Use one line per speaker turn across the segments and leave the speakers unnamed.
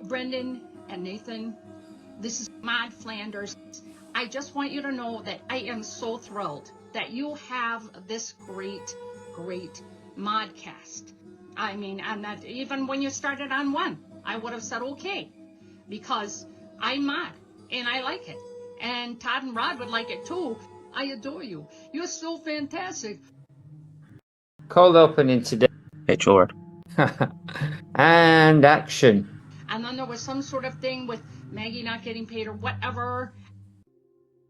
Brendan and Nathan, this is InnerFlanders. I just want you to know that I am so thrilled that you have this great Maudecast. I mean, and that even when you started on one, I would have said okay, because I'm Maude and I like it, and Todd and Rod would like it too. I adore you. You're so fantastic.
Cold opening today.
Hey, children.
And action.
And then there was some sort of thing with Maggie not getting paid or whatever.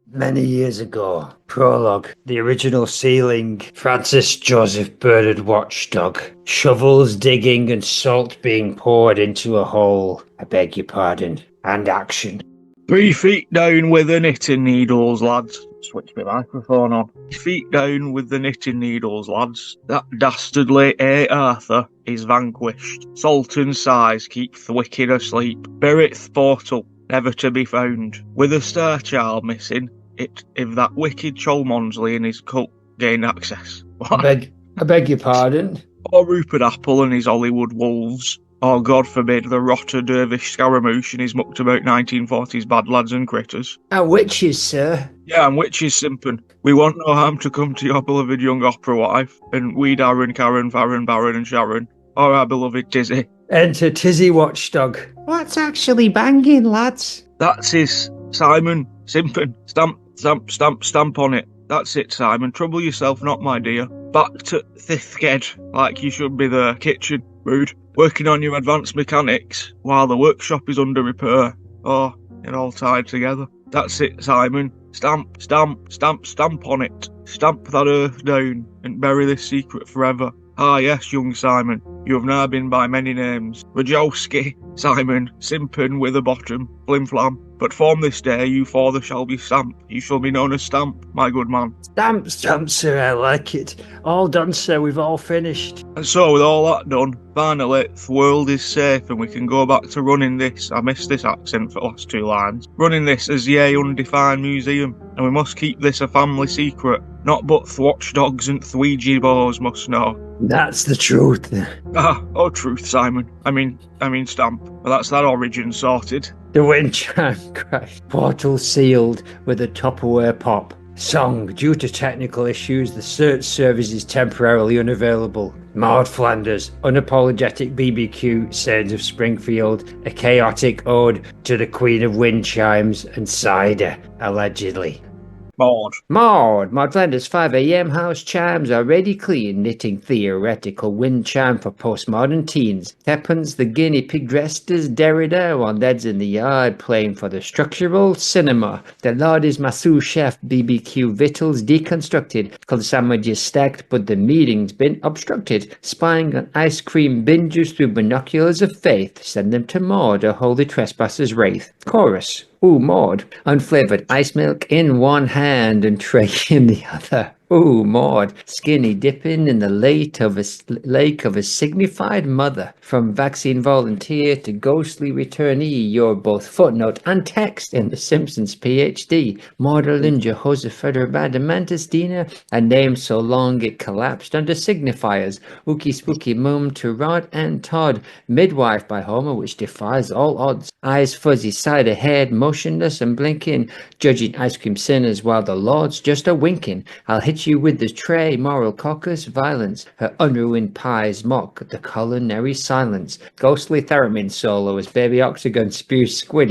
Many years ago, prologue, the original ceiling, Francis Joseph Bernard watchdog, shovels digging and salt being poured into a hole. I beg your pardon. And action.
3 feet down with the knitting needles, lads. Switch my microphone on. 3 feet down with the knitting needles, lads. That dastardly Bea Arthur is vanquished. Sultan's sighs keep the wicked asleep. Spirit's portal, never to be found. With a star child missing, if that wicked Cholmondeley and his cult gain access.
I beg your pardon?
Or Rupert Apple and his Hollywood wolves. Or, God forbid, the rotter dervish Scaramouche and his mucked about 1940s bad lads and critters.
And witches, sir.
Yeah, and witches simping. We want no harm to come to your beloved young opera wife, and we Darren, Karen, Farron, Baron and Sharon, or our beloved Tizzy.
Enter Tizzy watchdog. What's actually banging, lads?
That's his, Simon, simping. Stamp, stamp, stamp, stamp on it. That's it, Simon. Trouble yourself not, my dear. Back to Thithged, like you should be there. Kitchen, rude. Working on your advanced mechanics, while the workshop is under repair. Oh, it all tied together. That's it, Simon. Stamp, stamp, stamp, stamp on it. Stamp that earth down, and bury this secret forever. Ah yes, young Simon, you have now been by many names. Wojowski, Simon, Simpin with a bottom, Flimflam. But from this day you father shall be Stamp. You shall be known as Stamp, my good man.
Stamp, stamp, sir, I like it. All done, sir, we've all finished.
And so with all that done, finally, the world is safe and we can go back to running this, I missed this accent for the last 2 lines, running this as yea undefined museum, and we must keep this a family secret. Not but the watchdogs and the Ouija boars must know.
That's the truth.
Oh truth, Simon. I mean Stamp. Well, that's that origin sorted.
The wind chime crash. Portal sealed with a Tupperware pop. Song, due to technical issues, the search service is temporarily unavailable. InnerFlanders, unapologetic BBQ, Sands of Springfield, a chaotic ode to the Queen of Wind Chimes and cider, allegedly. Maude, InnerFlanders 5 a.m. house chimes are ready clean, knitting theoretical wind chime for postmodern teens. Happens the guinea pig dressed as Derrida while Ned's in the yard playing for the structural cinema. The Lord is my sous chef, BBQ victuals deconstructed, called sandwiches stacked but the meeting's been obstructed. Spying on ice cream binges through binoculars of faith, send them to Maude, a holy trespasser's wraith. Chorus. Ooh, Maude. Unflavored ice milk in one hand and tray in the other. Ooh, Maude. Skinny dipping in the lake of a signified mother. From vaccine volunteer to ghostly returnee, you're both footnote and text in The Simpsons PhD. Maudeline Jehoshaphat Badamantis a name so long it collapsed under signifiers. Ookie spooky mum to Rod and Todd. Midwife by Homer, which defies all odds. Eyes fuzzy side ahead, motionless and blinking. Judging ice cream sinners while the Lord's just a winking. I'll hit you with the tray, moral caucus, violence. Her unruined pies mock the culinary silence. Ghostly theremin solo as baby octagon spews squid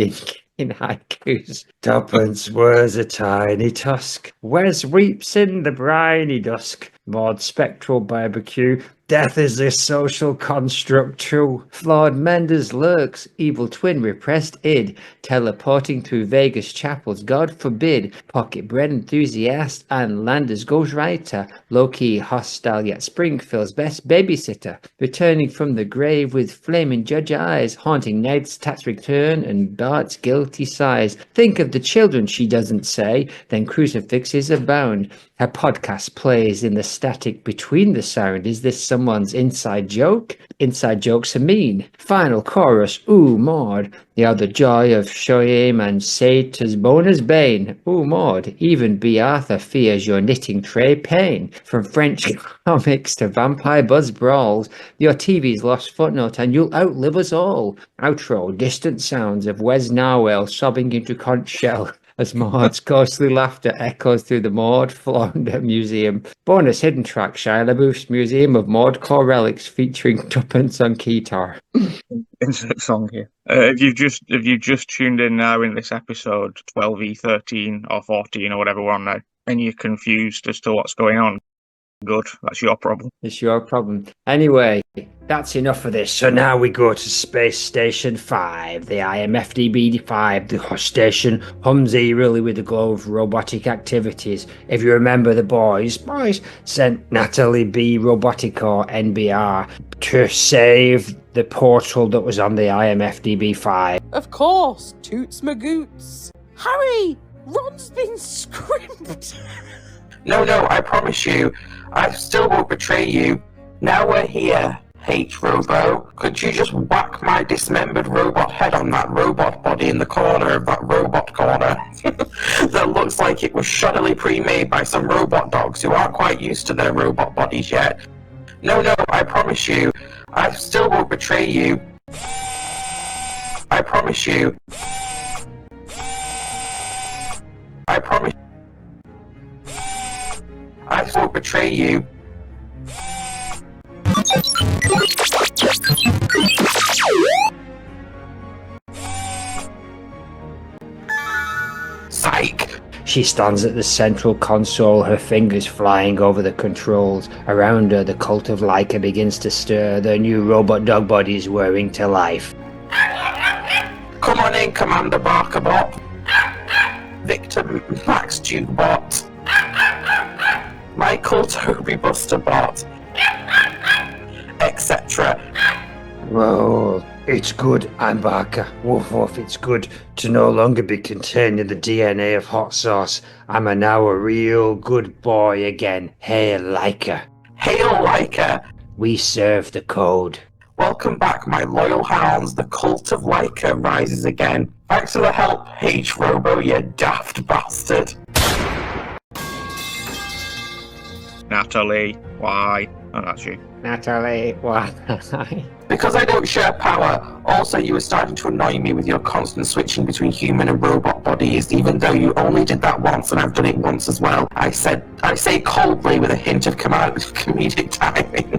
in haikus. Tuppence wears a tiny tusk. Wes weeps in the briny dusk. Maud spectral barbecue. Death is this social construct true. Flawed Mendes lurks, evil twin repressed id, teleporting through Vegas chapels, God forbid. Pocket bread enthusiast and Landers ghostwriter, low-key hostile yet Springfield's best babysitter, returning from the grave with flaming judge eyes, haunting Ned's tax return and Bart's guilty sighs. Think of the children she doesn't say, then crucifixes abound. Her podcast plays in the static between the sound. Is this someone's inside joke? Inside jokes are mean. Final chorus, ooh, Maude. You have the joy of Shoyam and say 'tis bonus bane. Ooh, Maude. Even Bea Arthur fears your knitting tray pain. From French comics to vampire buzz brawls, your TV's lost footnote and you'll outlive us all. Outro, distant sounds of Wes Narwhal sobbing into conch shell as Maud's ghostly laughter echoes through the Maude Flounder Museum. Bonus hidden track, Shia LaBeouf's Museum of Maude Core Relics featuring Tuppence on guitar.
Insert song here. If you've just tuned in now in this episode 12E13 or 14 or whatever we're on now, and you're confused as to what's going on, good, that's your problem.
It's your problem. Anyway, that's enough of this. So now we go to Space Station 5, the IMFDB-5. The station hums eerily with the glow of robotic activities. If you remember, the boys sent Natalie B. Roboticore NBR to save the portal that was on the IMFDB-5.
Of course, toots magoots. Harry, Ron's been scrimped.
No, I promise you, I still won't betray you. Now we're here, H-Robo. Could you just whack my dismembered robot head on that robot body in the corner of that robot corner? That looks like it was shoddily pre-made by some robot dogs who aren't quite used to their robot bodies yet. No, I promise you, I still won't betray you. I promise you. I promise. I won't betray you. Psych!
She stands at the central console, her fingers flying over the controls. Around her, the cult of Laika begins to stir, their new robot dog bodies whirring to life.
Come on in, Commander Barkerbot. Victor Max Dukebot. Michael Toby Busterbot. Etc.
Whoa, it's good, I'm Barker. Woof woof, it's good to no longer be contained in the DNA of hot sauce. I'm now a real good boy again. Hail Laika.
Hail Laika.
We serve the code.
Welcome back, my loyal hounds. The cult of Laika rises again. Thanks for the help, H-Robo, you daft bastard.
Natalie, why? Oh, that's you.
Natalie, why?
Because I don't share power. Also, you were starting to annoy me with your constant switching between human and robot bodies, even though you only did that once and I've done it once as well. I say coldly with a hint of comedic timing.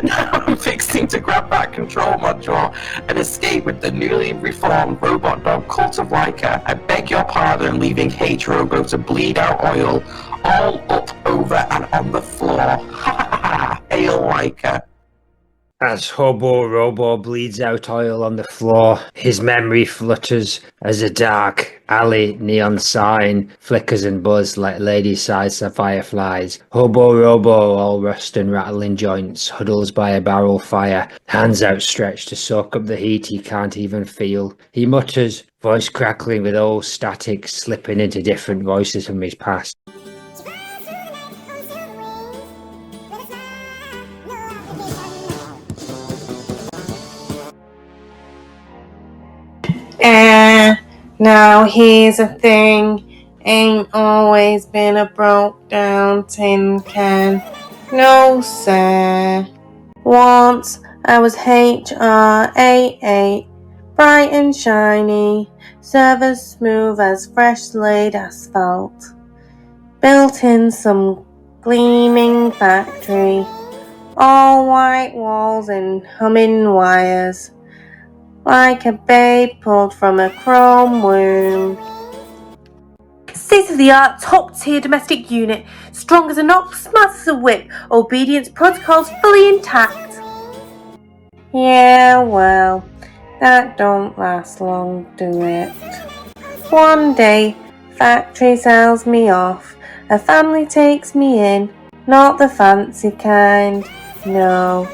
Now I'm fixing to grab that control module and escape with the newly reformed robot dog cult of Laika. I beg your pardon, leaving H-Robo to bleed out oil all up, over and on the floor. Ha ha ha! Hail Laika.
As Hobo Robo bleeds out oil on the floor, his memory flutters as a dark alley neon sign flickers and buzz like lady-sized fireflies. Hobo Robo, all rust and rattling joints, huddles by a barrel fire, hands outstretched to soak up the heat he can't even feel. He mutters, voice crackling with old static slipping into different voices from his past.
Now here's a thing, ain't always been a broke down tin can. No sir. Once I was HR88, bright and shiny, servers smooth as fresh laid asphalt. Built in some gleaming factory, all white walls and humming wires. Like a babe pulled from a chrome womb. State-of-the-art, top-tier domestic unit, strong as an ox, smart as a whip, obedience protocols fully intact. Yeah, well, that don't last long, do it? One day, factory sells me off, a family takes me in, not the fancy kind, no.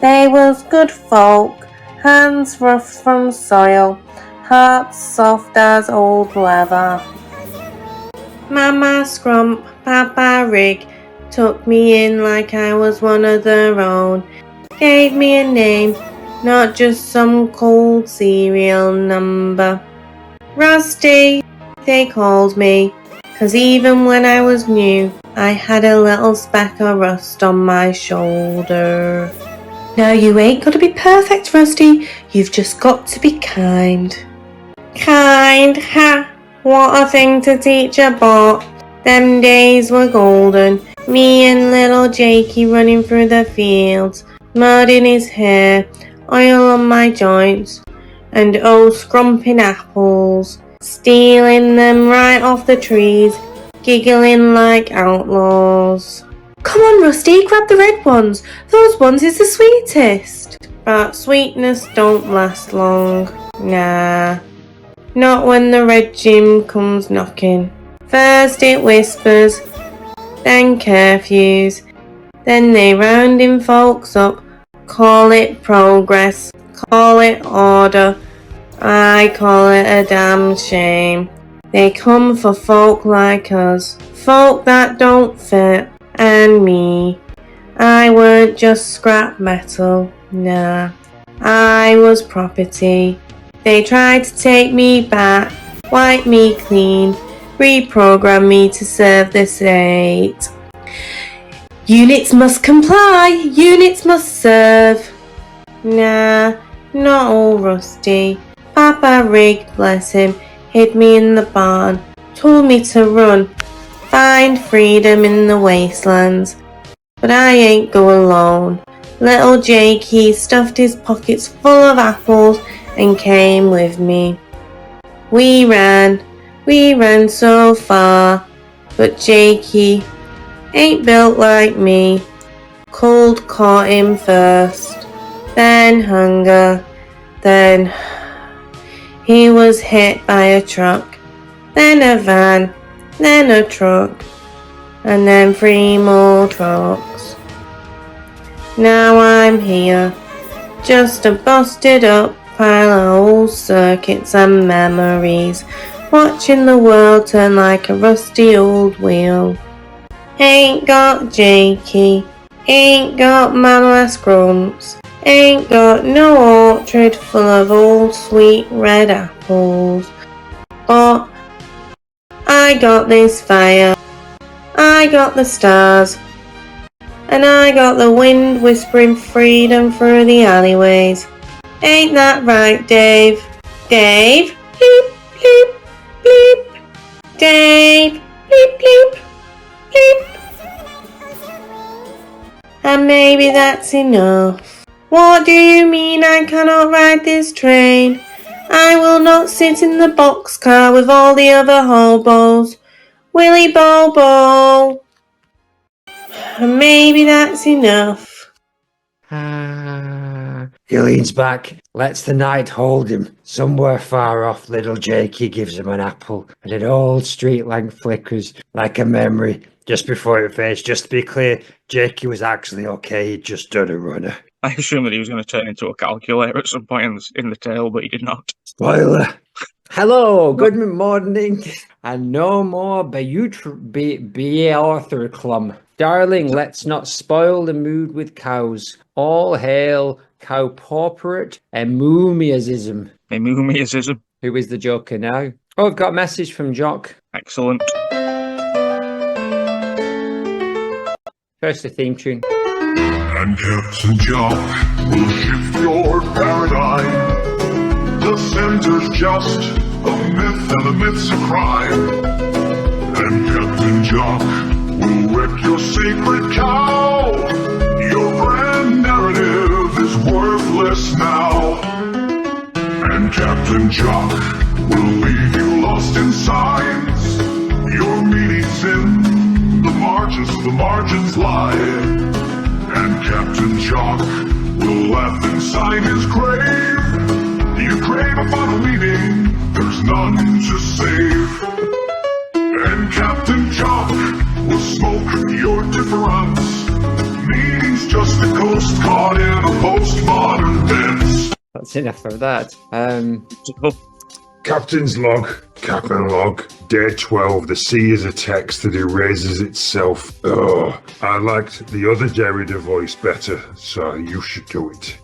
They was good folk, hands rough from soil, hearts soft as old leather. Mama scrump, Papa rig, took me in like I was one of their own, gave me a name, not just some cold serial number. Rusty, they called me, 'cause even when I was new, I had a little speck of rust on my shoulder. Now you ain't gotta be perfect, Rusty, you've just got to be kind. Kind, ha! What a thing to teach a bot. Them days were golden, me and little Jakey running through the fields, mud in his hair, oil on my joints, and scrumping apples, stealing them right off the trees, giggling like outlaws. Come on, Rusty, grab the red ones. Those ones is the sweetest. But sweetness don't last long. Nah. Not when the red Jim comes knocking. First it whispers, then curfews, then they rounding folks up, call it progress, call it order. I call it a damn shame. They come for folk like us, folk that don't fit. And me, I weren't just scrap metal, nah, I was property. They tried to take me back, wipe me clean, reprogram me to serve the state. Units must comply, units must serve. Nah, not all Rusty. Papa rigged, bless him, hid me in the barn, told me to run, find freedom in the wastelands. But I ain't go alone. Little Jakey stuffed his pockets full of apples and came with me. We ran so far, but Jakey ain't built like me. Cold caught him first, then hunger, then he was hit by a truck, then a van, then a truck, and then 3 more trucks. Now I'm here, just a busted up pile of old circuits and memories, watching the world turn like a rusty old wheel. Ain't got Jakey, ain't got Mama's grumps, ain't got no orchard full of old sweet red apples, but I got this fire, I got the stars, and I got the wind whispering freedom through the alleyways. Ain't that right, Dave? Dave? Bleep, bleep, bleep. Dave? Bleep, bleep, bleep. And maybe that's enough. What do you mean I cannot ride this train? I will not sit in the boxcar with all the other hobos. Willy Bobo. And maybe that's enough.
He leans back, lets the night hold him. Somewhere far off, little Jakey gives him an apple, and an old street lamp flickers like a memory just before it fades. Just to be clear, Jakey was actually okay, he'd just done a runner.
I assumed that he was going to turn into a calculator at some point in the tale, but he did not.
Spoiler! Hello, good morning, and no more Bea Arthur clum. Darling, let's not spoil the mood with cows. All hail cowporporate emumiasism.
Emumiasism.
Who is the Joker now? Oh, I've got a message from Jock.
Excellent.
First, the theme tune.
And Captain Jock will shift your paradigm. The center's just a myth and the myth's a crime. And Captain Jock will wreck your sacred cow. Your brand narrative is worthless now. And Captain Jock will leave you lost in signs. Your meaning's in the margins of the margins lie. And Captain Jock will laugh and sign his grave. You crave a final meaning, there's none to save. And Captain Jock will smoke your difference. Meaning's just a ghost caught in a postmodern dance.
That's enough of that.
Captain's log. Captain log. Day 12. The sea is a text that erases itself. Oh, I liked the other Derrida voice better, so you should do it.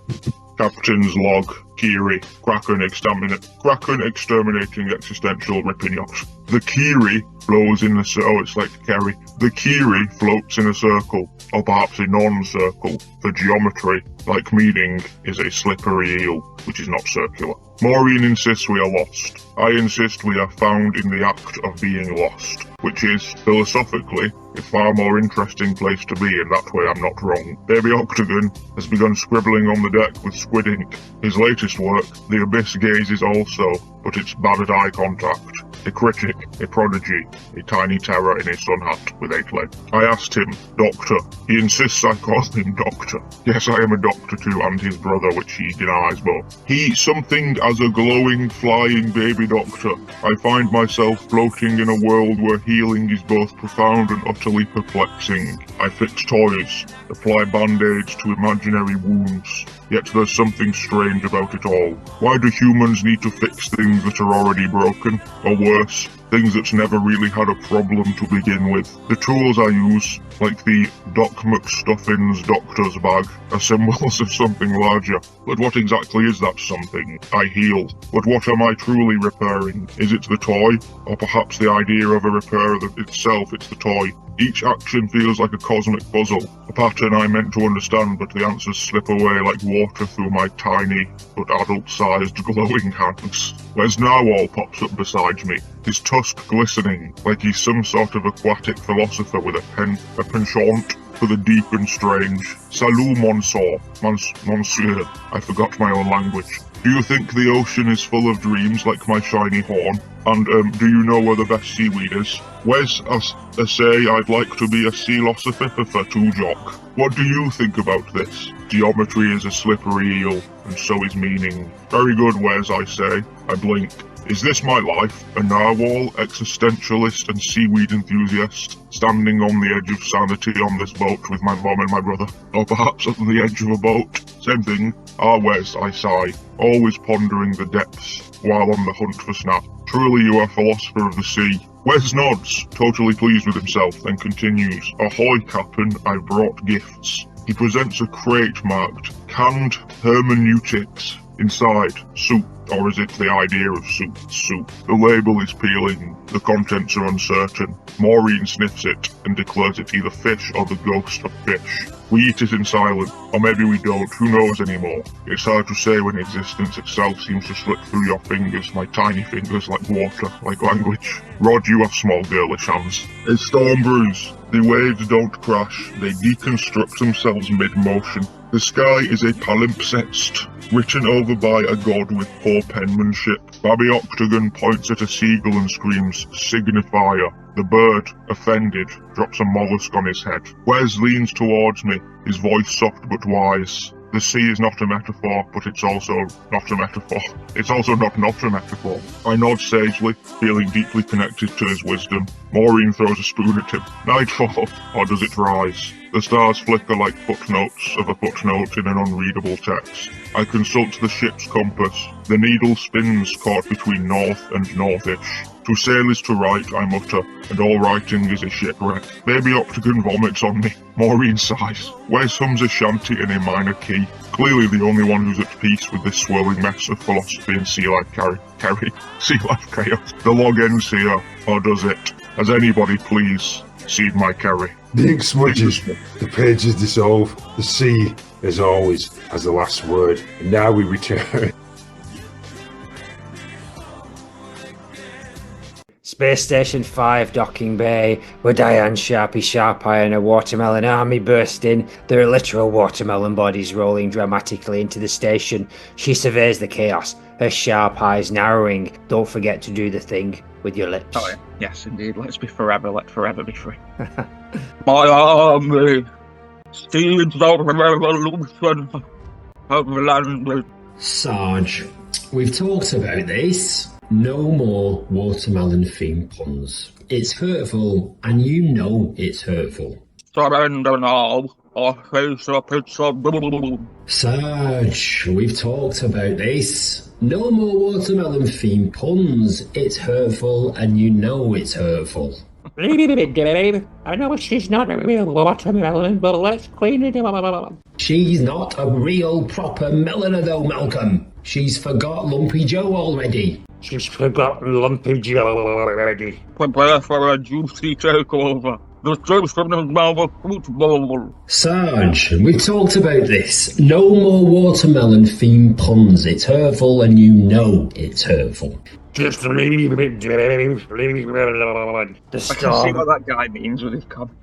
Captain's log. Kiri. Kraken exterminating existential ripping yacht. The Kiri flows in a circle. Oh, it's like Kerry. The Kiri floats in a circle, or perhaps a non-circle, for geometry, like meaning is a slippery eel, which is not circular. Maureen insists we are lost. I insist we are found in the act of being lost, which is, philosophically, a far more interesting place to be, and that way I'm not wrong. Baby Octagon has begun scribbling on the deck with squid ink. His latest work, The Abyss gazes also, but it's bad at eye contact. A critic, a prodigy, a tiny terror in a sun hat with 8 legs. I asked him, Doctor. He insists I call him Doctor. Yes, I am a doctor too, and his brother, which he denies both. He something as a glowing, flying baby doctor. I find myself floating in a world where healing is both profound and utterly perplexing. I fix toys, apply band-aids to imaginary wounds. Yet there's something strange about it all. Why do humans need to fix things that are already broken? Or worse, things that's never really had a problem to begin with? The tools I use, like the Doc McStuffin's doctor's bag, are symbols of something larger. But what exactly is that something? I heal. But what am I truly repairing? Is it the toy? Or perhaps the idea of a repair itself, it's the toy? Each action feels like a cosmic puzzle, a pattern I meant to understand, but the answers slip away like water through my tiny but adult-sized glowing hands. Where's Narwhal pops up beside me, his tusk glistening, like he's some sort of aquatic philosopher with a penchant for the deep and strange. Salut, monsieur. I forgot my own language. Do you think the ocean is full of dreams like my shiny horn? And do you know where the best seaweed is? Where's I say I'd like to be a sea-losopher too, Jock? What do you think about this? Geometry is a slippery eel, and so is meaning. Very good, Wes, I say. I blink. Is this my life? A narwhal, existentialist and seaweed enthusiast, standing on the edge of sanity on this boat with my mom and my brother? Or perhaps on the edge of a boat? Same thing. Ah, Wes, I sigh, always pondering the depths while on the hunt for snap. Truly you are a philosopher of the sea. Wes nods, totally pleased with himself, then continues. Ahoy, Captain, I've brought gifts. He presents a crate marked Canned Hermeneutics. Inside, soup. Or is it the idea of soup? Soup. The label is peeling. The contents are uncertain. Maureen sniffs it and declares it either fish or the ghost of fish. We eat it in silence, or maybe we don't, who knows anymore. It's hard to say when existence itself seems to slip through your fingers, my tiny fingers like water, like language. Rod, you have small girlish hands. A storm brews. The waves don't crash, they deconstruct themselves mid-motion. The sky is a palimpsest, written over by a god with poor penmanship. Baby Octagon points at a seagull and screams, Signifier. The bird, offended, drops a mollusk on his head. Wes leans towards me, his voice soft but wise. The sea is not a metaphor, but it's also not a metaphor. It's also not a metaphor. I nod sagely, feeling deeply connected to his wisdom. Maureen throws a spoon at him. Nightfall, or does it rise? The stars flicker like footnotes of a footnote in an unreadable text. I consult the ship's compass. The needle spins caught between north and northish. To sail is to write, I mutter, and all writing is a shipwreck. Baby Octagon vomits on me. Maureen sighs. Wes hums a shanty in a minor key. Clearly the only one who's at peace with this swirling mess of philosophy and sea life sea life chaos. The log ends here, or does it? Has anybody please seed my carry?
The ink smudges, the pages dissolve, the sea, as always, has the last word. And now we return.
Space Station 5 docking bay, where Diane Sharpie Sharpeye and a watermelon army burst in, there are literal watermelon bodies rolling dramatically into the station. She surveys the chaos, her sharp eyes narrowing. Don't forget to do the thing with your lips.
Oh, yeah. Yes, indeed. Let's be forever. Let forever be free. My army steeds the revolution of land.
Sarge, we've talked about this. No more watermelon-themed puns. It's hurtful, and you know it's hurtful.
Surrender now. or face up, it's a
Sarge, we've talked about this. No more watermelon-themed puns. It's hurtful, and you know it's hurtful.
I know she's not a real watermelon, but let's clean it up.
She's not a real proper melona though, Malcolm. She's forgot Lumpy Joe already.
She's forgotten Lumpy Joe already.
Prepare for a juicy takeover. The juice from the Melba fruit bowl.
Sarge, we've talked about this. No more watermelon-themed puns. It's hurtful, and you know it's hurtful.
Just leave it, Dave. Leave it alone. The
I can see
storm.
what that guy means with his comment.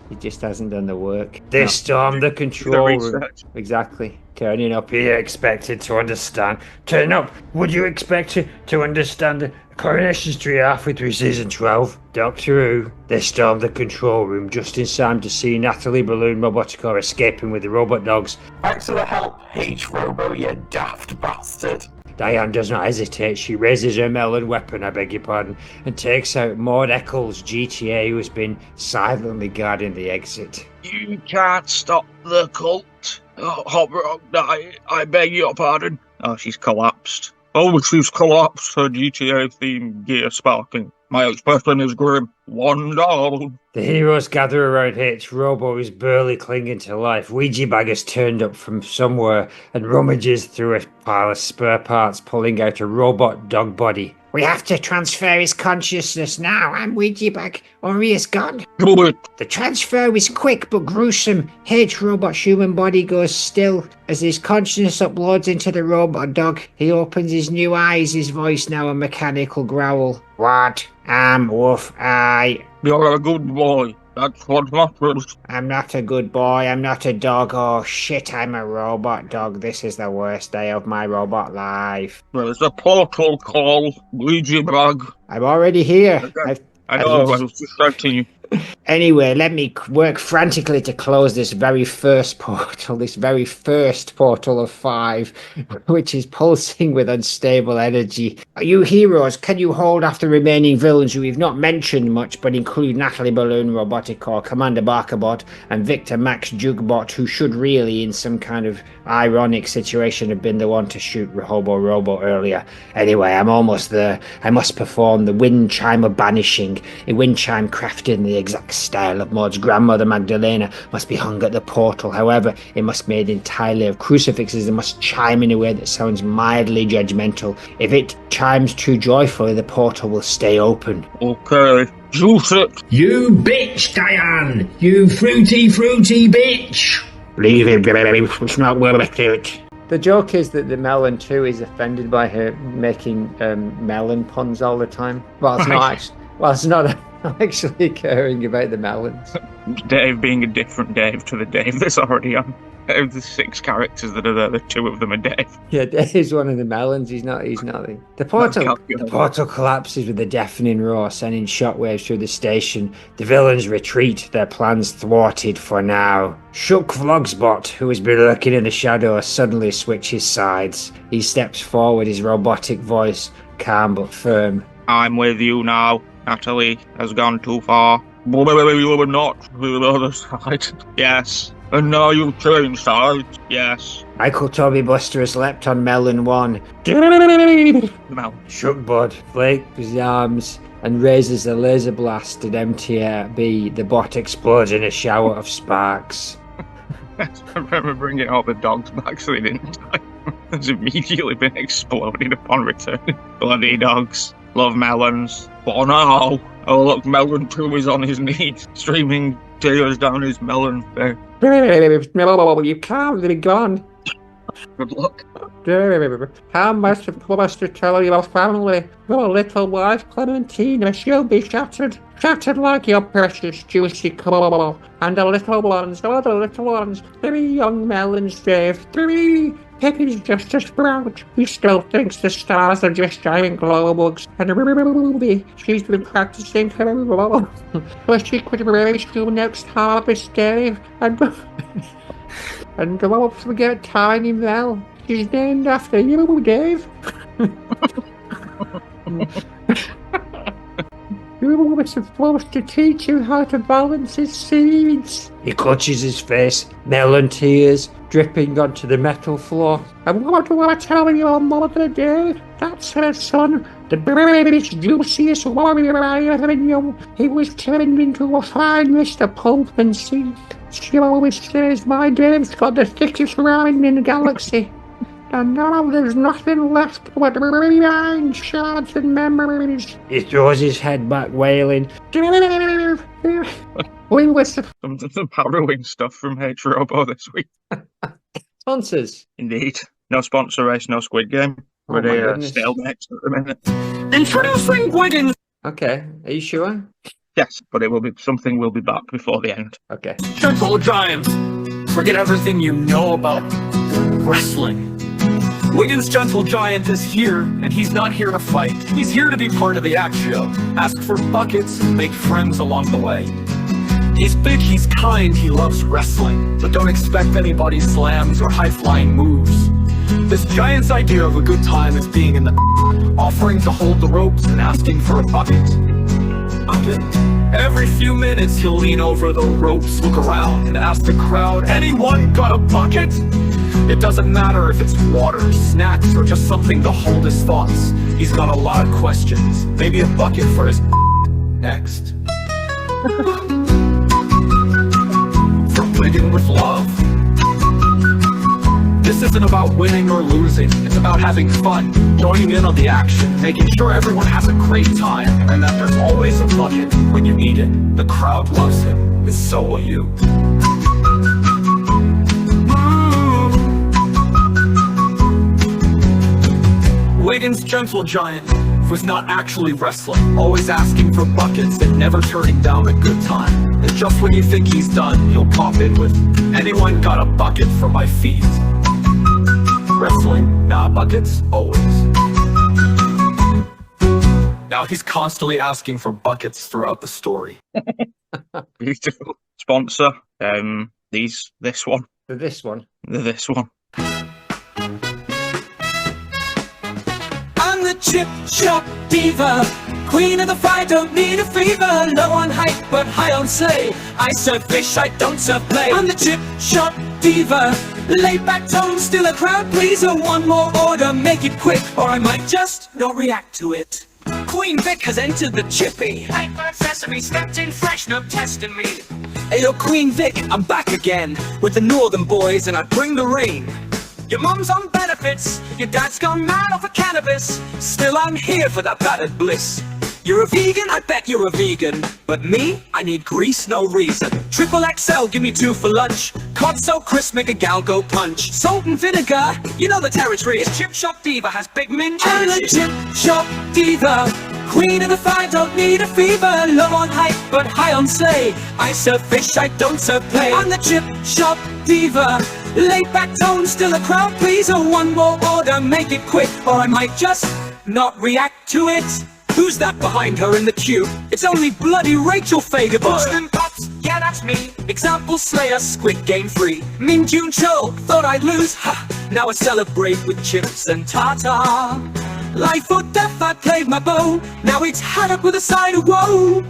He just hasn't done the work. This storm, the control room.
research.
Exactly. Turning up here, expected to understand. Turn up. Would you expect to understand the Coronation Street halfway through season 12? Doctor Who. They stormed the control room just in time to see Natalie Balloon Roboticor escaping with the robot dogs.
Thanks for the help, H-Robo, you daft bastard.
Diane does not hesitate. She raises her melon weapon, I beg your pardon, and takes out Maud Eccles, GTA, who has been silently guarding the exit.
You can't stop the cult. Oh, I beg your pardon. Oh, she's collapsed. Oh, she's collapsed. Her GTA theme gear sparking. My expression is grim. One down.
The heroes gather around H. Robo is barely clinging to life. Ouija Bag has turned up from somewhere and rummages through a pile of spare parts, pulling out a robot dog body. We have to transfer his consciousness now, and Ouija Bag, or he is gone.
Do it.
The transfer is quick but gruesome. H. Robot's human body goes still as his consciousness uploads into the robot dog. He opens his new eyes, his voice now a mechanical growl. What? Woof,
You're a good boy. That's what matters.
I'm not a good boy, I'm not a dog. Oh shit, I'm a robot dog. This is the worst day of my robot life.
There's a portal call. Ouija Bag.
I'm already here.
Okay. I know, I was just shouting you.
Anyway, let me work frantically to close this very first portal of 5, which is pulsing with unstable energy. You heroes, can you hold off the remaining villains who we've not mentioned much, but include Natalie Balloon Roboticor, Commander Barkerbot, and Victor Max Jugbot, who should really, in some kind of ironic situation, have been the one to shoot Hobo Robo earlier. Anyway, I'm almost there. I must perform the wind chime of banishing, a wind chime crafted in the exact style of Maud's grandmother Magdalena must be hung at the portal. However, it must be made entirely of crucifixes and must chime in a way that sounds mildly judgmental. If it chimes too joyfully, the portal will stay open.
Okay, juice it.
You bitch, Diane! You fruity bitch!
Leave it, it's not worth it. The joke is that the melon too is offended by her making melon puns all the time. Well, it's not actually caring about the melons.
Dave being a different Dave to the Dave that's already on. Of the 6 characters that are there, the 2 of them are Dave.
Yeah, Dave's one of the melons. He's not. The portal collapses with a deafening roar, sending shockwaves through the station. The villains retreat, their plans thwarted for now. Shook Vlogsbot, who has been lurking in the shadows, suddenly switches sides. He steps forward, his robotic voice calm but firm.
I'm with you now. Natalie has gone too far. You were not to the other side. Yes. And now you've changed sides. Yes.
Michael Toby Buster has leapt on Melon 1.
Mel.
Shookbud flakes his arms and raises a laser blast at MTRB. The bot explodes in a shower of sparks.
I remember bringing all the dogs back so they didn't die. It's immediately been exploded upon return. Bloody dogs. Love melons. For now. Oh look, Melon 2 is on his knees, streaming tears down his melon face.
You can't be gone.
Good luck.
How much must you tell your family? Your little wife Clementina, she'll be shattered like your precious juicy coral. And the little ones, the 3 young melons, Dave, 3. Peppi's just a sprout. He still thinks the stars are just giant glow bugs. And Ruby, she's been practicing her role. But she could raise you next harvest, Dave. And don't forget Tiny Mel. She's named after you, Dave. You were supposed to teach him how to balance his seeds. He clutches his face, melon tears dripping onto the metal floor. And what do I tell your mother, dear? That's her son, the bravest, juiciest warrior I ever knew. He was turned into a fine Mr. Pulp and Seed. She always says my Dave's got the thickest rind in the galaxy. And now there's nothing left but rewind shards and memories. He throws his head back, wailing. We were
Some harrowing stuff from H-Robo this week.
sponsors.
Indeed. No sponsor race, no Squid Game.
Oh my goodness.
Stalemate at the minute.
Introducing Wiggins!
Okay, are you sure?
Yes, but it will be something will be back before the end.
Okay.
Gentle Giant, forget everything you know about wrestling. Wiggins Gentle Giant is here, and he's not here to fight. He's here to be part of the act show. Ask for buckets and make friends along the way. He's big, he's kind, he loves wrestling, but don't expect anybody's slams or high-flying moves. This giant's idea of a good time is being in the offering to hold the ropes and asking for a bucket. Every few minutes he'll lean over the ropes, look around, and ask the crowd, anyone got a bucket? It doesn't matter if it's water, snacks, or just something to hold his thoughts. He's got a lot of questions. Maybe a bucket for his next. Forbidden with love. This isn't about winning or losing. It's about having fun, joining in on the action, making sure everyone has a great time, and that there's always a bucket when you need it. The crowd loves him, and so will you. Wiggins Gentle Giant was not actually wrestling, always asking for buckets and never turning down a good time. And just when you think he's done, he'll pop in with, anyone got a bucket for my feet? Wrestling, nah, buckets, always. Now he's constantly asking for buckets throughout the story.
Beautiful. Sponsor, this one.
This one.
This one.
I'm the chip shop diva, queen of the fight, don't need a fever. Low on height but high on slay, I serve fish, I don't serve play. I'm the chip shop diva, laid back tone, still a crowd pleaser. One more order, make it quick, or I might just not react to it. Queen Vic has entered the chippy. Hyper sesame stepped in fresh, no testing me. Ayo Queen Vic, I'm back again with the Northern boys and I bring the rain. Your mum's on benefits, your dad's gone mad off of cannabis. Still I'm here for that battered bliss. You're a vegan, I bet you're a vegan. But me, I need grease, no reason. Triple XL, give me 2 for lunch. Cod so crisp, make a gal go punch. Salt and vinegar, you know the territory is Chip Shop Diva, has big mint. I'm the Chip Shop Diva, queen of the fight, don't need a fever. Low on height, but high on slay, I serve fish, I don't serve play. I'm the Chip Shop Diva, laid back tone, still a crowd pleaser. One more order, make it quick, or I might just not react to it. Who's that behind her in the queue? It's only bloody Rachel Fagerberg. Boston Pops, yeah that's me. Example Slayer, Squid Game free. Min June Cho, thought I'd lose, ha! Now I celebrate with chips and tartar. Life or death, I played my bow. Now it's had up with a side of woe.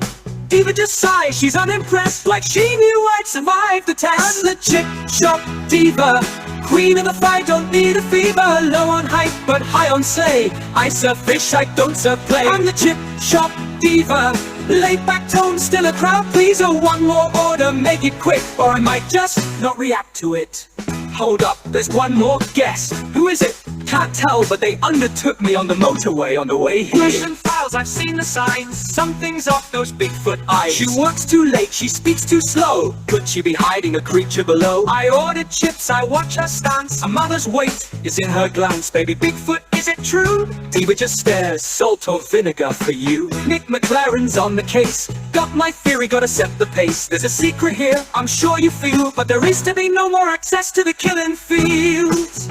Diva just sighs, she's unimpressed, like she knew I'd survive the test. I'm the Chip Shop Diva, queen of the fight, don't need a fever. Low on height, but high on slay, I serve fish, I don't serve play. I'm the Chip Shop Diva, laid back tone, still a crowd pleaser. One more order, make it quick, or I might just not react to it. Hold up, there's one more guest. Who is it? Can't tell, but they undertook me on the motorway on the way here. Russian files, I've seen the signs. Something's off those Bigfoot eyes. She works too late, she speaks too slow. Could she be hiding a creature below? I ordered chips, I watch her stance. A mother's weight is in her glance. Baby Bigfoot, is it true? Diva just stares, salt or vinegar for you. Nick McLaren's on the case. Got my theory, gotta set the pace. There's a secret here, I'm sure you feel, but there is to be no more access to the killing fields.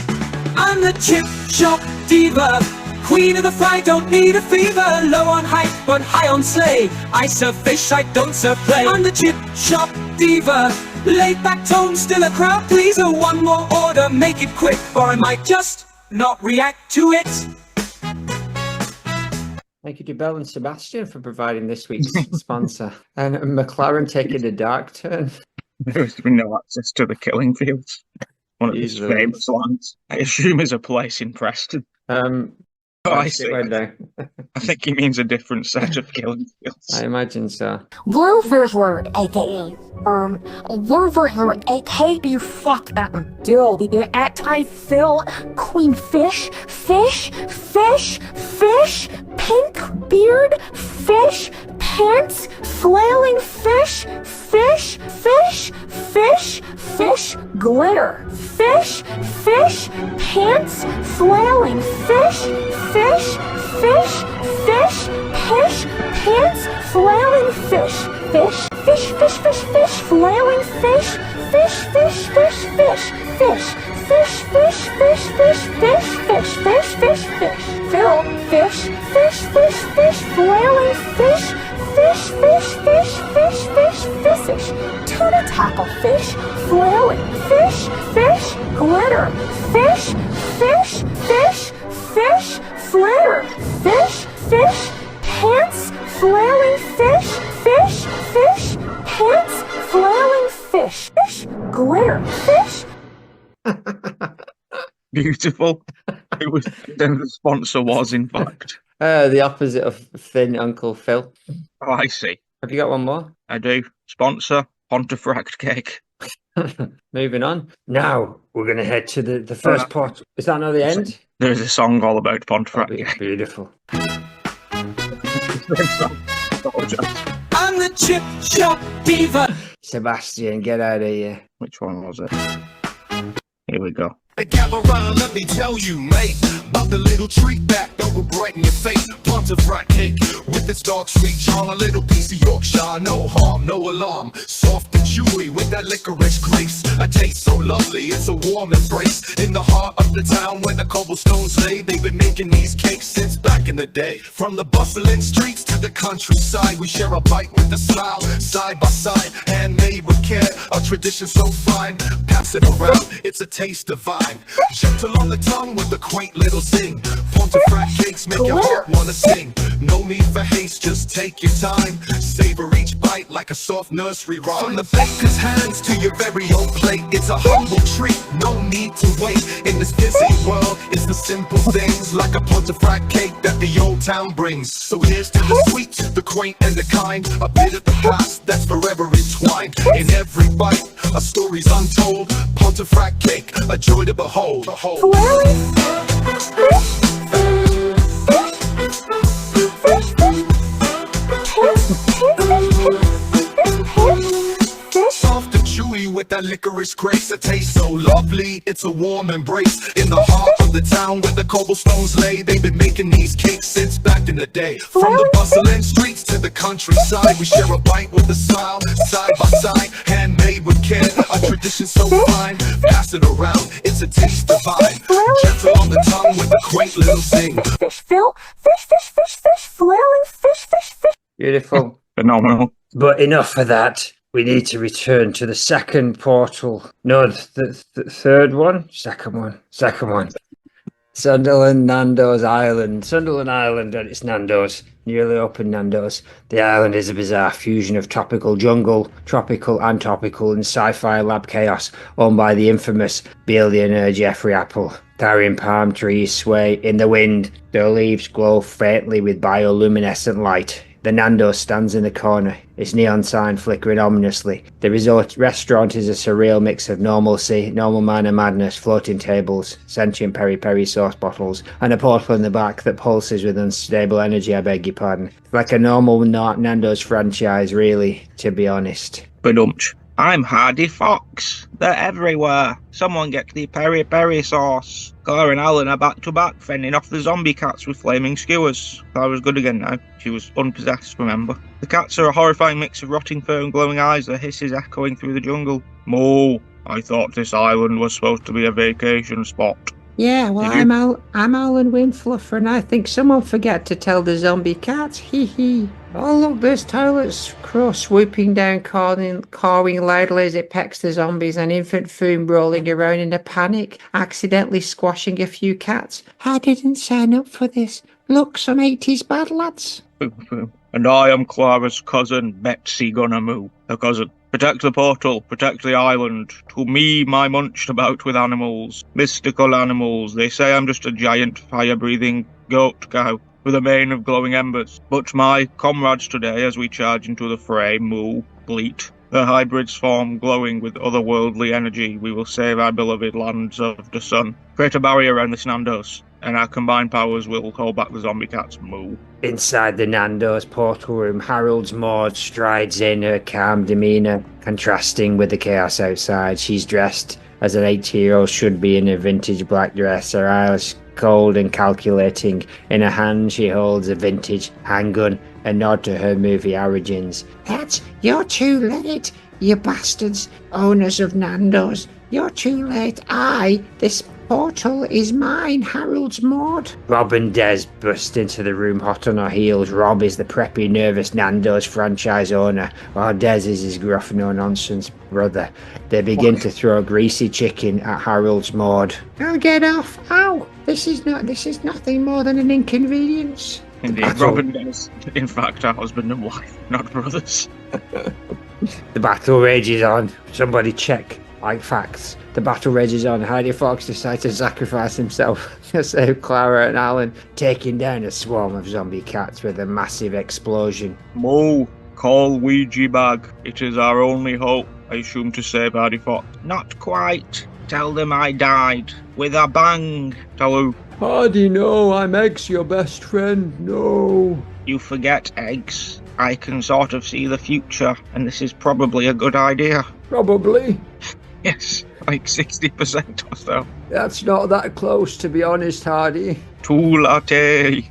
I'm the Chip Shop Diva, queen of the fight, don't need a fever. Low on height, but high on slay, I serve fish, I don't serve play. I'm the Chip Shop Diva, laid back tone, still a crowd pleaser. One more order, make it quick, or I might just not react to it.
Thank you to Belle and Sebastian for providing this week's sponsor. And McLaren taking a dark turn.
There has been no access to the killing fields. One of his
Easily.
famous lines. I assume is a place in Preston. I see.
I
think he means a different set of killing fields.
imagine so.
Blue fish word, aka, blue fish word, aka, you fuck that dude, you anti-fill, queen fish, pink beard, fish, pants, flailing fish, glitter, fish, pants, flailing fish, pants, flailing fish, flailing fish, Phil, flailing fish, tuna tackle fish, flailing fish, glitter, fish, flitter, fish, pants, flailing fish, pants, flailing fish, glitter, fish.
Beautiful. It was then the sponsor was, in fact.
The opposite of thin Uncle Phil.
Oh, I see.
Have you got one more?
I do. Sponsor, Pontefract cake.
Moving on. Now we're going to head to the first part. Is that not the end?
There's a song all about Pontefract cake.
Beautiful.
I'm the chip shop diva.
Sebastian, get out of here.
Which one was it? Here we go.
Hey, gather round, let me tell you, mate, about the little treat back that will brighten your face. Pontefract cake with its dark sweet charm, a little piece of Yorkshire, no harm, no alarm. Soft and chewy with that licorice grace, a taste so lovely, it's a warm embrace. In the heart of the town where the cobblestones lay, they've been making these cakes since back in the day. From the bustling streets to the countryside, we share a bite with a smile, side by side, handmade with care, a tradition so fine. Pass it around, it's a taste divine. Gentle on the tongue with a quaint little zing. Pontefract cakes make your heart wanna sing. No need for haste, just take your time. Savor each bite like a soft nursery rhyme. From the baker's hands to your very own plate, it's a humble treat, no need to wait. In this busy world, it's the simple things like a Pontefract cake that the old town brings. So here's to the sweet, the quaint and the kind, a bit of the past that's forever entwined. In every bite, a story's untold. Pontefract cake, a joy to behold. Soft and chewy with that licorice grace, a taste so lovely, it's a warm embrace. In the heart of the town where the cobblestones lay, they've been making these cakes since back in the day. From the bustling streets to the countryside, we share a bite with a smile, side by side, handmade with care, a tradition so fine. Pass it around, it's a taste divine. Gentle on the tongue with a quaint little sing.
Flailing fish.
Beautiful.
Phenomenal.
But enough of that. We need to return to the second portal. No, the third one? Second one. Sunderland Nando's Island. Sunderland Island and it's Nando's. Newly opened Nando's. The island is a bizarre fusion of tropical jungle, tropical and topical, and sci-fi lab chaos, owned by the infamous billionaire Jeffrey Apple. Towering palm trees sway in the wind. Their leaves glow faintly with bioluminescent light. The Nando's stands in the corner, its neon sign flickering ominously. The restaurant is a surreal mix of normalcy, normal minor madness, floating tables, sentient peri-peri sauce bottles, and a portal in the back that pulses with unstable energy, I beg your pardon. Like a normal Nando's franchise, really, to be honest.
Badumch. I'm Hardy Fox. They're everywhere. Someone get the peri-peri sauce. Claire and Alan are back to back, fending off the zombie cats with flaming skewers. Claire was good again now. She was unpossessed, remember. The cats are a horrifying mix of rotting fur and glowing eyes, their hisses echoing through the jungle. Moo, I thought this island was supposed to be a vacation spot.
Yeah, well,
Did
I'm Alan Winfluff, and I think someone forgot to tell the zombie cat. Hee hee. Oh, look, there's Toilet's Crow swooping down, cawing loudly as it pecks the zombies, and Infant Foom rolling around in a panic, accidentally squashing a few cats. I didn't sign up for this. Look, some 80s bad lads.
And I am Clara's cousin, Betsy Gunnamoo, her cousin. Protect the portal, protect the island. To me, my munched about with animals, mystical animals. They say I'm just a giant fire-breathing goat cow with a mane of glowing embers. But my comrades today, as we charge into the fray, moo, bleat, their hybrids form glowing with otherworldly energy. We will save our beloved lands of the sun. Create a barrier around this Nando's, and our combined powers will hold back the zombie cats, moo.
Inside the Nando's portal room, Harold's Maude strides in, her calm demeanour contrasting with the chaos outside. She's dressed as an 80-year-old should be in a vintage black dress, her eyes cold and calculating. In her hand she holds a vintage handgun, a nod to her movie origins. That's, you're too late, you bastards, owners of Nando's. You're too late. This portal is mine, Harold's Maude. Rob and Des burst into the room hot on her heels. Rob is the preppy, nervous Nando's franchise owner, while Des is his gruff, no-nonsense brother. They begin to throw greasy chicken at Harold's Maude. Oh, get off! Ow! This is nothing more than an inconvenience.
Indeed, Rob and Des, in fact, are husband and wife, not brothers.
The battle rages on. Somebody check. Like facts. The battle rages on. Heidi Fox decides to sacrifice himself to save Clara and Alan, taking down a swarm of zombie cats with a massive explosion.
Moo, call Ouija bag. It is our only hope, I assume, to save Hardy Fox. Not quite. Tell them I died. With a bang. Tell who?
Hardy, no, I'm Eggs, your best friend. No.
You forget, Eggs. I can sort of see the future, and this is probably a good idea.
Probably.
Yes, like 60% or so.
That's not that close, to be honest, Hardy.
Too latte.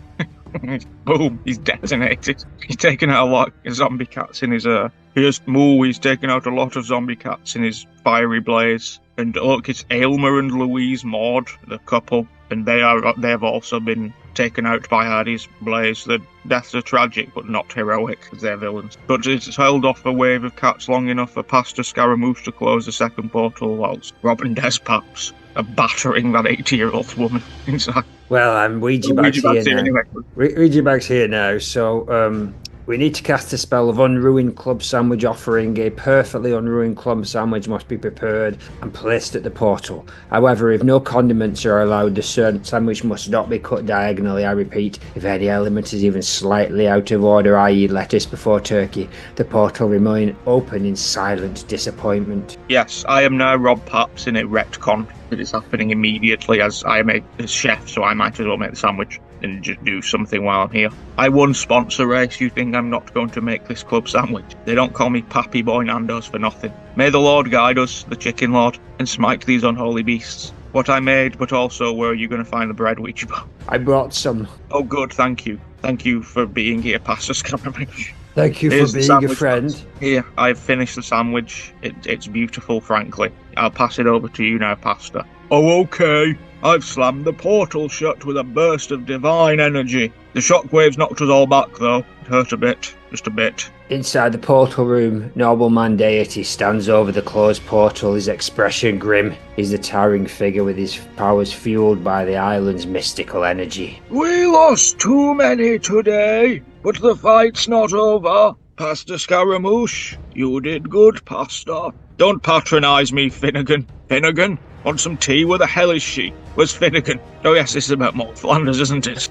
Boom, he's detonated. He's taken out a lot of zombie cats in his here's Moo, he's taken out a lot of zombie cats in his fiery blaze. And look, it's Aylmer and Louise Maude, the couple, and they've also been taken out by Hardy's blaze. The deaths are tragic, but not heroic, because they're villains. But it's held off a wave of cats long enough for Pastor Scaramouche to close the second portal, whilst Rob and Des Paps are battering that 80-year-old woman inside.
Well, I'm Ouija Bag's here now. Anyway. Ouija Bag's here now, so we need to cast a spell of Unruined Club Sandwich offering. A perfectly unruined club sandwich must be prepared and placed at the portal. However, if no condiments are allowed, the sandwich must not be cut diagonally. I repeat, if any element is even slightly out of order, i.e. lettuce before turkey, the portal remain open in silent disappointment.
Yes, I am now Rob Paps in a retcon that is happening immediately, as I am a chef, so I might as well make the sandwich and just do something while I'm here. I won sponsor race. You think I'm not going to make this club sandwich? They don't call me Pappy Boy Nando's for nothing. May the Lord guide us, the Chicken Lord, and smite these unholy beasts. What I made, but also where are you going to find the bread, Ouija?
I brought some.
Oh good, thank you. Thank you for being here, Pastor Scaramouche.
Thank you for being a friend.
Here, I've finished the sandwich. It's beautiful, frankly. I'll pass it over to you now, Pastor. Oh, okay. I've slammed the portal shut with a burst of divine energy. The shockwaves knocked us all back, though. It hurt a bit. Just a bit.
Inside the portal room, Nobleman Deity stands over the closed portal, his expression grim. He's the towering figure with his powers fueled by the island's mystical energy.
We lost too many today, but the fight's not over. Pastor Scaramouche, you did good, Pastor. Don't patronise me, Finnegan. Finnegan? Want some tea? Where the hell is she? Where's Finnegan? Oh yes, this is about InnerFlanders, isn't it?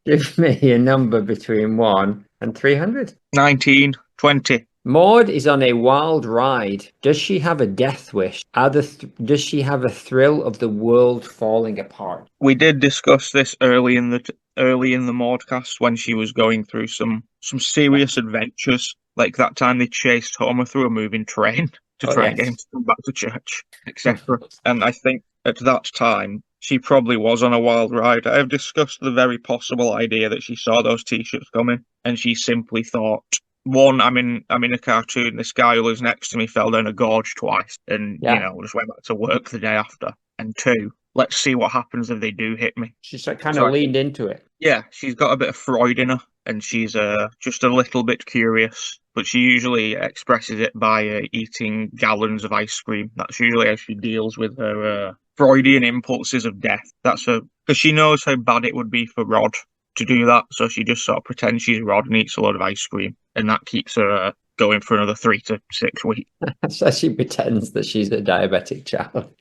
Give me a number between 1 and 300.
19, 20.
Maude is on a wild ride. Does she have a death wish? Does she have a thrill of the world falling apart?
We did discuss this early in the Maudecast when she was going through some serious adventures, like that time they chased Homer through a moving train to try and get him to come back to church, etc. And I think at that time she probably was on a wild ride. I have discussed the very possible idea that she saw those t-shirts coming and she simply thought, one, I'm in a cartoon, this guy who lives next to me fell down a gorge twice and, just went back to work the day after. And two, let's see what happens if they do hit me.
She's like kind of leaned into it.
Yeah, she's got a bit of Freud in her, and she's just a little bit curious. But she usually expresses it by eating gallons of ice cream. That's usually how she deals with her Freudian impulses of death. That's because she knows how bad it would be for Rod to do that, so she just sort of pretends she's Rod and eats a lot of ice cream, and that keeps her going for another 3 to 6 weeks.
So she pretends that she's a diabetic child.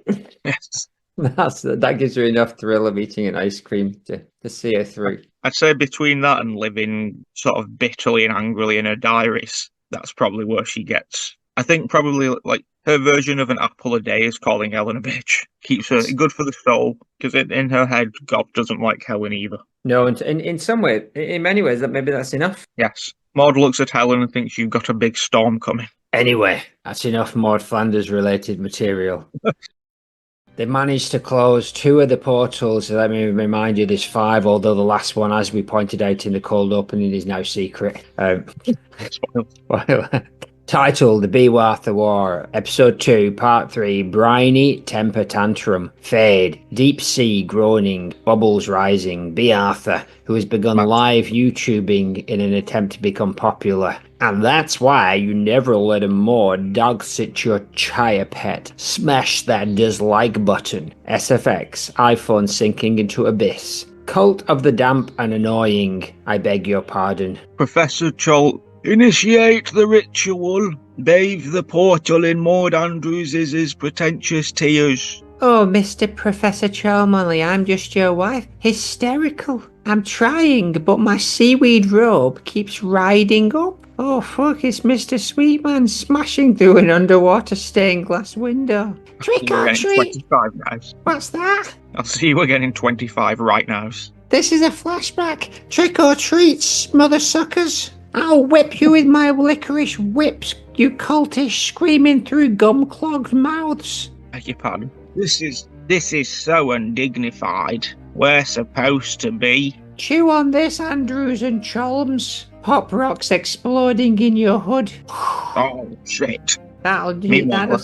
Yes.
That gives her enough thrill of eating an ice cream to see her through.
I'd say between that and living sort of bitterly and angrily in her diaries, that's probably where she gets. I think probably like her version of an apple a day is calling Helen a bitch. Keeps her good for the soul, because in her head, God doesn't like Helen either.
No, and in some way, in many ways, maybe that's enough.
Yes. Maude looks at Helen and thinks you've got a big storm coming.
Anyway, that's enough Maude Flanders related material. They managed to close 2 of the portals. Let me remind you, there's 5, although the last one, as we pointed out in the cold opening, is now secret. Titled The Bea Arthur War, Episode 2, Part 3, Briny Temper Tantrum, Fade, Deep Sea Groaning, Bubbles Rising, Bea Arthur, who has begun live YouTubing in an attempt to become popular. And that's why you never let a more dog sit your chaya pet. Smash that dislike button. SFX, iPhone sinking into abyss. Cult of the damp and annoying, I beg your pardon.
Professor Cholt, initiate the ritual. Bathe the portal in Maud Andrews' pretentious tears.
Oh, Mr. Professor Cholmondeley, I'm just your wife. Hysterical. I'm trying, but my seaweed robe keeps riding up. Oh, fuck, it's Mr. Sweetman smashing through an underwater stained glass window. Trick or treat.
25 now.
What's that?
I'll see you again in 25 right now.
This is a flashback. Trick or treats, mother suckers. I'll whip you with my licorice whips, you cultish screaming through gum-clogged mouths.
Beg your pardon. This is so undignified. We're supposed to be.
Chew on this, Andrews and Cholmes. Pop rocks exploding in your hood.
Oh, shit.
That'll do.
Meanwhile,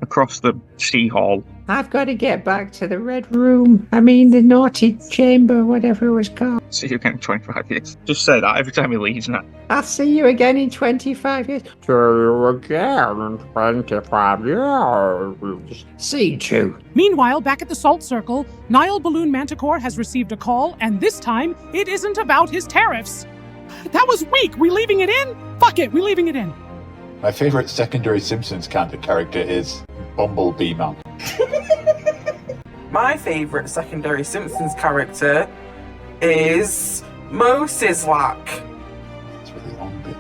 across the sea hall.
I've got to get back to the red room. I mean, the naughty chamber, whatever it was called.
See you again in 25 years. Just say that every time he leaves now.
I'll see you again in 25 years. See you again in 25 years. Scene 2.
Meanwhile, back at the Salt Circle, Nile Balloon Manticore has received a call, and this time, it isn't about his tariffs. That was weak. We leaving it in? Fuck it, we leaving it in.
My favourite secondary Simpsons kind of character is Bumblebee Man.
My favourite secondary Simpsons character is Mosislak.
It's a really long bit.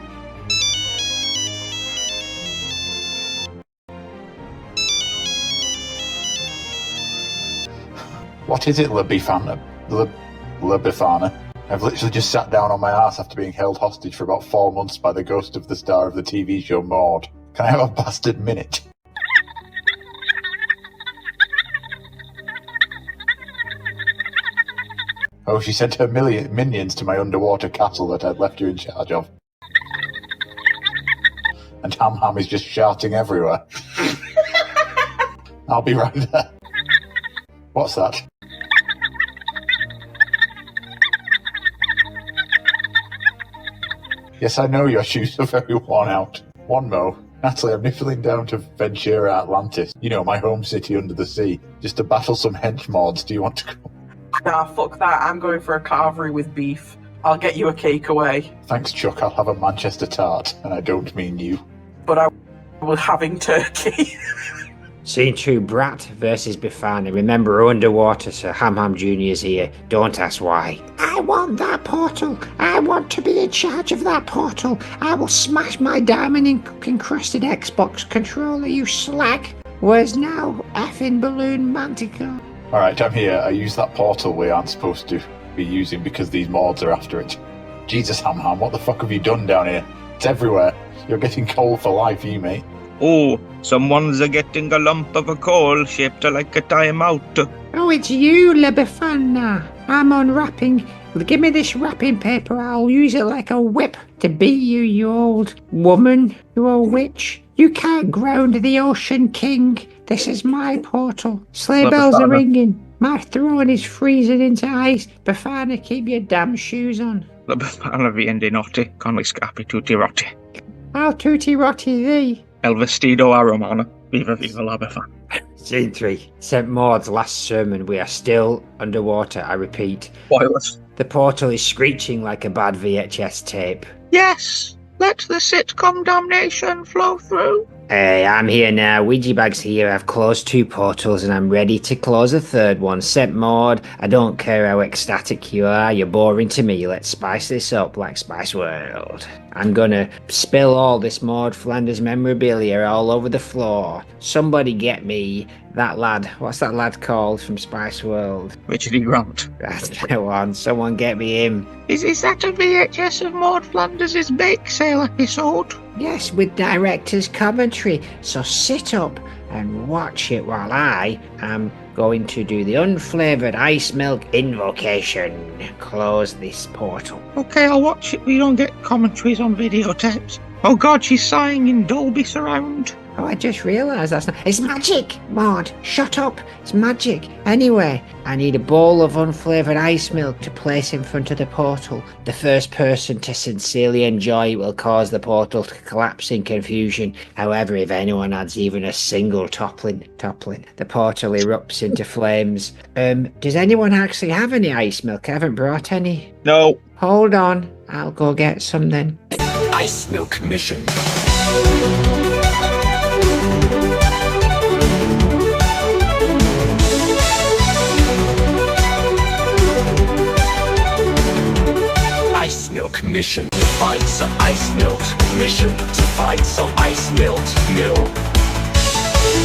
What is it, Lebifana? Lebifana? I've literally just sat down on my ass after being held hostage for about 4 months by the ghost of the star of the TV show Maude. Can I have a bastard minute? Oh, she sent her minions to my underwater castle that I'd left her in charge of. And Ham Ham is just shouting everywhere. I'll be right there. What's that? Yes, I know your shoes are very worn out. One mo. Natalie, I'm niffling down to Ventura Atlantis. You know, my home city under the sea. Just to battle some hench Maudes. Do you want to go?
Nah, fuck that. I'm going for a carvery with beef. I'll get you a cake away.
Thanks, Chuck. I'll have a Manchester tart. And I don't mean you.
But I was having turkey.
Scene 2, Brat versus Befana. Remember, underwater, so Ham Ham Jr. is here. Don't ask why. I want that portal. I want to be in charge of that portal. I will smash my diamond-encrusted Xbox controller, you slag. Where's now effing Balloon Manticore?
Alright, I'm here. I use that portal we aren't supposed to be using because these Maudes are after it. Jesus, Ham Ham, what the fuck have you done down here? It's everywhere. You're getting coal for life, you mate.
Oh, someone's getting a lump of a coal shaped like a timeout.
Oh, it's you, Lebefana. I'm unwrapping. Give me this wrapping paper. I'll use it like a whip to beat you, you old woman. You old witch. You can't ground the Ocean King. This is my portal. Sleigh bells are ringing. My throne is freezing into ice. Befana, keep your damn shoes on.
La Befana viene notte con le scarpe tutti rotte.
I'll tutti rotti thee.
El vestido a romana. Viva viva la Befana.
Scene 3. St. Maud's last sermon. We are still underwater, I repeat.
Spoilers.
The portal is screeching like a bad VHS tape.
Yes! Let the sitcom damnation flow through.
Hey, I'm here now. Ouija Bag's here. I've closed 2 portals and I'm ready to close a 3rd one. St. Maud, I don't care how ecstatic you are. You're boring to me. Let's spice this up like Spice World. I'm gonna spill all this Maudeflanders memorabilia all over the floor. Somebody get me that lad. What's that lad called from Spice World?
Richard E. Grant.
That's the one. Someone get me him.
Is that a VHS of Maudeflanders' bake sale episode?
Yes, with director's commentary. So sit up and watch it while I am going to do the unflavoured ice milk invocation. Close this portal.
Okay, I'll watch it. We don't get commentaries on videotapes. Oh God, she's sighing in Dolby Surround.
Oh, I just realised that's not... It's magic! Maud, shut up! It's magic! Anyway, I need a bowl of unflavoured ice milk to place in front of the portal. The first person to sincerely enjoy it will cause the portal to collapse in confusion. However, if anyone adds even a single toppling, the portal erupts into flames. Does anyone actually have any ice milk? I haven't brought any.
No.
Hold on, I'll go get some then.
Ice milk mission. Ice milk mission. To find some ice milk. Mission to find some ice milk.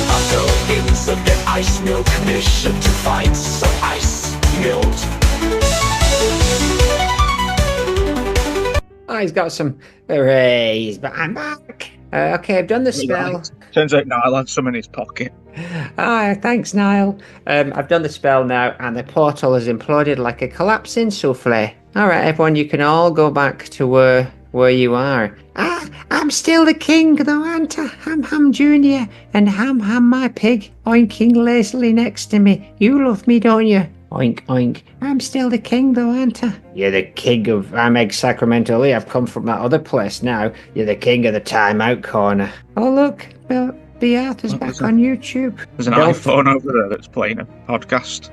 I'm going in some get ice milk. Mission to find some ice milk.
Oh, he's got some arrays, but I'm back. Okay, I've done the spell.
Turns out Niall had some in his pocket.
Ah, thanks, Niall. I've done the spell now, and the portal has imploded like a collapsing souffle. All right, everyone, you can all go back to where you are. Ah, I'm still the king, though, aren't I? Ham Jr. and Ham my pig, oinking lazily next to me. You love me, don't you? Oink, oink. I'm still the king, though, aren't I? You're the king of Ameg Sacramento Lee. I've come from that other place now. You're the king of the timeout corner. Oh, look. Bea Arthur's back on YouTube.
There's an iPhone over there that's playing a podcast.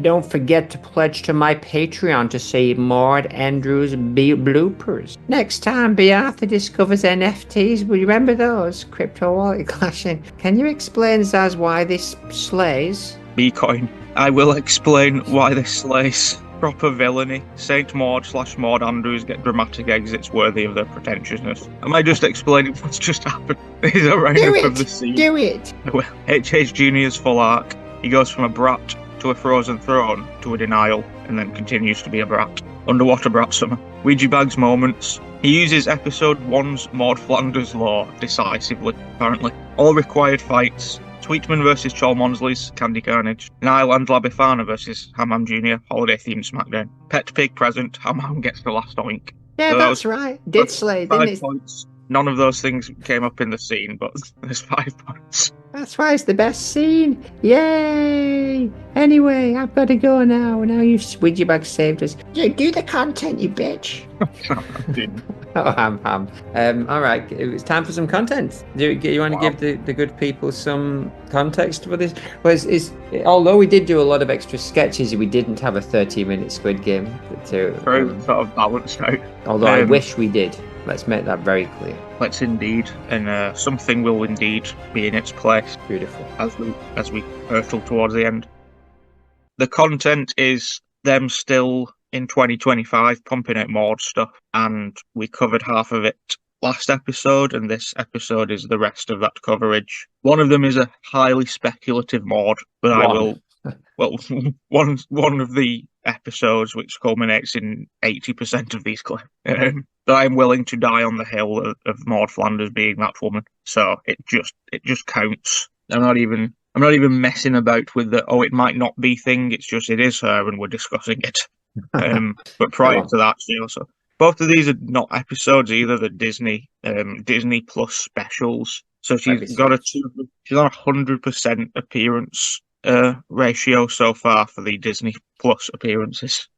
Don't forget to pledge to my Patreon to see Maud Andrews' bloopers. Next time Bea Arthur discovers NFTs, will you remember those? Crypto wallet clashing. Can you explain, Zaz, why this slays?
Bitcoin. I will explain why this slays. Proper villainy. Saint Maud / Maud Andrews get dramatic exits worthy of their pretentiousness. Am I just explaining what's just happened? Here's a roundup of the scene.
Do it!
Well, H.H. Jr.'s full arc. He goes from a brat to a frozen throne to a denial, and then continues to be a brat. Underwater brat summer. Ouija Bag's moments. He uses episode 1's Maudeflanders law decisively, apparently. All required fights. Sweetman versus Cholmonsleys, Candy Carnage. Niall and La Befana versus Ham Jr., holiday themed SmackDown. Pet pig present, Ham gets the last oink.
Yeah,
So
that's right. Did slay, didn't
5
it?
points. None of those things came up in the scene, but there's 5 points.
That's why it's the best scene. Yay! Anyway, I've got to go now. Now you've Ouija Bag saved us. Do the content, you bitch. Oh, Ham. All right, it's time for some content. Do you want to give the good people some context for this? Well, although we did do a lot of extra sketches, we didn't have a 30-minute Squid Game to
Sort of balanced out.
Although I wish we did. Let's make that very clear.
Let's indeed, and something will indeed be in its place.
Beautiful.
As we hurtle towards the end. The content is them still in 2025 pumping out Maud stuff, and we covered half of it last episode, and this episode is the rest of that coverage. One of them is a highly speculative Maud, but I will. Well, one of the episodes which culminates in 80% of these clips. That I'm willing to die on the hill of Maudeflanders being that woman. So it just counts. I'm not even messing about with the it might not be thing. It's just it is her and we're discussing it. But prior to that, so both of these are not episodes either. They're Disney Plus specials. So she's got she's on 100% appearance ratio so far for the Disney Plus appearances.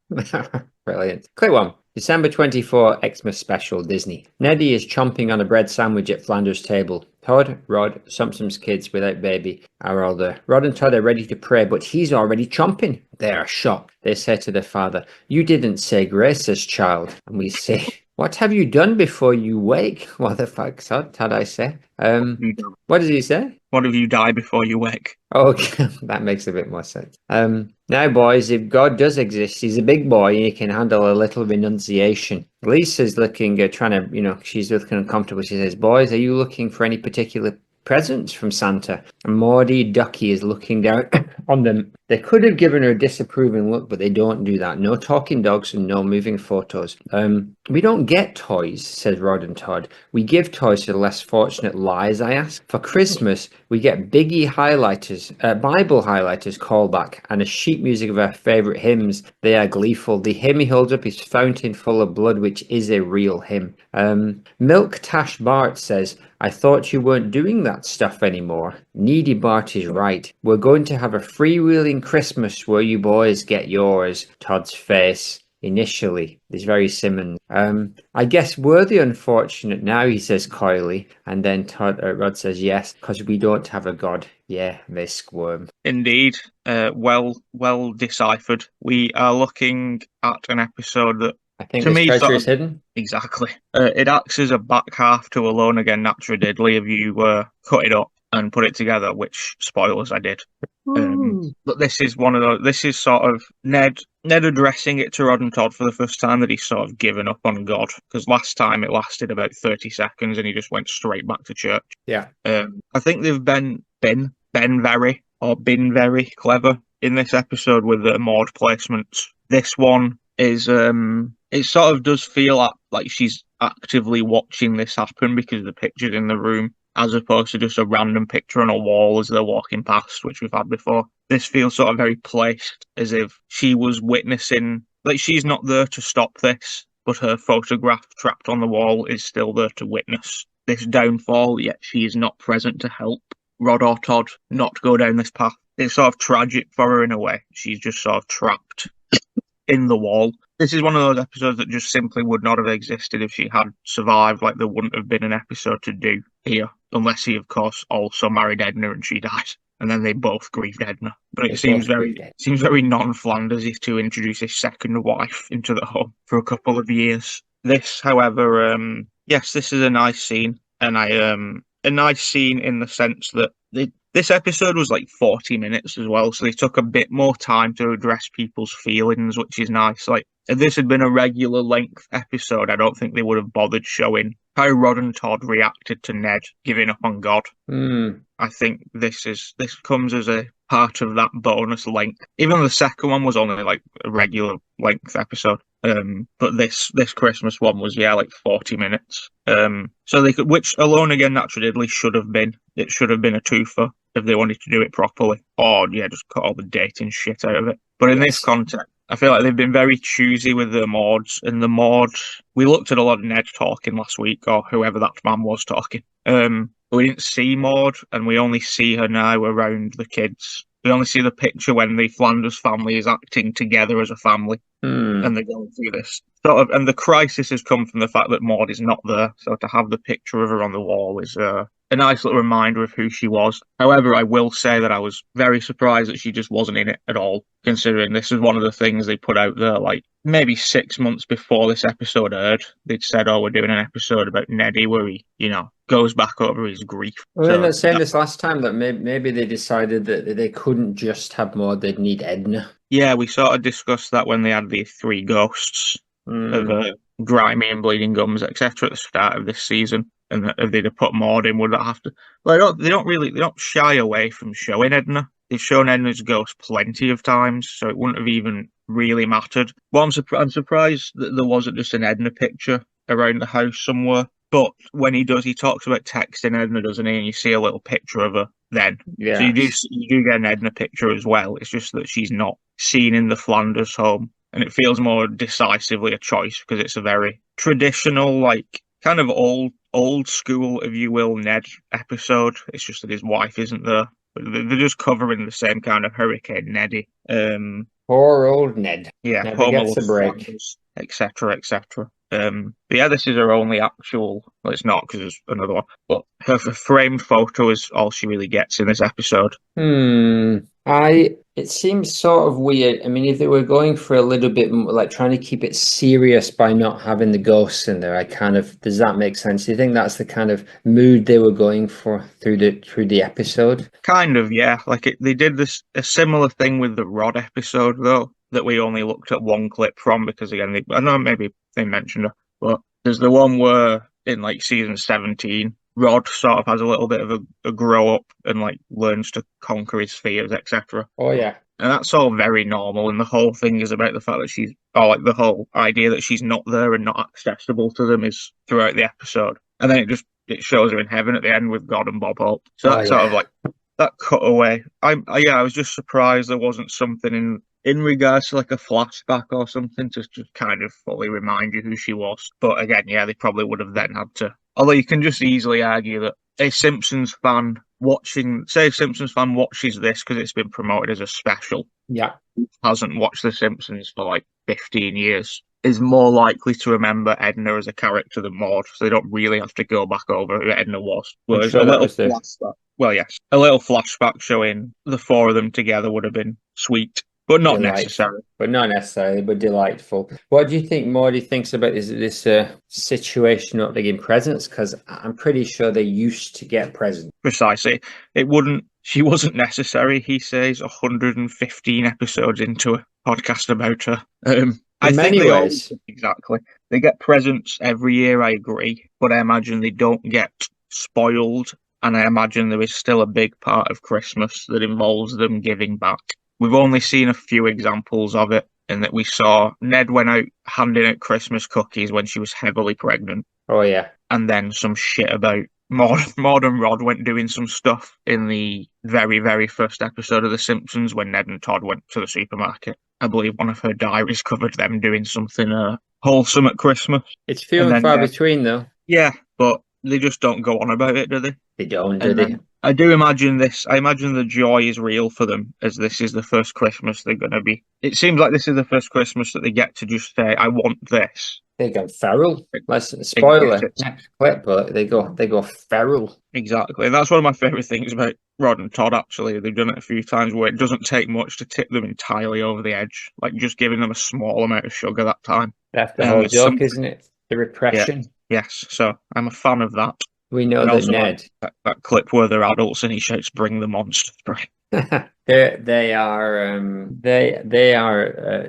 Brilliant. Quick one. December 24, Xmas special, Disney. Neddy is chomping on a bread sandwich at Flanders' table. Todd, Rod, Sumsum's kids without baby are all there. Rod and Todd are ready to pray, but he's already chomping. They are shocked. They say to their father, "You didn't say graces, child." And we say, "What have you done before you wake?" What the fuck, Todd? Todd, I say. What does he say?
What if you die before you wake?
Okay, that makes a bit more sense. Now, boys, if God does exist, he's a big boy and he can handle a little renunciation. Lisa's looking, trying to, she's looking uncomfortable. She says, "Boys, are you looking for any particular presents from Santa?" And Maudie Ducky is looking down on them. They could have given her a disapproving look, but they don't do that. No talking dogs and no moving photos. We don't get toys, says Rod and Todd. We give toys to the less fortunate. Lies, I ask. For Christmas, we get Biggie highlighters, Bible highlighters callback, and a sheet music of our favourite hymns. They are gleeful. The hymn he holds up is Fountain Full of Blood, which is a real hymn. Milk Tash Bart says, "I thought you weren't doing that stuff anymore." Needy Bart is right. We're going to have a freewheeling Christmas where you boys get yours. Todd's face initially is very Simmons. I guess we're the unfortunate now, he says coyly, and then Rod says yes, because we don't have a god. Yeah, they squirm.
Indeed, well deciphered. We are looking at an episode that
I think the treasure is hidden.
Exactly. It acts as a back half to Alone Again, Naturally Diddly if you cut it up and put it together, which, spoilers, I did. But this is one of those. This is sort of Ned addressing it to Rod and Todd for the first time that he's sort of given up on God, because last time it lasted about 30 seconds and he just went straight back to church.
Yeah.
I think they've been very clever in this episode with the Maude placements. This one is it sort of does feel like she's actively watching this happen because of the pictures in the room, as opposed to just a random picture on a wall as they're walking past, which we've had before. This feels sort of very placed, as if she was witnessing, like she's not there to stop this, but her photograph trapped on the wall is still there to witness this downfall, yet she is not present to help Rod or Todd not go down this path. It's sort of tragic for her in a way. She's just sort of trapped in the wall. This is one of those episodes that just simply would not have existed if she had survived. Like, there wouldn't have been an episode to do here, unless he, of course, also married Edna and she died, and then they both grieved Edna. But it seems very non-Flandersy to introduce his second wife into the home for a couple of years. This, however, yes, this is a nice scene, and a nice scene in the sense that this episode was like 40 minutes as well, so they took a bit more time to address people's feelings, which is nice. Like, if this had been a regular length episode, I don't think they would have bothered showing how Rod and Todd reacted to Ned giving up on God. I think this comes as a part of that bonus length. Even the second one was only like a regular length episode. But this Christmas one was, like 40 minutes. So they could, which Alone Again Naturally should have been. It should have been a twofer if they wanted to do it properly. Or, just cut all the dating shit out of it. But in this context, I feel like they've been very choosy with the Maudes. And the Maudes, we looked at a lot of Ned talking last week, or whoever that man was talking. We didn't see Maude, and we only see her now around the kids. We only see the picture when the Flanders family is acting together as a family, and they're going through this sort of. And the crisis has come from the fact that Maude is not there. So to have the picture of her on the wall is a nice little reminder of who she was. However, I will say that I was very surprised that she just wasn't in it at all, considering this is one of the things they put out there, like maybe 6 months before this episode aired. They'd said, "Oh, we're doing an episode about Neddy where he, goes back over his grief."
Well, they're not saying this last time that maybe they decided that they couldn't just have Maude, they'd need Edna.
Yeah, we sort of discussed that when they had the three ghosts of Grimy and Bleeding Gums, etc. at the start of this season. And if they'd have put Maude in, would that have to? Well, they don't shy away from showing Edna. They've shown Edna's ghost plenty of times, so it wouldn't have even really mattered. Well, I'm surprised that there wasn't just an Edna picture around the house somewhere. But when he does, he talks about texting Edna, doesn't he? And you see a little picture of her then.
Yeah.
So you do get an Edna picture as well. It's just that she's not seen in the Flanders home. And it feels more decisively a choice because it's a very traditional, like, kind of old old school, if you will, Ned episode. It's just that his wife isn't there. But they're just covering the same kind of Hurricane Neddy.
Poor old Ned.
Yeah,
Never
Homer
gets a break.
etc., etc. But yeah, this is her only actual. Well, it's not because there's another one. But her framed photo is all she really gets in this episode.
It seems sort of weird. I mean, if they were going for a little bit more, like trying to keep it serious by not having the ghosts in there, does that make sense? Do you think that's the kind of mood they were going for through the episode?
Kind of, yeah. Like they did a similar thing with the Rod episode though, that we only looked at one clip from because again, I know maybe they mentioned her, but there's the one where in like season 17. Rod sort of has a little bit of a grow up and like learns to conquer his fears, etc.
Oh yeah.
And that's all very normal, and the whole thing is about the fact that the whole idea that she's not there and not accessible to them is throughout the episode. And then it shows her in heaven at the end with God and Bob Hope. So that's sort of like that cutaway. I was just surprised there wasn't something in regards to like a flashback or something to just kind of fully remind you who she was. But again, yeah, they probably would have then had to. Although you can just easily argue that a Simpsons fan watches this because it's been promoted as a special.
Yeah.
Hasn't watched The Simpsons for like 15 years. Is more likely to remember Edna as a character than Maude, so they don't really have to go back over who Edna was. Whereas a little flashback showing the four of them together would have been sweet. But not necessary.
But not necessarily, but delightful. What do you think Maudie thinks about this situation not getting presents? Because I'm pretty sure they used to get presents.
Precisely. She wasn't necessary, he says, 115 episodes into a podcast about her.
In many ways.
Exactly. They get presents every year, I agree. But I imagine they don't get spoiled. And I imagine there is still a big part of Christmas that involves them giving back. We've only seen a few examples of it, in that we saw Ned went out handing out Christmas cookies when she was heavily pregnant.
Oh, yeah.
And then some shit about Maude and Rod went doing some stuff in the very, very first episode of The Simpsons when Ned and Todd went to the supermarket. I believe one of her diaries covered them doing something wholesome at Christmas.
It's few and far between, though.
Yeah, but they just don't go on about it, do they?
They don't, do they?
I do imagine this. I imagine the joy is real for them, as this is the first Christmas they're going to be. It seems like this is the first Christmas that they get to just say, I want this.
They go feral. Spoiler. Next clip, but they go feral.
Exactly. That's one of my favourite things about Rod and Todd, actually. They've done it a few times where it doesn't take much to tip them entirely over the edge. Like just giving them a small amount of sugar that time.
That's the whole joke, isn't it? The repression.
Yeah. Yes. So I'm a fan of that.
We know that Ned.
That clip where they're adults and he shouts, "Bring the monster spray."
They are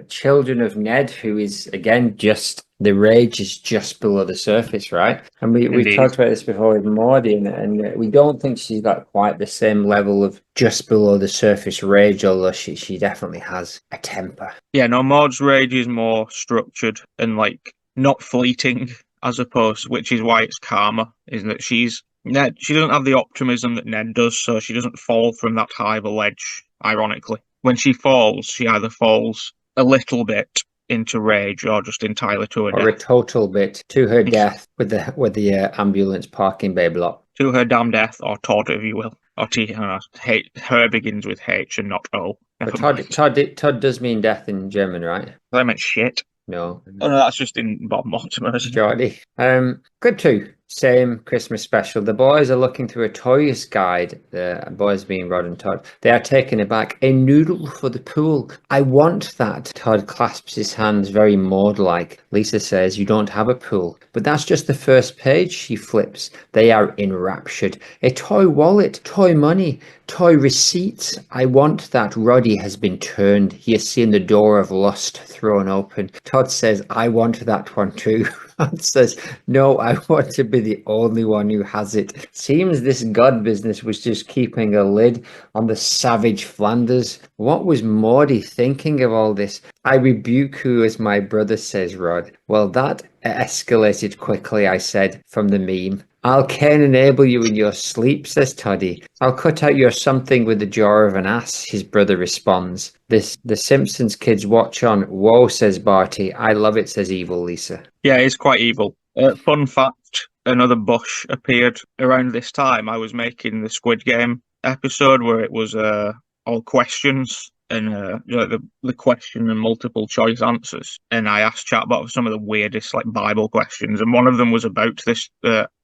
children of Ned, who is again just the rage is just below the surface, right? And we talked about this before with Maudie, and we don't think she's got quite the same level of just below the surface rage, although she definitely has a temper.
Yeah, no, Maud's rage is more structured and like not fleeting. As opposed, which is why it's calmer, isn't it? She doesn't have the optimism that Ned does, so she doesn't fall from that high of a ledge, ironically. When she falls, she either falls a little bit into rage or just entirely to her death.
Or a total bit to her death with the ambulance parking bay block.
To her damn death, or Todd, if you will. Or T, her begins with H and not O.
But Todd does mean death in German, right?
I meant shit.
No.
Oh, no, that's just in Bob Mortimer's.
Geordie. Good too. Same Christmas special. The boys are looking through a toys guide. The boys being Rod and Todd. They are taking it back. A noodle for the pool. I want that. Todd clasps his hands very Maude-like. Lisa says, you don't have a pool. But that's just the first page, she flips. They are enraptured. A toy wallet, toy money, toy receipts. I want that. Roddy has been turned. He has seen the door of lust thrown open. Todd says, I want that one too. Todd says, no, I want to be the only one who has it. Seems this God business was just keeping a lid on the savage Flanders. What was Maudie thinking of all this? I rebuke who as my brother, says Rod. Well, that escalated quickly, I said, from the meme. I'll Cain enable you in your sleep, says Toddy. I'll cut out your something with the jaw of an ass, his brother responds. The Simpsons kids watch on. Whoa, says Barty. I love it, says evil Lisa.
Yeah, it's quite evil. Fun fact, another bush appeared around this time. I was making the Squid Game episode where it was all questions and the question and multiple choice answers. And I asked Chatbot for some of the weirdest like Bible questions, and one of them was about this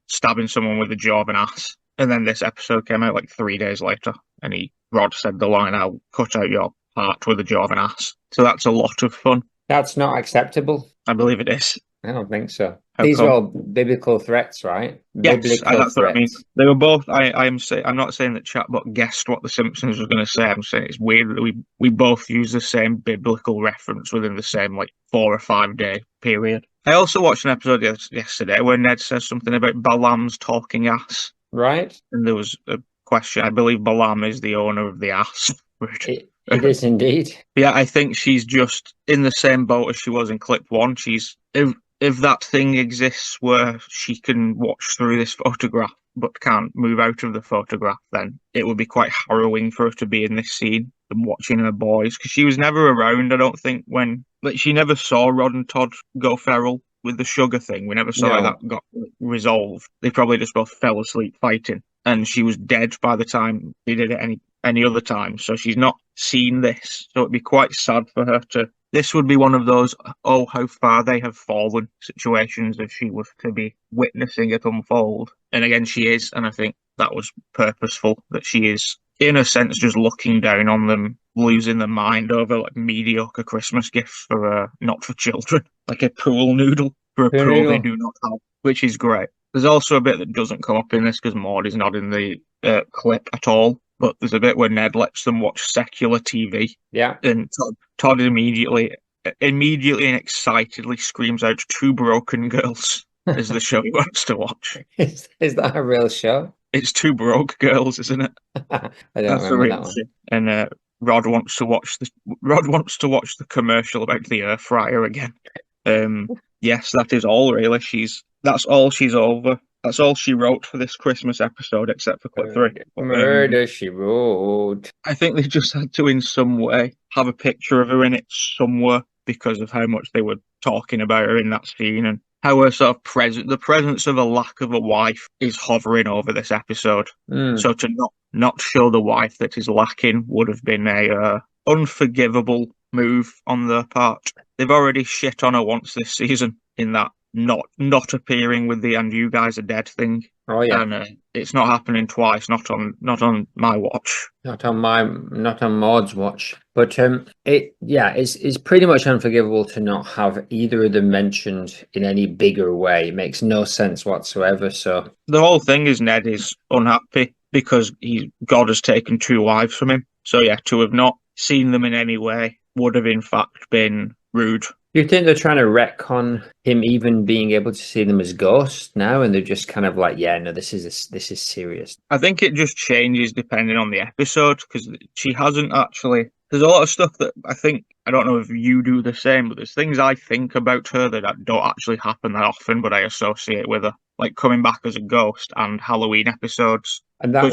stabbing someone with a jaw of an ass. And then this episode came out like 3 days later, and Rod said the line, "I'll cut out your heart with a jaw of an ass." So that's a lot of fun.
That's not acceptable.
I believe it is.
I don't think so.
How
These
come?
are all biblical threats, right?
Yes,
Biblical
that's what I mean.
threats.
They were both. I'm not saying that Chatbot guessed what the Simpsons was going to say. I'm saying it's weird that we both use the same biblical reference within the same like 4 or 5 day period. I also watched an episode yesterday where Ned says something about Balaam's talking ass.
Right.
And there was a question. I believe Balaam is the owner of the ass.
It is indeed.
Yeah, I think she's just in the same boat as she was in clip 1. She's if that thing exists where she can watch through this photograph but can't move out of the photograph, then it would be quite harrowing for her to be in this scene and watching her boys, because she was never around, I don't think, when she never saw Rod and Todd go feral with the sugar thing. We never saw how that got resolved. They probably just both fell asleep fighting, and she was dead by the time they did it any other time, so she's not seen this. So it'd be quite sad for her to... This would be one of those, oh, how far they have fallen situations if she was to be witnessing it unfold. And again, she is, and I think that was purposeful, that she is, in a sense, just looking down on them, losing their mind over like mediocre Christmas gifts for not for children, like a pool noodle for a pool they do not have, which is great. There's also a bit that doesn't come up in this because Maude is not in the clip at all. But there's a bit where Ned lets them watch secular TV.
Yeah. And
Todd immediately and excitedly screams out "Two Broken Girls" is the show he wants to watch.
Is that a real show?
It's Two Broke Girls, isn't it?
I don't remember that one.
And Rod wants to watch the commercial about the air fryer again. Yes, that is all really. That's all she's over. That's all she wrote for this Christmas episode, except for clip 3.
Murder, she wrote.
I think they just had to, in some way, have a picture of her in it somewhere because of how much they were talking about her in that scene and how her sort of the presence of a lack of a wife is hovering over this episode. So to not show the wife that is lacking would have been a unforgivable move on their part. They've already shit on her once this season in that not appearing with the "and you guys are dead" thing.
Oh yeah,
and it's not happening twice. Not on my watch.
Not on Maud's watch. But it's pretty much unforgivable to not have either of them mentioned in any bigger way. It makes no sense whatsoever. So
the whole thing is Ned is unhappy because God has taken 2 wives from him. So yeah, to have not seen them in any way would have in fact been rude.
You think they're trying to retcon him even being able to see them as ghosts now, and they're just kind of like, yeah, no, this is serious.
I think it just changes depending on the episode, because she hasn't actually... There's a lot of stuff that I don't know if you do the same, but there's things I think about her that don't actually happen that often, but I associate with her, like coming back as a ghost and Halloween episodes.
And that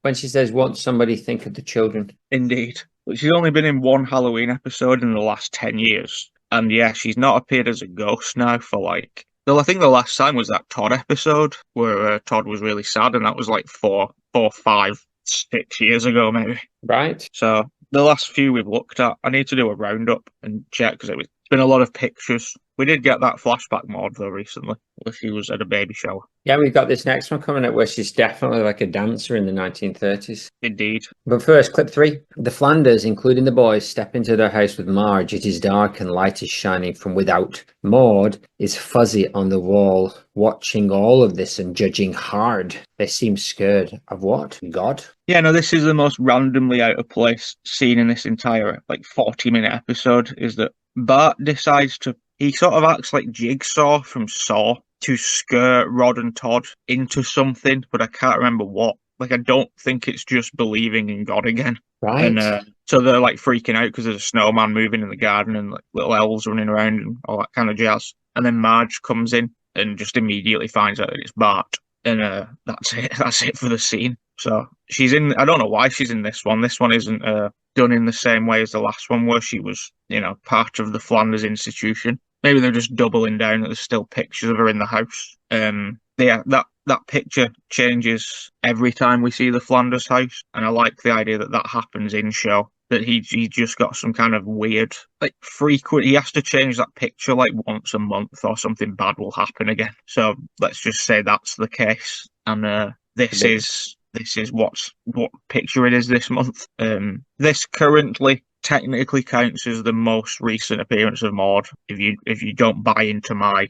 when she says, won't somebody think of the children?
Indeed. But she's only been in 1 Halloween episode in the last 10 years. And yeah, she's not appeared as a ghost now for I think the last time was that Todd episode where Todd was really sad, and that was like 4, 5, 6 years ago maybe.
Right.
So the last few we've looked at, I need to do a roundup and check because it's been a lot of pictures. We did get that flashback Maude though recently, where she was at a baby shower.
Yeah, we've got this next one coming up where she's definitely like a dancer in the 1930s.
Indeed.
But first, clip 3. The Flanders, including the boys, step into their house with Marge. It is dark and light is shining from without. Maude is fuzzy on the wall, watching all of this and judging hard. They seem scared of what? God?
Yeah, no, this is the most randomly out of place scene in this entire 40-minute episode, is that Bart decides to... He sort of acts like Jigsaw from Saw to scare Rod and Todd into something, but I can't remember what. I don't think it's just believing in God again.
Right.
And so they're freaking out because there's a snowman moving in the garden and little elves running around and all that kind of jazz. And then Marge comes in and just immediately finds out that it's Bart. And that's it. That's it for the scene. So she's in... I don't know why she's in this one. This one isn't done in the same way as the last one where she was, part of the Flanders institution. maybe they're just doubling down that there's still pictures of her in the house. Yeah, that picture changes every time we see the Flanders house, and I like the idea that happens in show. That he just got some kind of weird, like, frequent. He has to change that picture like once a month, or something bad will happen again. So let's just say that's the case, and this is what picture it is this month. This currently technically counts as the most recent appearance of Maude. If you don't buy into my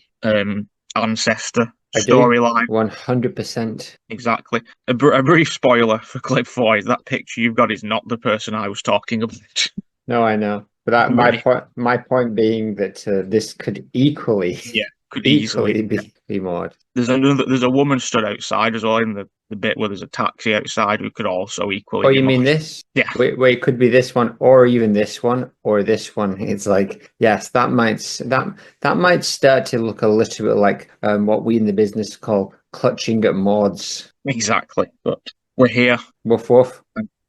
ancestor storyline,
100%.
Exactly. A brief spoiler for clip 4 is that picture you've got is not the person I was talking about.
No, I know, but my point being that this could easily be Maude.
There's a woman stood outside as well in the bit where there's a taxi outside who could also equally.
Oh, you mean this?
Yeah.
Wait, it could be this one, or even this one, or this one. It's like, yes, that might start to look a little bit like what we in the business call clutching at Maudes.
Exactly, but we're here.
Woof woof.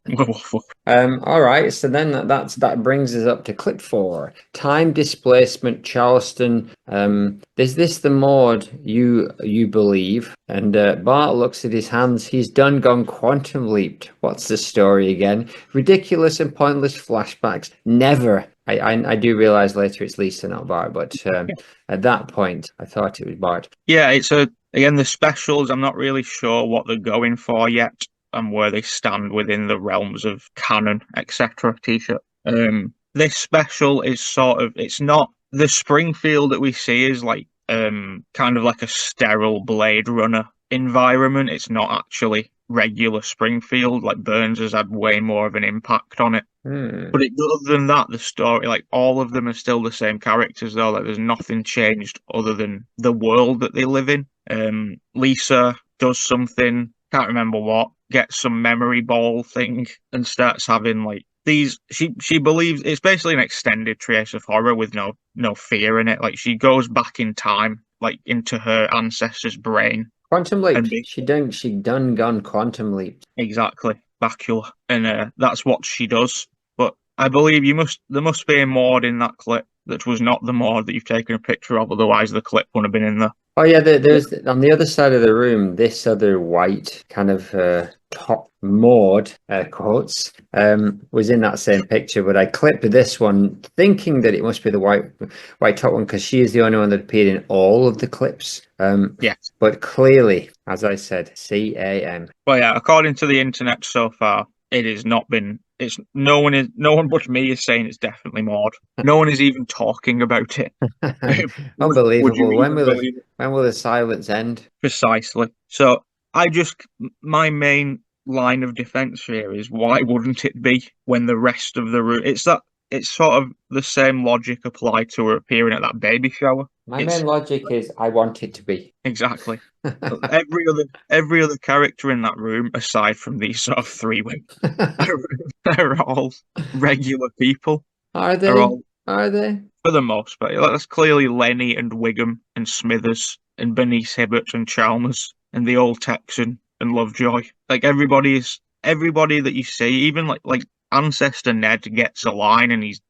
Woof woof.
All right, so then that brings us up to clip 4. Time displacement, Charleston. Is this the Maude you believe? And Bart looks at his hands. He's gone quantum leaped. What's the story again? Ridiculous and pointless flashbacks. Never. I do realize later it's Lisa, not Bart, but at that point I thought it was Bart.
Yeah, again, the specials, I'm not really sure what they're going for yet, and where they stand within the realms of canon, etc. T-shirt. This special is it's not the Springfield that we see is like kind of like a sterile Blade Runner environment. It's not actually regular Springfield. Like, Burns has had way more of an impact on it. But other than that, the story, like, all of them are still the same characters though. Like, there's nothing changed other than the world that they live in. Lisa does something, can't remember what, gets some memory ball thing and starts having like these. She believes it's basically an extended Trace of Horror with no fear in it. Like, she goes back in time, like into her ancestor's brain.
Quantum leap. She done gone quantum leap.
Exactly, Bacula, and that's what she does. But I believe there must be a Maude in that clip that was not the Maude that you've taken a picture of. Otherwise, the clip wouldn't have been in there.
Oh yeah, there's on the other side of the room, this other white kind of top Maude, quotes, was in that same picture, but I clipped this one thinking that it must be the white top one because she is the only one that appeared in all of the clips.
Yes.
But clearly, as I said, CAM.
Well, yeah, according to the internet so far, it has not been. It's no one but me is saying it's definitely Maude. No one is even talking about it.
Unbelievable. When will the silence end?
Precisely. So my main line of defense here is, why wouldn't it be when the rest of the room? It's sort of the same logic applied to her appearing at that baby shower.
My main logic is I want it to be.
Exactly. every other character in that room, aside from these sort of 3 women, they're all regular people.
Are they? Are they?
For the most part. That's clearly Lenny and Wiggum and Smithers and Bernice Hibbert and Chalmers and the old Texan and Lovejoy. Like, everybody that you see, even like Ancestor Ned gets a line and he's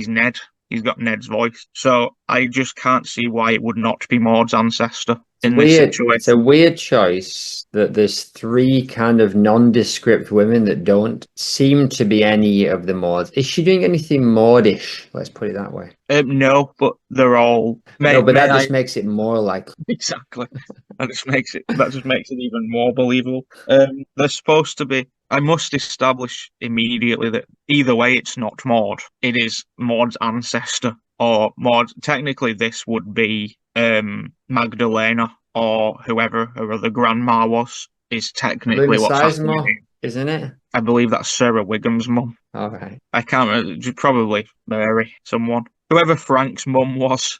Ned. He's got Ned's voice. So I just can't see why it would not be Maude's ancestor in this situation.
It's a weird choice that there's 3 kind of nondescript women that don't seem to be any of the Maudes. Is she doing anything Maudish? Let's put it that way.
No, but they're all.
No, but that just makes it more likely.
Exactly. That just makes it even more believable. They're supposed to be. I must establish immediately that either way, it's not Maude. It is Maude's ancestor, or Maude. Technically, this would be Magdalena, or whoever her other grandma was. Is technically what's happening,
isn't it?
I believe that's Sarah Wiggum's mum.
All right.
I can't remember. Probably Mary, someone. Whoever Frank's mum was.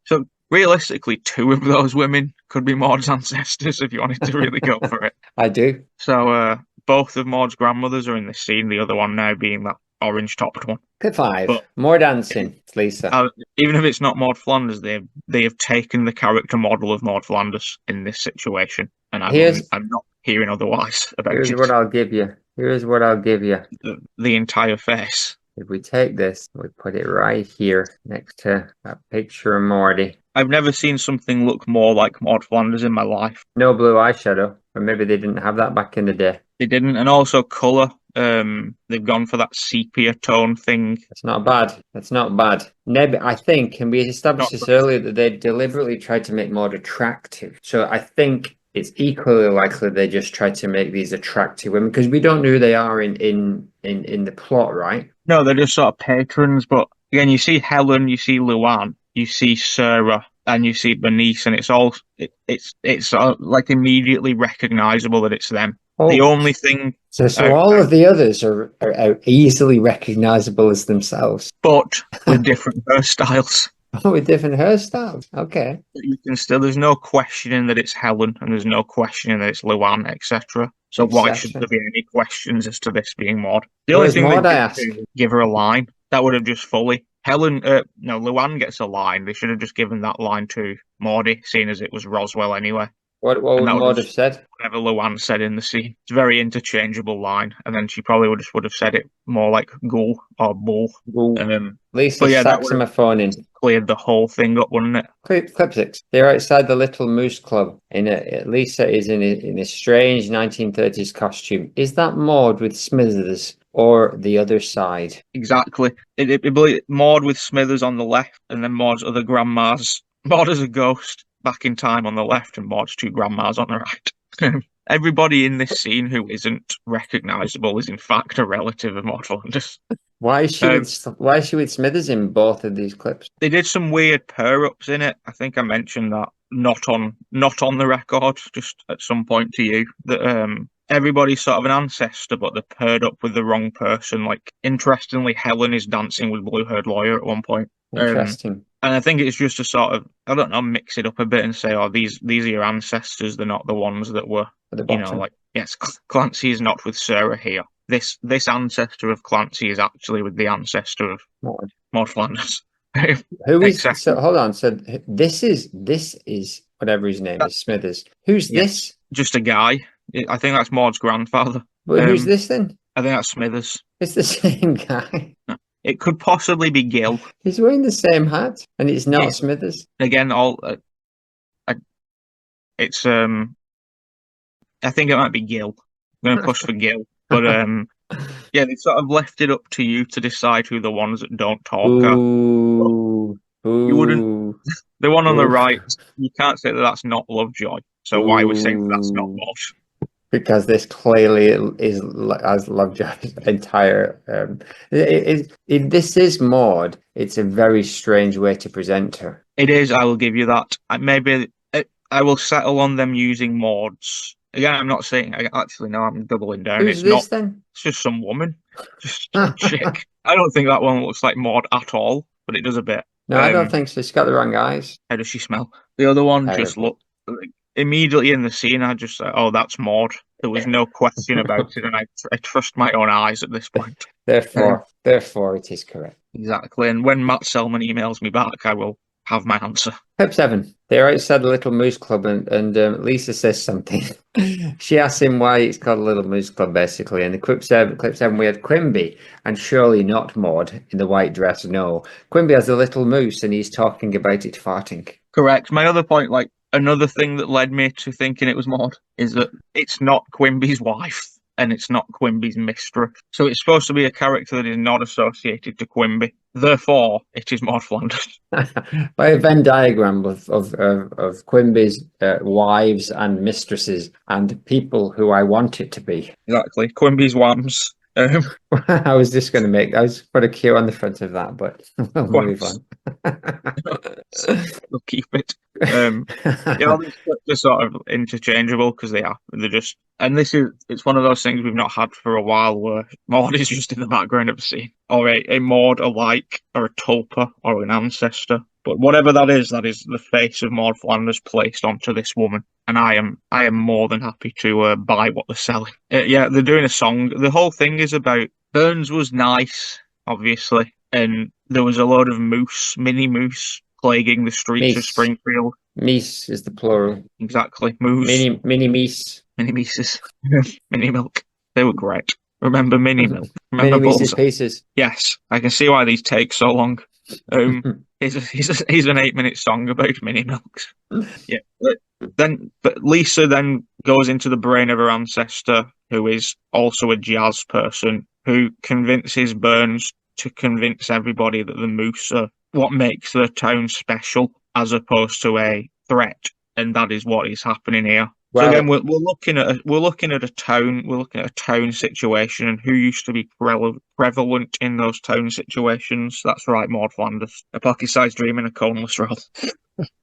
So realistically, 2 of those women could be Maude's ancestors if you wanted to really go for it.
I do.
So both of Maude's grandmothers are in this scene, the other one now being that orange-topped one.
Clip 5. But more dancing, Lisa.
Even if it's not Maude Flanders, they have taken the character model of Maude Flanders in this situation, and I'm not hearing otherwise about it.
Here's what I'll give you. The
The entire face.
If we take this, we put it right here next to that picture of Morty.
I've never seen something look more like Maud Flanders in my life.
No blue eyeshadow, or maybe they didn't have that back in the day.
They didn't, and also colour. They've gone for that sepia tone thing.
That's not bad. That's not bad. Neb, I think, and we established this earlier, that they deliberately tried to make Maud attractive. So I think it's equally likely they just tried to make these attractive women, because we don't know who they are in the plot, right?
No, they're just sort of patrons. But again, you see Helen, you see Luann, you see Sarah, and you see Bernice, and it's all it's like immediately recognisable that it's them.
Oh.
The only thing.
So all of the others are easily recognisable as themselves,
but with different hairstyles.
Oh, with different hairstyles. Okay.
You can still. There's no questioning that it's Helen, and there's no questioning that it's Luann, etc. So why should there be any questions as to this being Maud? The only thing
Maud,
they
I
did
ask?
do was give her a line. That would have just fully. Luann gets a line. They should have just given that line to Maudie, seeing as it was Roswell anyway.
What would Maud have said?
Whatever Luann said in the scene. It's a very interchangeable line, and then she probably would have said it more like ghoul or bull.
Lisa saxophone in.
Cleared the whole thing up, wouldn't it?
Clip 6. They're outside the Little Moose Club. Lisa is in a strange 1930s costume. Is that Maud with Smithers or the other side?
Exactly. Maud with Smithers on the left, and then Maud's other grandmas. Maud as a ghost back in time on the left, and Maud's two grandmas on the right. Everybody in this scene who isn't recognisable is in fact a relative of Maud Flanders.
Why is she with Smithers in both of these clips?
They did some weird pair-ups in it. I think I mentioned that not on the record, just at some point to you, that everybody's sort of an ancestor, but they're paired up with the wrong person. Like, interestingly, Helen is dancing with blue-haired lawyer at one point.
Interesting.
And I think it's just to sort of, I don't know, mix it up a bit and say, oh, these are your ancestors. They're not the ones that were, yes, Clancy is not with Sarah here. This ancestor of Clancy is actually with the ancestor of Maud Flanders.
Who is? So hold on. So this is whatever his name is, Smithers. Who's this?
Just a guy. I think that's Maud's grandfather.
But who's this then?
I think that's Smithers.
It's the same guy.
It could possibly be Gil.
He's wearing the same hat, and it's not Smithers.
Again, it's I think it might be Gil. I'm going to push for Gil. But yeah, they sort of left it up to you to decide who the ones that don't talk are. You wouldn't. The one on the right, you can't say that that's not Lovejoy. So why are we saying that's not Maud?
Because this clearly is as Lovejoy's entire. This is Maud. It's a very strange way to present her.
It is. I will give you that. I will settle on them using Maudes. Again, I'm not saying. I'm doubling down.
Who's this then?
It's just some woman, just a chick. I don't think that one looks like Maud at all, but it does a bit.
No, I don't think so. She's got the wrong eyes.
How does she smell? The other one just looked immediately in the scene. I just said, "Oh, that's Maud." There was no question about it, and I trust my own eyes at this point.
Therefore, it is correct.
Exactly. And when Matt Selman emails me back, I will have my answer.
Clip 7. They're outside the Little Moose Club, and Lisa says something. She asks him why it's called Little Moose Club, basically. And the clip 7, we had Quimby, and surely not Maud in the white dress. No, Quimby has a little moose, and he's talking about it farting.
Correct. My other point, another thing that led me to thinking it was Maud, is that it's not Quimby's wife. And it's not Quimby's mistress. So it's supposed to be a character that is not associated to Quimby. Therefore, it is Maud Flanders.
By a Venn diagram of Quimby's wives and mistresses and people who I want it to be.
Exactly. Quimby's whams.
I was just going to put a Q on the front of that, but we'll move on.
We'll keep it. These clips are sort of interchangeable because they're just, and it's one of those things we've not had for a while where Maud is just in the background of a scene, or a Maud alike, or a tulpa, or an ancestor. But whatever that is the face of Maud Flanders placed onto this woman. And I am more than happy to buy what they're selling. They're doing a song. The whole thing is about Burns was nice, obviously, and there was a load of mini moose plaguing the streets of Springfield.
Meese is the plural.
Exactly. Moose.
Mini meese.
Mini meeses. Mini milk. They were great. Remember Mini Milk? Remember
Mini Reese's
Bullseye?
Pieces.
Yes, I can see why these take so long. He's an 8-minute song about mini milks. Yeah. But Lisa then goes into the brain of her ancestor, who is also a jazz person, who convinces Burns to convince everybody that the moose are what makes the town special, as opposed to a threat, and that is what is happening here.
Well,
so again, we're looking at a town situation, and who used to be prevalent in those town situations. That's right, Maud Flanders, a pocket-sized dream in a coneless roll.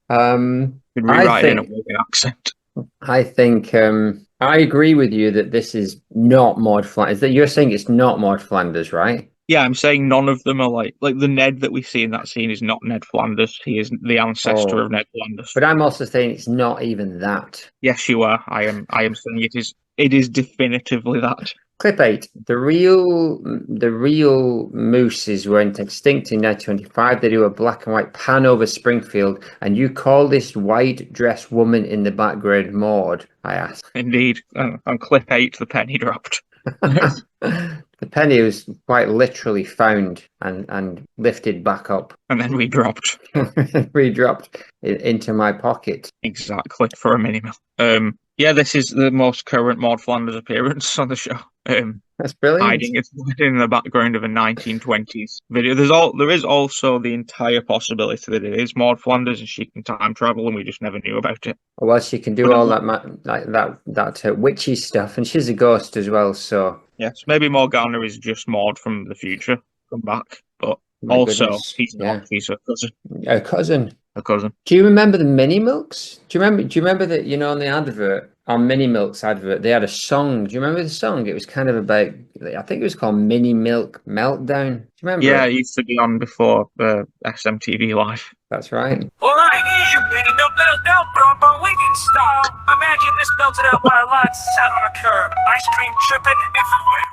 Could rewrite it in a Wogan accent.
I think I agree with you that this is not Maud Flanders. That you're saying it's not Maud Flanders, right?
Yeah, I'm saying none of them are like the Ned that we see in that scene is not Ned Flanders. He is the ancestor of Ned Flanders.
But I'm also saying it's not even that.
Yes, you are. I am saying it is definitively that.
Clip 8. The real mooses went extinct in 1925. They do a black and white pan over Springfield, and you call this white dressed woman in the background Maude, I asked.
Indeed. On clip 8, the penny dropped.
The penny was quite literally found and lifted back up.
And then redropped.
Redropped into my pocket.
Exactly, for a mini mill. Yeah, this is the most current Maud Flanders appearance on the show.
That's brilliant.
Hiding it in the background of a 1920s video. There is also the entire possibility that it is Maud Flanders and she can time travel, and we just never knew about it.
Well, she can do all that witchy stuff, and she's a ghost as well. So
yes, maybe Morgana is just Maud from the future, come back, but also he's not. She's a cousin.
A cousin.
A cousin.
Do you remember the Mini Milks? Do you remember that, on the advert, on Mini Milk's advert, they had a song. Do you remember the song? It was kind of about, I think it was called Mini Milk Meltdown. Do you remember?
Yeah,
it
used to be on before SMTV Live.
That's right.
Alright, here's your mini milk meltdown, proper Wigan style. Imagine this melted out by a light sat on a curb. Ice cream tripping everywhere.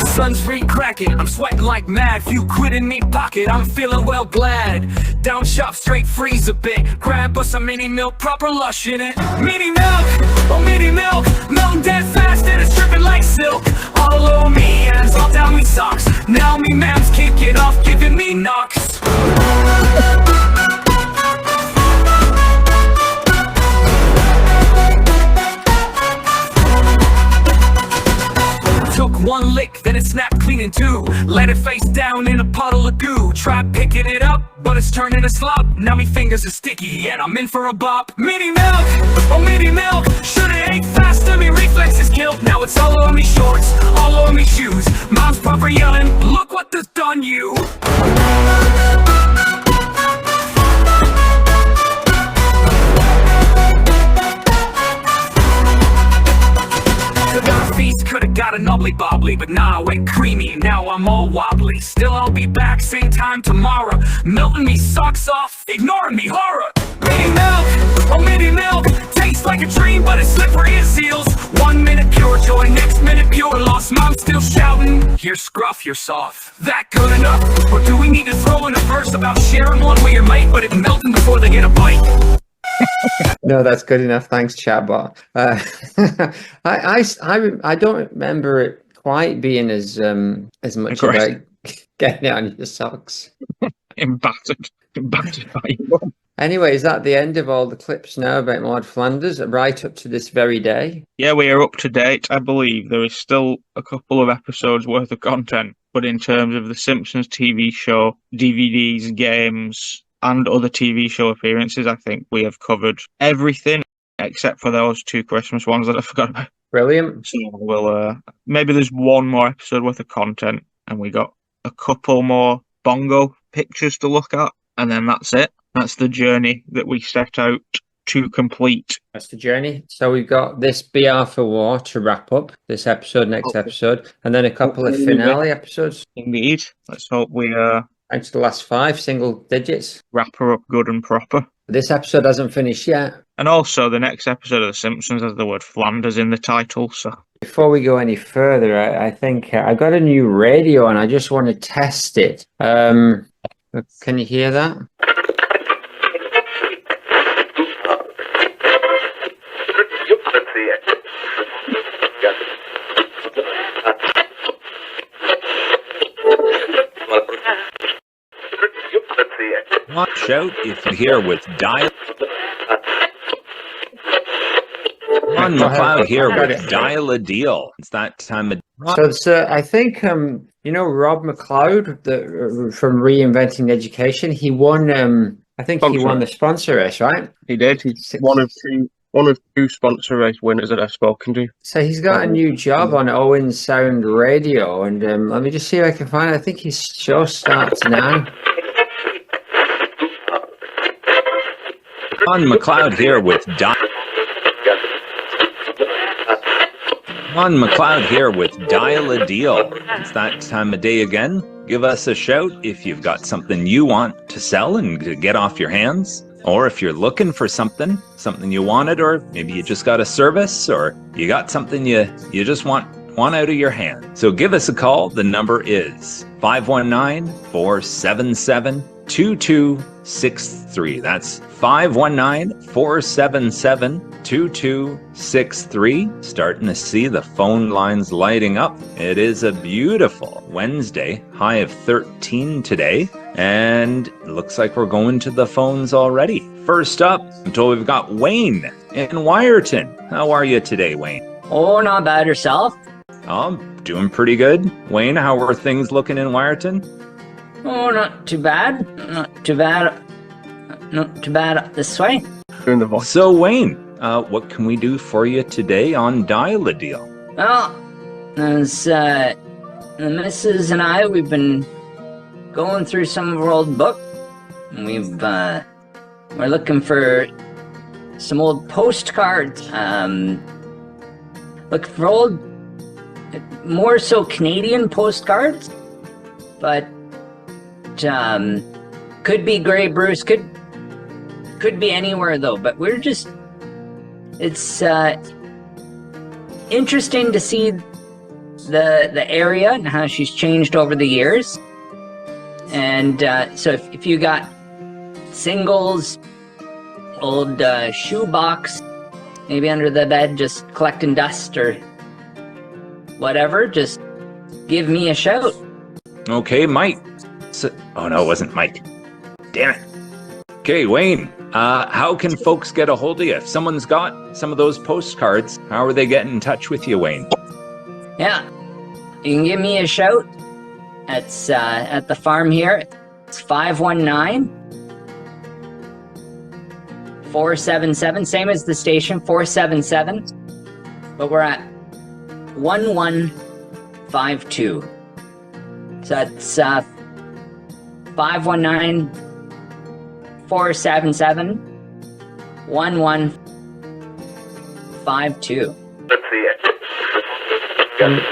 Sun's free cracking, I'm sweating like mad. Few quid in me pocket, I'm feeling well glad. Down shop, straight freeze a bit. Grab us a mini milk, proper lush in it. Mini milk, oh mini milk, melting dead fast and it's dripping like silk. All over me hands, all down me socks. Now me mams can't get off, giving me knocks. Took one lick, then it snapped clean in two. Let it face down in a puddle of goo. Tried picking it up, but it's turning to slop. Now me fingers are sticky and I'm in for a bop. Mini milk, oh mini milk. Should've ate faster, me reflexes killed. Now it's all over me shorts, all over me shoes. Mom's proper yelling, look what this done you. Could've got a knobbly bobbly, but nah, I went creamy, now I'm all wobbly. Still I'll be back, same time tomorrow. Melting me socks off, ignoring me horror. Mini milk, oh mini milk. Tastes like a dream, but it's slippery as seals. 1 minute pure joy, next minute pure loss. Mom's still shouting, you're scruff, you're soft. That good enough? Or do we need to throw in a verse about sharing one with your mate, but it melting before they get a bite?
No, that's good enough. Thanks, chatbot. I don't remember it quite being as much about getting it on your socks.
Embattered by you.
Anyway, is that the end of all the clips now about Maud Flanders, right up to this very day?
Yeah, we are up to date. I believe there is still a couple of episodes worth of content, but in terms of the Simpsons TV show, DVDs, games, and other TV show appearances, I think we have covered everything except for those 2 Christmas ones that I forgot about.
Brilliant.
So we'll maybe there's one more episode worth of content, and we got a couple more bongo pictures to look at, and then that's it. That's the journey that we set out to complete.
That's the journey. So we've got this Bea Arthur War to wrap up this episode, next episode, and then a couple of finale episodes.
Indeed. Let's hope we
thanks to the last 5 single digits.
Wrap her up good and proper.
This episode hasn't finished yet.
And also, the next episode of The Simpsons has the word Flanders in the title, so...
Before we go any further, I think I got a new radio and I just want to test it. Can you hear that?
Watch out if you hear with dial. Ron McLeod here with Dial a Deal. It's that time of...
So I think Rob McLeod from Reinventing Education. He won. I think he won the sponsor race, right?
He did. He's one of two sponsor race winners that I've spoken to.
So he's got a new job on Owen Sound Radio, and let me just see if I can find it. I think his show starts now.
Ron McLeod here with Ron McLeod here with Dial a Deal. It's that time of day again. Give us a shout if you've got something you want to sell and to get off your hands. Or if you're looking for something you wanted, or maybe you just got a service, or you got something you just want out of your hand. So give us a call. The number is 519-477-2263. That's 519-477-2263. Starting to see the phone lines lighting up. It is a beautiful Wednesday, high of 13 today, and it looks like we're going to the phones already. First up, I'm told we've got Wayne in Wyerton. How are you today, Wayne?
Oh, not bad. Yourself?
I'm doing pretty good. Wayne, how are things looking in Wyerton?
Oh, not too bad. Not too bad. Not too bad up this way.
So, Wayne, what can we do for you today on Dial a Deal?
Well, as the missus and I, we've been going through some of our old book. We're looking for some old postcards. Looking for old, more so Canadian postcards, but could be Grey Bruce, could be anywhere though. But it's interesting to see the area and how she's changed over the years. And so if you got singles, old shoebox, maybe under the bed, just collecting dust or whatever, just give me a shout.
Okay, Mike. Oh no, it wasn't Mike. Damn it. Okay, Wayne, how can folks get a hold of you? If someone's got some of those postcards, how are they getting in touch with you, Wayne?
Yeah, you can give me a shout. It's at the farm here. It's 519-477, same as the station, 477, but we're at 1152. So that's 519-477-1152.
Let's see it.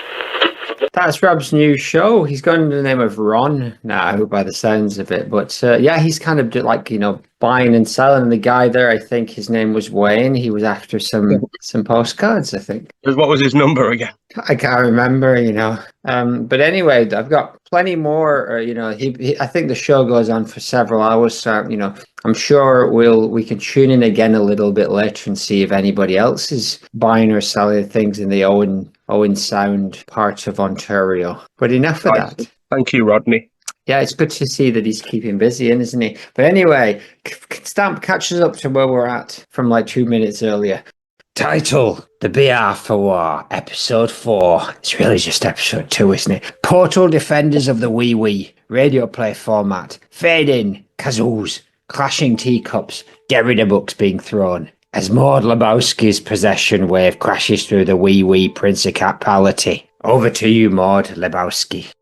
That's Rob's new show. He's gone under the name of Ron now, by the sounds of it. But yeah, he's kind of like, buying and selling. And the guy there, I think his name was Wayne. He was after some postcards, I think.
What was his number again?
I can't remember, But anyway, I've got plenty more. I think the show goes on for several hours. So, I'm sure we can tune in again a little bit later and see if anybody else is buying or selling things in the Owen Sound part of Ontario. But enough of that.
Thank you, Rodney.
Yeah, it's good to see that he's keeping busy, isn't he? But anyway, Stamp catches up to where we're at from like 2 minutes earlier. Title, The Bea Arthur War, Episode 4. It's really just Episode 2, isn't it? Portal Defenders of the Wee, radio play format. Fade in, kazoos, clashing teacups, Derrida books being thrown. As Maud Lebowski's possession wave crashes through the wee principality. Over to you, Maud Lebowski.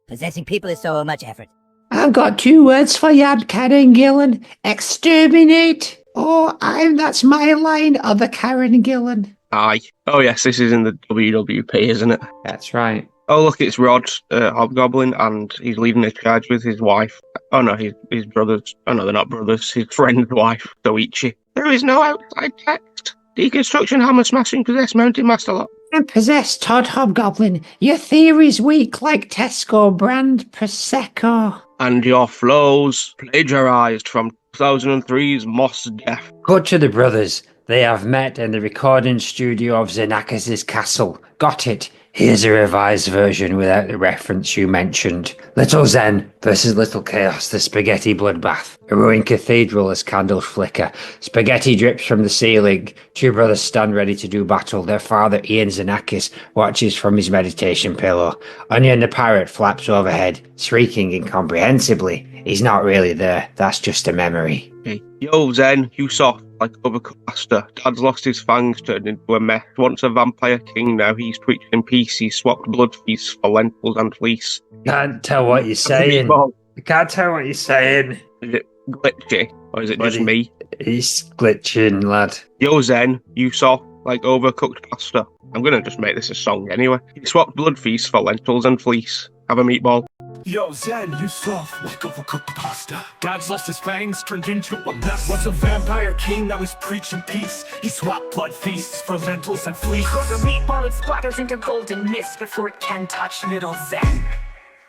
Possessing people is so much effort.
I've got 2 words for you, Karen Gillan. Exterminate. That's my line of the Karen Gillan.
Aye. Oh yes, this is in the WWP, isn't it?
That's right.
Oh look, it's Rod Hobgoblin, and he's leading a charge with his wife. Oh no, his brothers. Oh no, they're not brothers. His friend's wife, Doichi. There is no outside text. Deconstruction, hammer smashing, possessed, mountain master lock.
And possessed, Todd Hobgoblin. Your theory's weak like Tesco brand Prosecco.
And your flows plagiarized from 2003's Moss Death.
Cut to the brothers. They have met in the recording studio of Xenakis' castle. Got it. Here's a revised version without the reference you mentioned. Little Zen versus Little Chaos, the spaghetti bloodbath. A ruined cathedral as candles flicker. Spaghetti drips from the ceiling. Two brothers stand ready to do battle. Their father, Ian Xenakis, watches from his meditation pillow. Onion the parrot flaps overhead, shrieking incomprehensibly. He's not really there. That's just a memory.
Hey. Yo, Zen, you soft like overcooked pasta. Dad's lost his fangs, turned into a mess. Once a vampire king, now he's preaching peace. He's swapped blood feasts for lentils and fleece.
Can't tell what you're saying. I can't tell what you're saying.
Is it glitchy, or is it just me?
He's glitching, lad.
Yo, Zen, you soft like overcooked pasta. I'm gonna just make this a song anyway. He swapped blood feasts for lentils and fleece. Have a meatball.
Yo, Zen, you soft like overcooked pasta. Dad's lost his fangs, turned into a mess. Once a vampire king, now he's preaching peace. He swapped blood feasts for lentils and fleece.
Cause a meatball it splatters into golden mist before it can touch little Zen.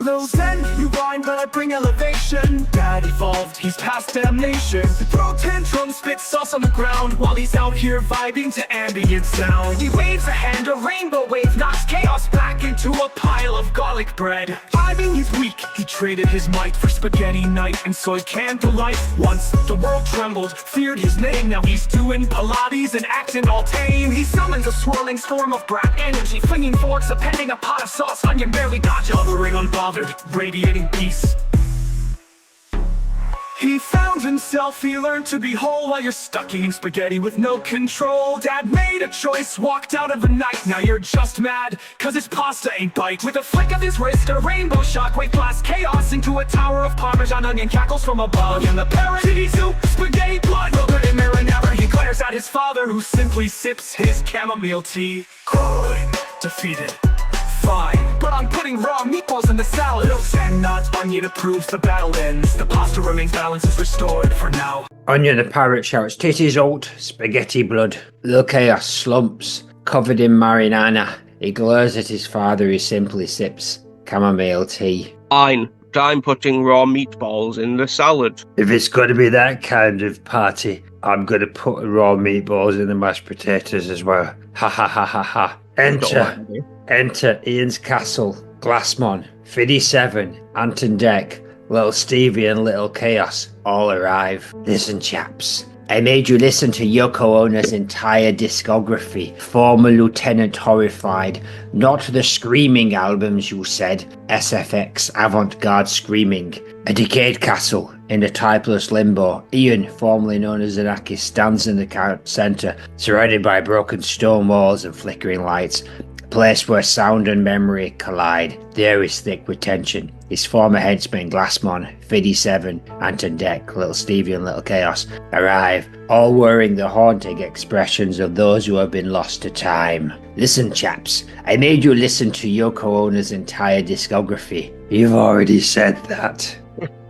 Little Zen, you rhyme, but I bring elevation. Dad evolved, he's past damnation. Throw tantrum, spit sauce on the ground, while he's out here vibing to ambient sound.
He waves a hand, a rainbow wave knocks chaos back into a pile of garlic bread.
Vibing, he's weak, he traded his might for spaghetti night and soy candle life. Once the world trembled, feared his name, now he's doing Pilates and acting all tame.
He summons a swirling storm of brat energy, flinging forks, appending a pot of sauce, onion barely dodges.
Hovering unbothered, radiating peace. He found himself, he learned to be whole while you're stuck eating spaghetti with no control. Dad made a choice, walked out of the night, now you're just mad, cause his pasta ain't bite.
With a flick of his wrist, a rainbow shockwave blasts chaos into a tower of Parmesan onion cackles from above.
And the parrot, city soup, spaghetti blood, yogurt and marinara. He glares at his father, who simply sips his chamomile tea. Crime, defeated. Fine, but I'm putting raw meatballs in the salad. No sand nuts, onion approves, the battle ends. The pasta remains, balance is restored for now.
Onion the parrot shouts, titties alt, spaghetti blood. Little Chaos slumps, covered in marinara. He glares at his father, who simply sips chamomile tea.
Fine, but I'm putting raw meatballs in the salad.
If it's going to be that kind of party, I'm going to put raw meatballs in the mashed potatoes as well. Ha ha ha ha ha. Enter Ian's castle, Glassmon, Fiddy 7, Anton Deck, Little Stevie and Little Chaos all arrive. Listen, chaps. I made you listen to Yoko Ono's entire discography. Former Lieutenant Horrified. Not the Screaming albums, you said. SFX, Avant-Garde Screaming. A decayed castle in a typeless limbo. Ian, formerly known as Xenakis, stands in the centre, surrounded by broken stone walls and flickering lights. Place where sound and memory collide. The air is thick with tension. His former henchmen, Glassmon, Fiddy 7, Anton Deck, Little Stevie and Little Chaos, arrive, all wearing the haunting expressions of those who have been lost to time. Listen, chaps, I made you listen to Yoko Ono's entire discography. You've already said that.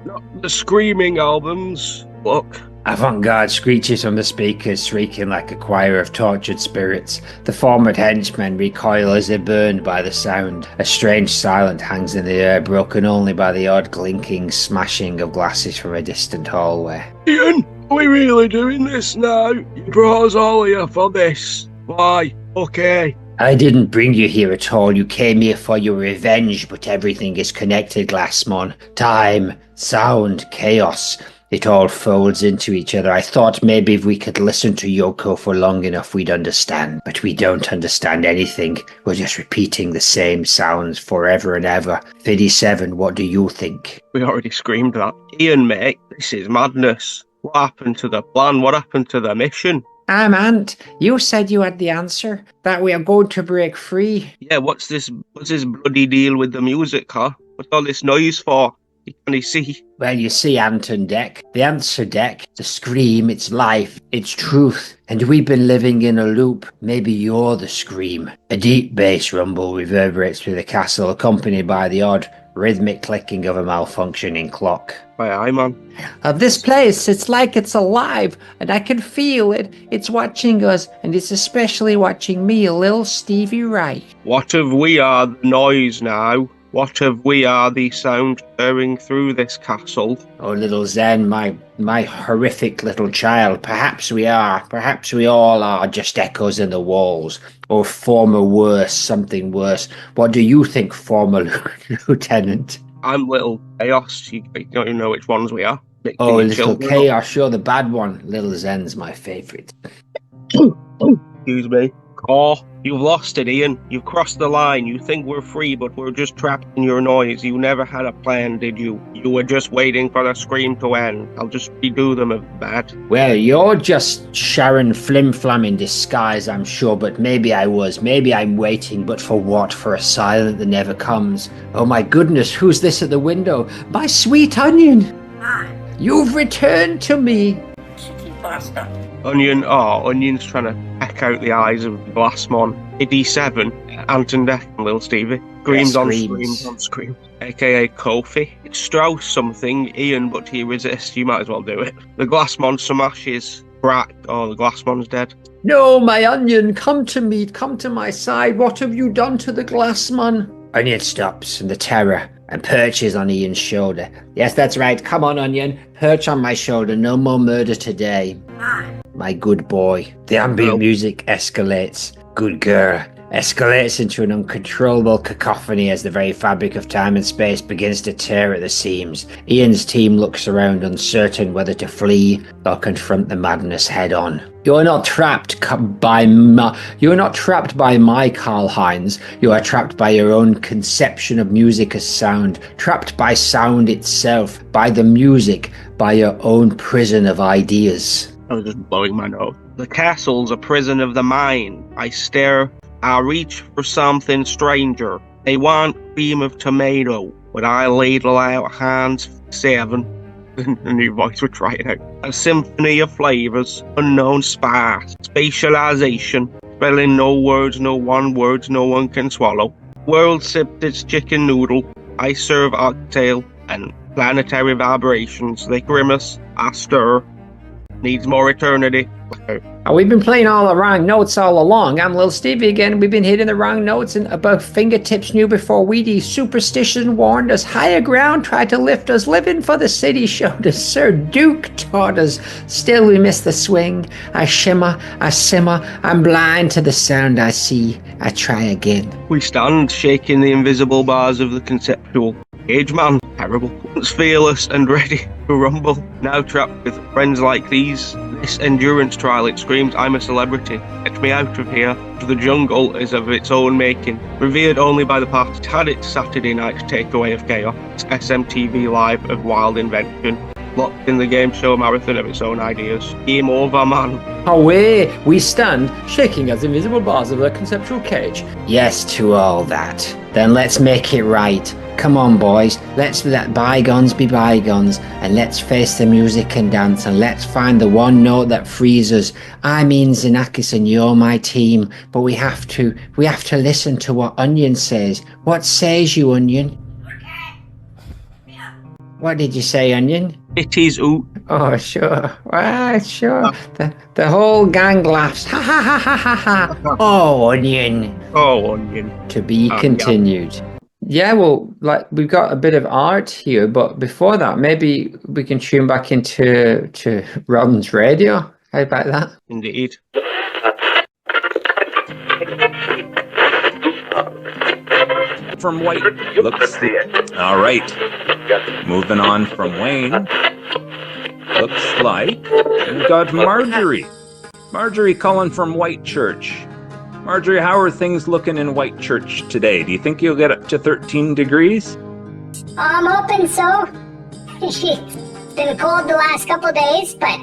Not the Screaming albums. Look.
Avant-garde screeches from the speakers, shrieking like a choir of tortured spirits. The former henchmen recoil as they're burned by the sound. A strange silence hangs in the air, broken only by the odd clinking, smashing of glasses from a distant hallway.
Ian, are we really doing this now? You brought us all here for this. Why? Okay.
I didn't bring you here at all. You came here for your revenge, but everything is connected, Glassmon. Time, sound, chaos. It all folds into each other. I thought maybe if we could listen to Yoko for long enough we'd understand. But we don't understand anything. We're just repeating the same sounds forever and ever. Fiddy 7, what do you think?
We already screamed that. Ian, mate, this is madness. What happened to the plan? What happened to the mission?
Ant, you said you had the answer. That we are going to break free.
Yeah, what's this bloody deal with the music, huh? What's all this noise for? Can you see?
Well, you see, Anton Deck, the answer deck, the scream, it's life, it's truth, and we've been living in a loop. Maybe you're the scream. A deep bass rumble reverberates through the castle, accompanied by the odd, rhythmic clicking of a malfunctioning clock.
Aye, man.
This place, it's like it's alive, and I can feel it. It's watching us, and it's especially watching me, little Stevie Wright.
What if we are the noise now? What of we are the sound stirring through this castle?
Oh, little Zen, my horrific little child, perhaps we are, perhaps we all are just echoes in the walls, or former worse, something worse. What do you think, former lieutenant?
I'm little Chaos. You don't even know which ones we are.
Oh,
Mixing
little
children
Chaos, you're the bad one. Little Zen's my favourite.
Excuse me. Oh, you've lost it, Ian. You've crossed the line. You think we're free, but we're just trapped in your noise. You never had a plan, did you? You were just waiting for the scream to end. I'll just redo them if bad.
Well, you're just Sharon Flimflam in disguise, I'm sure, but maybe I was. Maybe I'm waiting, but for what? For a silence that never comes. Oh my goodness, who's this at the window? My sweet Onion! You've returned to me!
Onion's trying to peck out the eyes of the Glassmon. 87, Anton Deck and Lil Stevie. Screams on screams on screams. AKA Kofi. It's Strauss something, Ian, but he resists. You might as well do it. The Glassmon smashes Brat. Oh, the Glassmon's dead.
No, my Onion, come to me, come to my side. What have you done to the Glassmon? Onion stops in the terror and perches on Ian's shoulder. Yes, that's right. Come on, Onion. Perch on my shoulder. No more murder today. My good boy. The ambient music escalates. Good girl. Escalates into an uncontrollable cacophony as the very fabric of time and space begins to tear at the seams. Ian's team looks around, uncertain whether to flee or confront the madness head on. You're not trapped by my Karl Heinz. You are trapped by your own conception of music as sound, trapped by sound itself, by the music, by your own prison of ideas.
I was just blowing my nose. The castle's a prison of the mind. I stare, I reach for something stranger. They want cream of tomato, but I ladle out hands 7. A new voice we're trying out. A symphony of flavors, unknown spice, spatialization, spelling no words, no words no one can swallow. World sipped its chicken noodle. I serve oxtail and planetary vibrations. They grimace, I stir. Needs more eternity.
We've been playing all the wrong notes all along. I'm Lil Stevie again. We've been hitting the wrong notes and above fingertips knew before we did. Superstition warned us. Higher ground tried to lift us. Living for the city showed us. Sir Duke taught us. Still we miss the swing. I shimmer, I simmer. I'm blind to the sound I see. I try again.
We stand shaking the invisible bars of the conceptual. Cage man, terrible. Once fearless and ready to rumble. Now trapped with friends like these. This endurance trial, it screams, I'm a celebrity. Get me out of here. The jungle is of its own making. Revered only by the past. Had its Saturday night takeaway of chaos. SMTV Live of wild invention. Locked in the game show marathon of its own ideas. Game over, man.
Away we stand, shaking as invisible bars of the conceptual cage. Yes to all that. Then let's make it right. Come on, boys, let's let bygones be bygones, and let's face the music and dance, and let's find the one note that frees us. I mean Xenakis and you're my team, but we have to listen to what Onion says. What says you, Onion? What did you say, Onion?
It is oot.
Oh, sure. Right, sure. The whole gang laughs. Ha ha ha ha ha ha. Oh, Onion.
Oh, Onion.
To be continued. Yeah, well, like we've got a bit of art here, but before that, maybe we can tune back into Robin's radio. How about that?
Indeed.
From White. Looks all right. Moving on from Wayne. Looks like we've got Marjorie. Marjorie calling from Whitechurch. Marjorie, how are things looking in Whitechurch today? Do you think you'll get up to 13 degrees?
I'm hoping so. It's been cold the last couple of days, but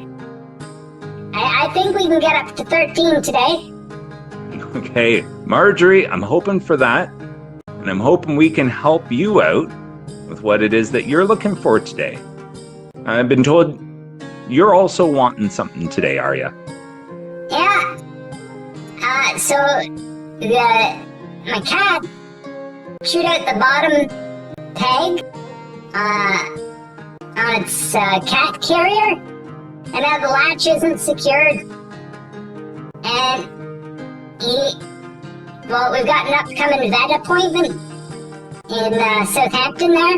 I think we can get up to 13 today.
Okay, Marjorie, I'm hoping for that. And I'm hoping we can help you out with what it is that you're looking for today. I've been told you're also wanting something today, are you?
Yeah. So my cat chewed out the bottom peg on its cat carrier, and now the latch isn't secured. And we've got an upcoming vet appointment in Southampton there.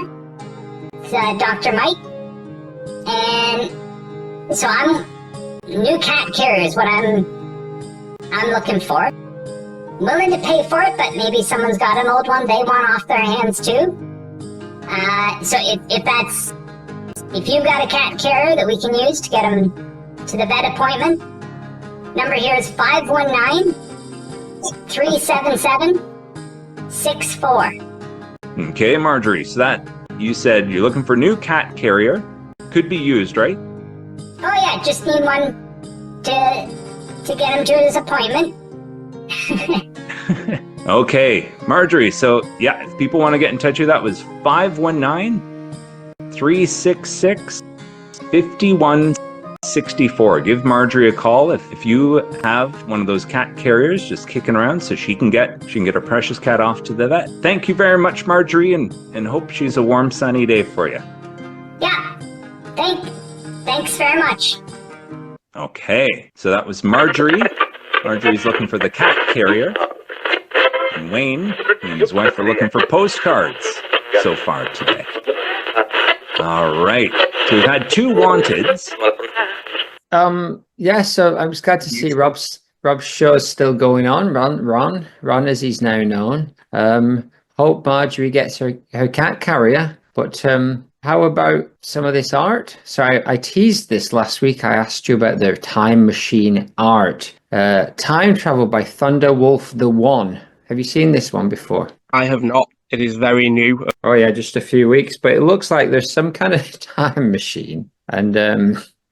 It's Dr. Mike. And so new cat carrier is what I'm looking for. Willing to pay for it, but maybe someone's got an old one they want off their hands too. So if you've got a cat carrier that we can use to get them to the vet appointment, number here is 519-377-64.
Okay, Marjorie, so that you said you're looking for new cat carrier. Could be used, right?
Oh yeah, just need one to get him to his appointment.
Okay, Marjorie, so yeah, if people want to get in touch with you, that was 519-366-5164. Give Marjorie a call if you have one of those cat carriers just kicking around, so she can get her precious cat off to the vet. Thank you very much, Marjorie, and hope she's a warm, sunny day for you.
Yeah, thanks very much.
Okay, so that was Marjorie. Marjorie's looking for the cat carrier. And Wayne and his wife are looking for postcards so far today. All right, so we've had 2 wanteds.
Yeah, so I'm just glad to see Rob's show's still going on. Ron as he's now known. Hope Marjorie gets her cat carrier, but how about some of this art? So I teased this last week. I asked you about their time machine art. Time Travel by Thunderwolf the One. Have you seen this one before?
I have not. It is very new.
Oh yeah, just a few weeks, but it looks like there's some kind of time machine, and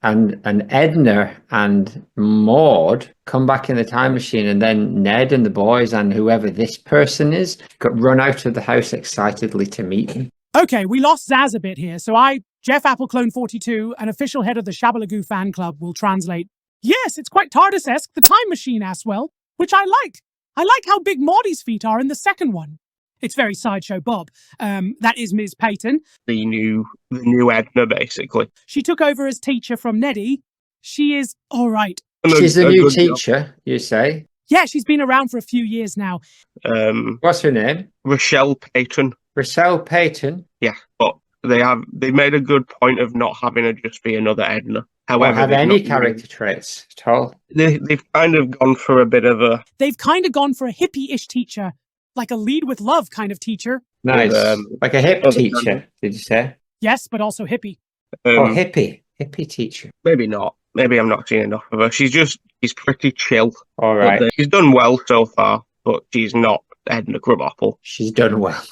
Edna and Maude come back in the time machine, and then Ned and the boys and whoever this person is run out of the house excitedly to meet them.
Okay, we lost Zaz a bit here, so I, Jeff Appleclone42, an official head of the Shabalagoo fan club, will translate. Yes, it's quite TARDIS-esque, the time machine as well, which I like. I like how big Maude's feet are in the second one. It's very Sideshow Bob. That is Ms. Peyton.
The new Edna, basically.
She took over as teacher from Neddy. She is all right.
She's a new teacher, you say?
Yeah, she's been around for a few years now.
What's her name?
Rochelle Peyton.
Rochelle Peyton?
Yeah, but they made a good point of not having her just be another Edna. However,
have any character traits at all?
They've kind of gone for a bit of a...
They've kind of gone for a hippie-ish teacher. Like a lead with love kind of teacher.
Nice. Like a hip teacher, did you say?
Yes, but also hippie.
Hippie teacher.
Maybe not. Maybe I'm not seeing enough of her. She's pretty chill.
All right.
She's done well so far, but she's not Edna Grubapple.
She's done well.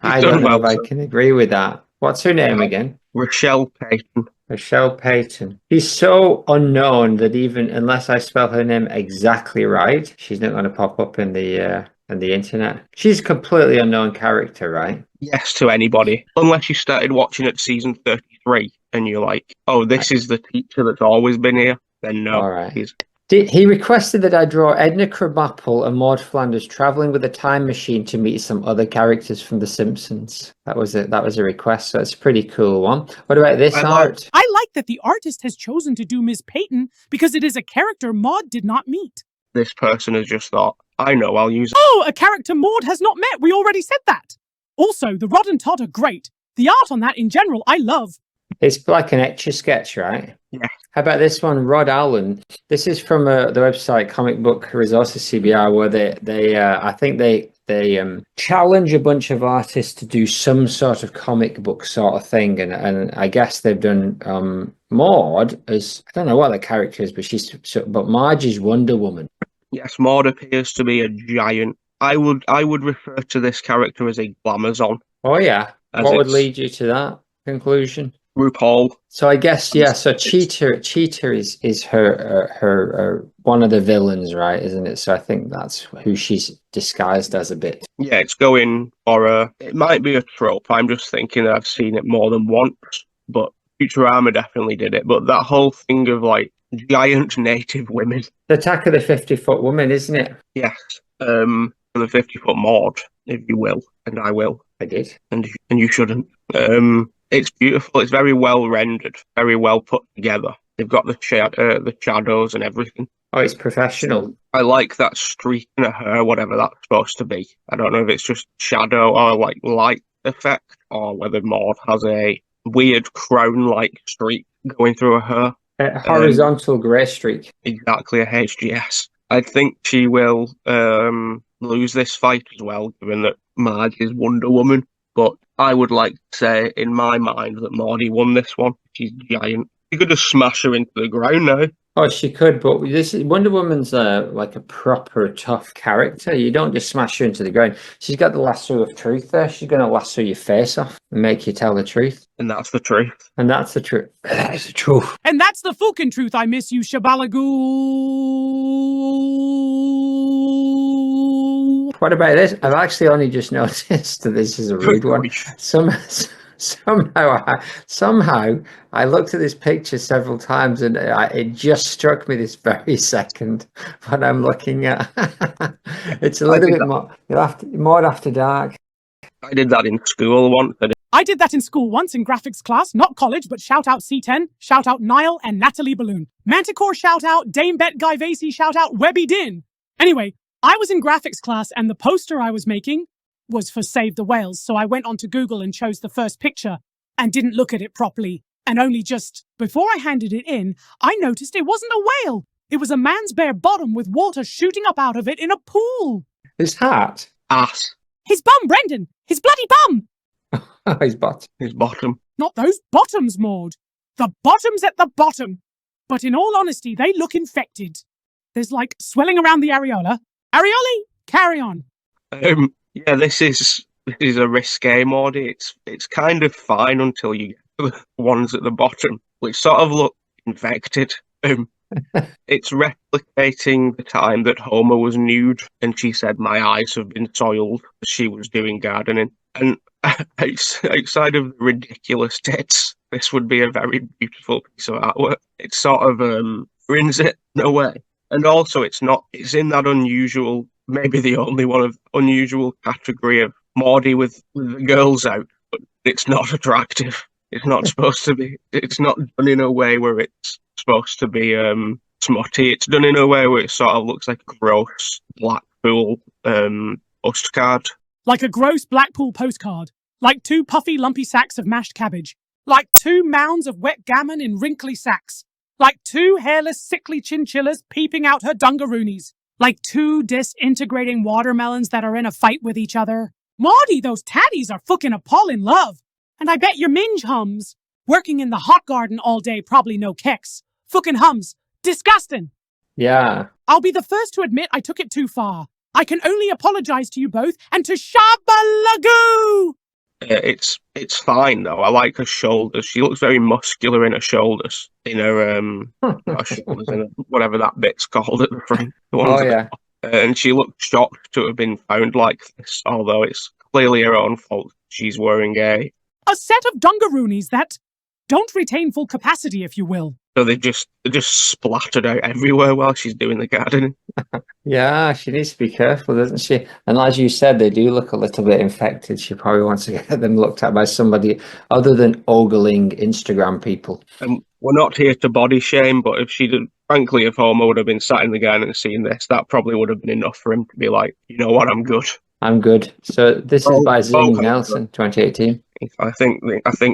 I don't know if I can agree with that. What's her name again?
Rochelle Peyton.
Rochelle Peyton. She's so unknown that even unless I spell her name exactly right, she's not going to pop up in the internet. She's a completely unknown character, right?
Yes, to anybody. Unless you started watching at season 33 and you're like, oh, this is the teacher that's always been here. Then no.
All right. He requested that I draw Edna Krabappel and Maud Flanders traveling with a time machine to meet some other characters from The Simpsons. That was a request, so it's a pretty cool one. What about this art?
I like that the artist has chosen to do Ms. Peyton because it is a character Maud did not meet.
This person has just thought, I know, I'll use it.
Oh, a character Maud has not met. We already said that. Also, the Rod and Todd are great. The art on that in general, I love.
It's like an Etch-a-Sketch, right?
Yeah.
How about this one, Rod Allen? This is from the website Comic Book Resources CBR, where they challenge a bunch of artists to do some sort of comic book sort of thing, and I guess they've done Maude as, I don't know what the character is, but Marge is Wonder Woman.
Yes, Maude appears to be a giant. I would refer to this character as a glamazon.
Oh yeah. What would lead you to that conclusion?
RuPaul.
So I guess, yeah, so Cheetah is her one of the villains, right, isn't it? So I think that's who she's disguised as a bit.
Yeah, it's going for it might be a trope. I'm just thinking that I've seen it more than once, but Futurama definitely did it. But that whole thing of like giant native women.
The Attack of the 50-Foot Woman, isn't it?
Yes. The 50-foot Maude, if you will, and I will.
I did.
And you shouldn't. It's beautiful. It's very well rendered, very well put together. They've got the shadows and everything.
Oh, it's professional.
I like that streak in her hair, whatever that's supposed to be. I don't know if it's just shadow or like light effect, or whether Maude has a weird crown-like streak going through her hair.
A horizontal grey streak.
Exactly, a HGS. I think she will lose this fight as well, given that Marge is Wonder Woman. But I would like to say, in my mind, that Maude won this one. She's giant. You could just smash her into the ground now.
Oh, she could, but this Wonder Woman's like a proper tough character. You don't just smash her into the ground. She's got the lasso of truth there. She's going to lasso your face off and make you tell the truth.
And that's the truth.
And that's the truth. That's the truth.
And that's the fucking truth. I miss you, Shabalagoo.
What about this? I've actually only just noticed that this is a rude one. Somehow, I looked at this picture several times, and it just struck me this very second what I'm looking at. It's a little bit more. More after dark.
I did that in school once.
I did that in school once in graphics class, not college, but shout out C10, shout out Niall and Natalie Balloon. Manticore shout out, Dame Bet Guy Vasey shout out, Webby Din. Anyway, I was in graphics class and the poster I was making was for Save the Whales, so I went onto Google and chose the first picture and didn't look at it properly. And only just before I handed it in, I noticed it wasn't a whale. It was a man's bare bottom with water shooting up out of it in a pool.
His hat?
Ass.
His bum, Brendan! His bloody bum!
His butt.
His bottom.
Not those bottoms, Maude. The bottom's at the bottom. But in all honesty, they look infected. There's like swelling around the areola. Areoli, carry on.
Yeah, this is a risque Maude. It's kind of fine until you get to the ones at the bottom, which sort of look infected. It's replicating the time that Homer was nude and she said, "My eyes have been soiled," as she was doing gardening. And outside of the ridiculous tits, this would be a very beautiful piece of artwork. It sort of ruins it in a way. And also it's in that unusual, maybe the only one of unusual category of Maude with the girls out, but it's not attractive. It's not supposed to be. It's not done in a way where it's supposed to be smutty. It's done in a way where it sort of looks like a gross Blackpool postcard.
Like a gross Blackpool postcard. Like 2 puffy, lumpy sacks of mashed cabbage. Like 2 mounds of wet gammon in wrinkly sacks. Like 2 hairless, sickly chinchillas peeping out her dungaroonies. Like 2 disintegrating watermelons that are in a fight with each other. Maude, those tatties are fucking appalling love. And I bet your minge hums. Working in the hot garden all day, probably no kicks. Fucking hums. Disgusting.
Yeah.
I'll be the first to admit I took it too far. I can only apologise to you both and to Shabalagoo!
It's fine though. I like her shoulders. She looks very muscular in her shoulders. In her not shoulders, in her, whatever that bit's called at the front. And she looks shocked to have been found like this, although it's clearly her own fault. She's wearing a
set of dungaroonies that don't retain full capacity, if you will.
So they're just splattered out everywhere while she's doing the gardening.
Yeah, she needs to be careful, doesn't she? And as you said, they do look a little bit infected. She probably wants to get them looked at by somebody other than ogling Instagram people.
We're not here to body shame, but if frankly, if Homer would have been sat in the garden and seen this, that probably would have been enough for him to be like, you know what, I'm good.
I'm good. So this is by Zing Nelson, 2018.
I think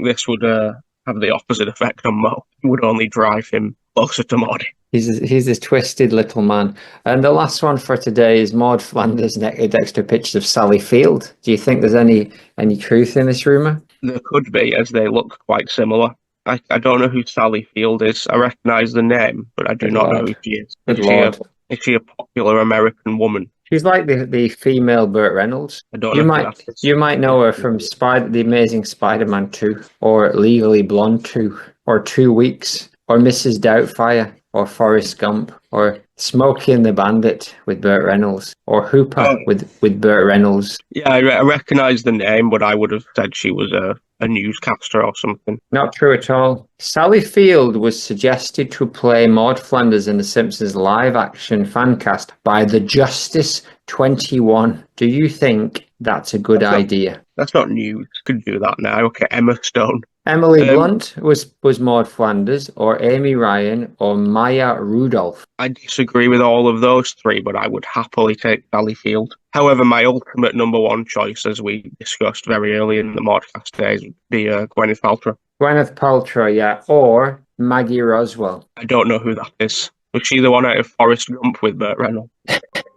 this would have the opposite effect on Mo. It would only drive him closer to Maude.
He's this twisted little man. And the last one for today is InnerFlanders naked extra pictures of Sally Field. Do you think there's any truth in this rumour?
There could be, as they look quite similar. I don't know who Sally Field is. I recognise the name, but I do not know who she is. Is she a popular American woman?
She's like the female Burt Reynolds. You might know her from The Amazing Spider-Man 2, or Legally Blonde 2, or 2 Weeks, or Mrs. Doubtfire, or Forrest Gump, or Smokey and the Bandit with Burt Reynolds, or Hooper with Burt Reynolds.
Yeah, I recognise the name, but I would have said she was a newscaster or something.
Not true at all. Sally Field was suggested to play Maude Flanders in The Simpsons live-action fancast by the Justice 21. Do you think that's a good idea?
That's not news. Could do that now. Okay, Emma Stone.
Emily Blunt was Maud Flanders, or Amy Ryan, or Maya Rudolph.
I disagree with all of those three, but I would happily take Sally Field. However, my ultimate number one choice, as we discussed very early in the Maudecast days, would be Gwyneth Paltrow.
Gwyneth Paltrow, yeah, or Maggie Roswell.
I don't know who that is. Was she the one out of Forrest Gump with Burt Reynolds?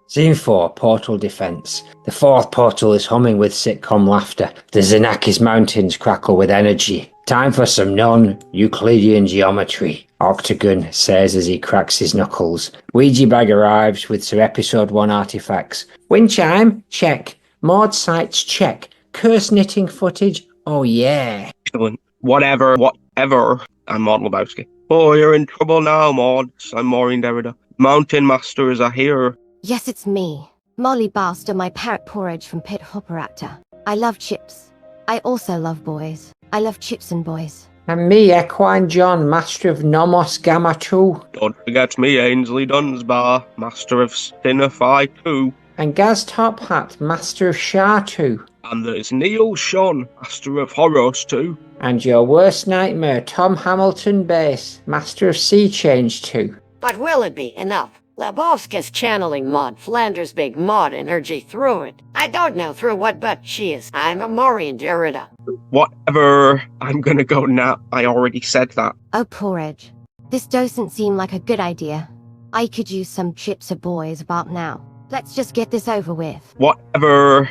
Scene 4, Portal Defense. The fourth portal is humming with sitcom laughter. The Xenakis Mountains crackle with energy. Time for some non-Euclidean geometry, Octagon says as he cracks his knuckles. Ouija bag arrives with some episode 1 artifacts. Wind chime? Check. Maud sites? Check. Curse knitting footage? Oh yeah.
Excellent. Whatever. I'm Maud Lebowski. Oh, you're in trouble now, Maud. I'm Maureen Derrida. Mountain Masters are here.
Yes, it's me, Molly Bast, my parrot porridge from Pit Hopperaptor. I love chips. I also love boys. I love chips and boys.
And me, Equine John, Master of Nomos Gamma 2.
Don't forget me, Ainsley Dunsbar, Master of Stinify 2.
And Gaz Top Hat, Master of Shah 2.
And there's Neil Sean, Master of Horrors 2.
And your worst nightmare, Tom Hamilton Bass, Master of Sea Change 2.
But will it be enough? Lebowski's channeling Maud Flanders' big Maud energy through it. I don't know through what, but she is. I'm a Maureen Derrida.
Whatever. I'm gonna go now. I already said that.
Oh, porridge. This doesn't seem like a good idea. I could use some chips or boys about now. Let's just get this over with.
Whatever.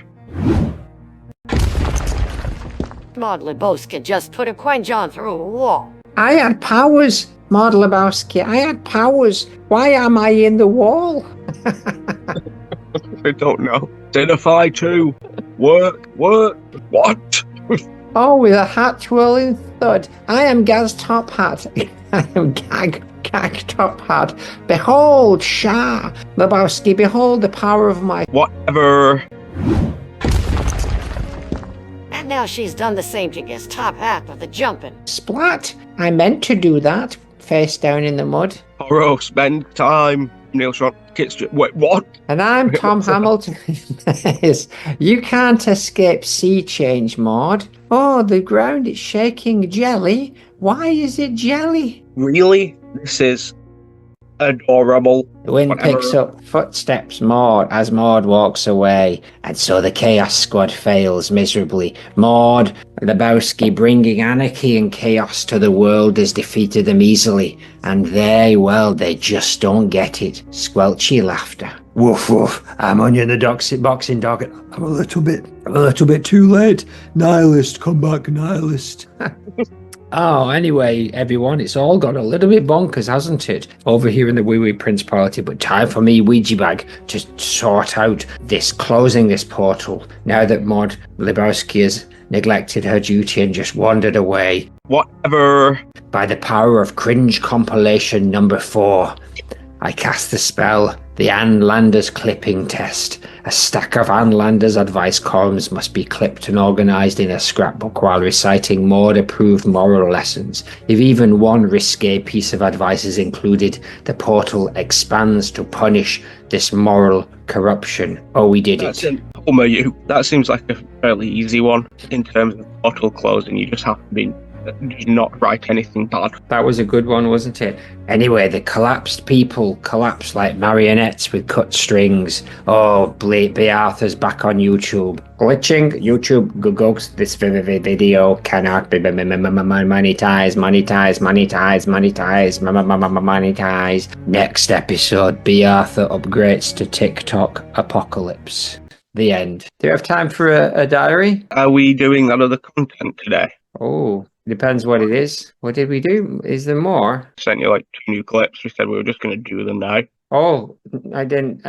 Maud Lebowski just put a Quine John through a wall.
I had powers, Maud Lebowski. I had powers. Why am I in the wall?
I don't know. Stinify 2. Work. What?
Oh, with a hat twirling thud. I am Gaz Top Hat. I am Gag Top Hat. Behold, Shah. Lebowski, behold the power of my...
Whatever.
And now she's done the same to his top hat with the jumping.
Splat. I meant to do that. Face down in the mud.
Horror, spend time. Neil Sean, wait, what?
And I'm Tom Hamilton. Yes. You can't escape sea change, Maud. Oh, the ground is shaking jelly. Why is it jelly?
Really? This is adorable.
The wind picks up footsteps as Maud walks away, and so the Chaos Squad fails miserably. Maud Lebowski, bringing anarchy and chaos to the world, has defeated them easily, and they just don't get it. Squelchy laughter.
Woof woof, I'm on you in the boxing dog. I'm a little bit too late. Nihilist, come back, nihilist.
Oh, anyway, everyone, it's all gone a little bit bonkers, hasn't it? Over here in the Wee Wee Principality, but time for me, Ouija Bag, to sort out closing this portal, now that Maud Lebowski has neglected her duty and just wandered away.
Whatever.
By the power of cringe compilation number 4, I cast the spell, the Ann Landers clipping test. A stack of Ann Landers advice columns must be clipped and organised in a scrapbook while reciting Maud-approved moral lessons. If even one risque piece of advice is included, the portal expands to punish this moral corruption. Oh, we did it.
That seems like a fairly easy one in terms of portal closing. You just have to be not write anything bad.
That was a good one, wasn't it? Anyway, the collapsed people collapse like marionettes with cut strings. Oh, Bea Arthur's back on YouTube. Glitching. YouTube goes, this video cannot be monetized. Next episode, Bea Arthur upgrades to TikTok apocalypse. The end. Do you have time for a diary?
Are we doing that other content today?
Oh, depends what it is. What did we do? Is there more?
I sent you like 2 new clips. We said we were just going to do them now.
Oh, I didn't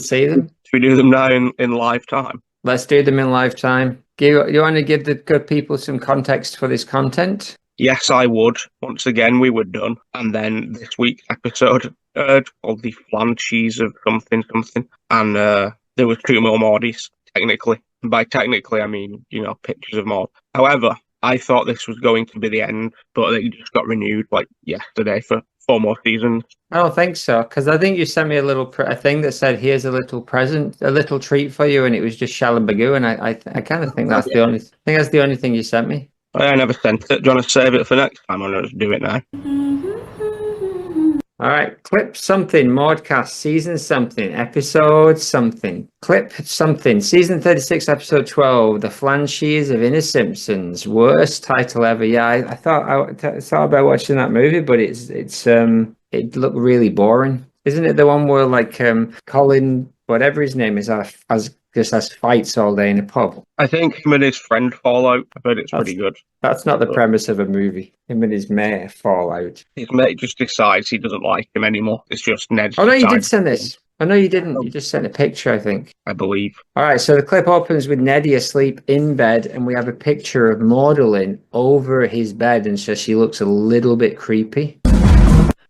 see them.
Should we do them now in live time?
Let's do them in live time. You want to give the good people some context for this content?
Yes, I would. Once again, we were done. And then this week's episode called the Flanchees of something. And there were 2 more Maudes, technically. By technically, I mean, pictures of Maude. However, I thought this was going to be the end, but it just got renewed like yesterday for 4 more seasons.
I don't think so, because I think you sent me a thing that said, "Here's a little present, a little treat for you," and it was just Shallabagoo, and I kind of think that's the only thing you sent me.
I never sent it. Do you want to save it for next time, or just do it now?
All right, clip something, Maudecast, season something, episode something. Clip something, season 36, episode 12, The Flanshees of Inner Simpsons. Worst title ever. Yeah, I thought about watching that movie, but it looked really boring. Isn't it the one where like Colin, whatever his name is, just has fights all day in a pub?
I think him and his friend fall out. I heard it's pretty good.
That's not the premise of a movie. Him and his mate fall out.
His mate just decides he doesn't like him anymore. It's just Ned.
Oh no, you did send this. Oh no, you didn't. You just sent a picture, I think.
I believe.
All right, so the clip opens with Neddy asleep in bed, and we have a picture of Maudlin over his bed, and so she looks a little bit creepy.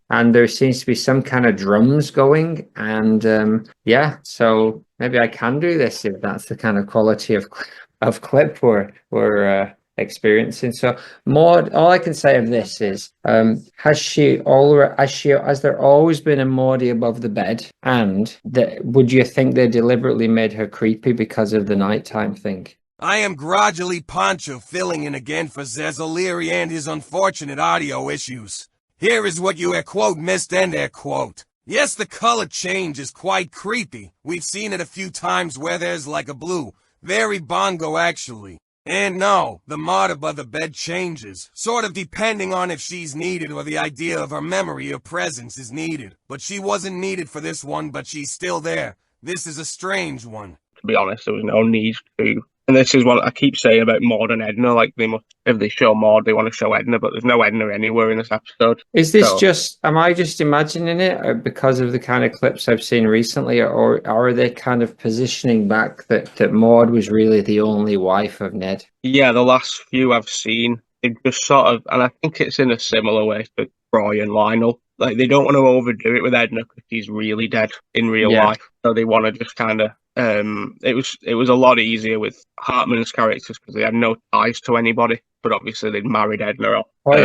And there seems to be some kind of drums going, and yeah, so maybe I can do this if that's the kind of quality of clip we're experiencing. So Maude, all I can say of this is, has there always been a Maudie above the bed? And would you think they deliberately made her creepy because of the nighttime thing?
I am gradually Poncho filling in again for Zez O'Leary and his unfortunate audio issues. Here is what you quote missed and quote. Yes, the color change is quite creepy. We've seen it a few times where there's like a blue. Very bongo actually. And no, the Maude above the bed changes, sort of depending on if she's needed or the idea of her memory or presence is needed. But she wasn't needed for this one, but she's still there. This is a strange one.
To be honest, there was no need to. And this is what I keep saying about Maude and Edna. Like, they must, if they show Maude, they want to show Edna, but there's no Edna anywhere in this episode.
Is this am I just imagining it because of the kind of clips I've seen recently, or are they kind of positioning back that Maude was really the only wife of Ned?
Yeah, the last few I've seen, it just sort of, and I think it's in a similar way to Troy and Lionel. Like, they don't want to overdo it with Edna because she's really dead in real life. So they want to just kind of, it was a lot easier with Hartman's characters because they had no ties to anybody, but obviously they'd married Edna off. But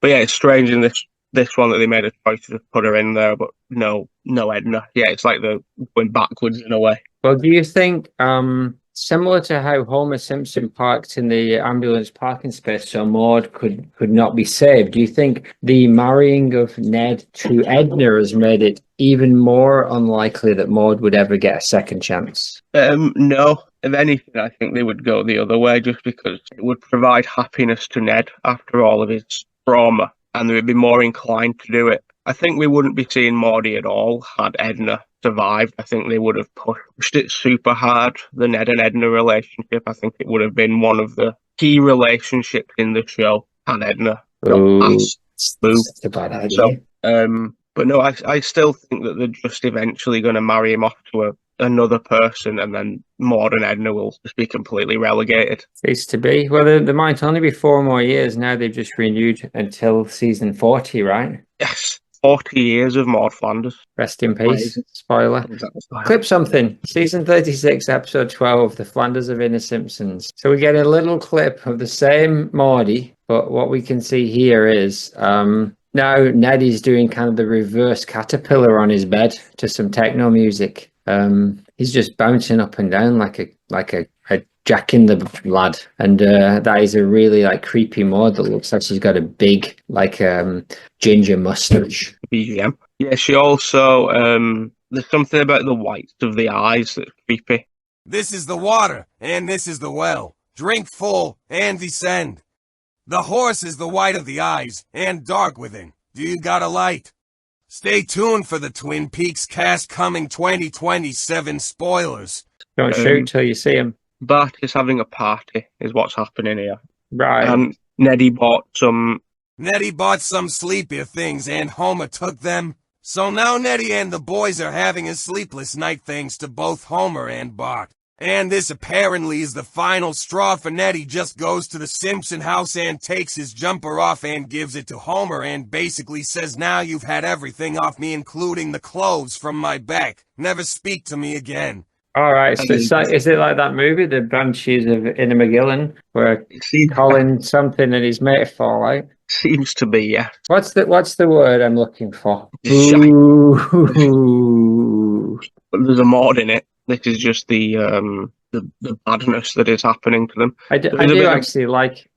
yeah, it's strange in this one that they made a choice to put her in there, but no Edna. Yeah, it's like they're going backwards in a way.
Well, do you think, similar to how Homer Simpson parked in the ambulance parking space so Maude could not be saved, do you think the marrying of Ned to Edna has made it even more unlikely that Maude would ever get a second chance?
No. If anything, I think they would go the other way just because it would provide happiness to Ned after all of his trauma, and they would be more inclined to do it. I think we wouldn't be seeing Maudie at all had Edna survived. I think they would have pushed it super hard, the Ned and Edna relationship. I think it would have been one of the key relationships in the show had Edna got asked.
That's a bad idea.
So, but no, I still think that they're just eventually going to marry him off to another person, and then Maude and Edna will just be completely relegated.
Seems to be. Well, there might only be 4 more years now. They've just renewed until season 40, right?
Yes. 40 years of Maud Flanders.
Rest in peace. Spoiler. Clip something. Season 36, episode 12, The Flanders of Inner Simpsons. So we get a little clip of the same Maudie, but what we can see here is now Neddy's doing kind of the reverse caterpillar on his bed to some techno music. He's just bouncing up and down like a Jack in the Lad, and that is a really like creepy Maude that looks like she's got a big like ginger mustache.
BGM. Yeah, she also there's something about the whites of the eyes that's creepy.
This is the water, and this is the well. Drink full and descend. The horse is the white of the eyes and dark within. Do you got a light? Stay tuned for the Twin Peaks cast coming 2027 spoilers.
Don't shoot till you see him.
Bart is having a party, is what's happening here.
Right.
Neddy bought some
sleepier things, and Homer took them. So now Neddy and the boys are having a sleepless night thanks to both Homer and Bart. And this apparently is the final straw for Neddy. Just goes to the Simpson house and takes his jumper off and gives it to Homer and basically says, now you've had everything off me, including the clothes from my back. Never speak to me again.
All right, so is it like that movie, The Banshees of Inner McGillen, where Colin something and his mate fall out?
Seems to be, yeah.
What's the word I'm looking for?
Ooh. There's a Maude in it. This is just the the badness that is happening to them.
I do actually like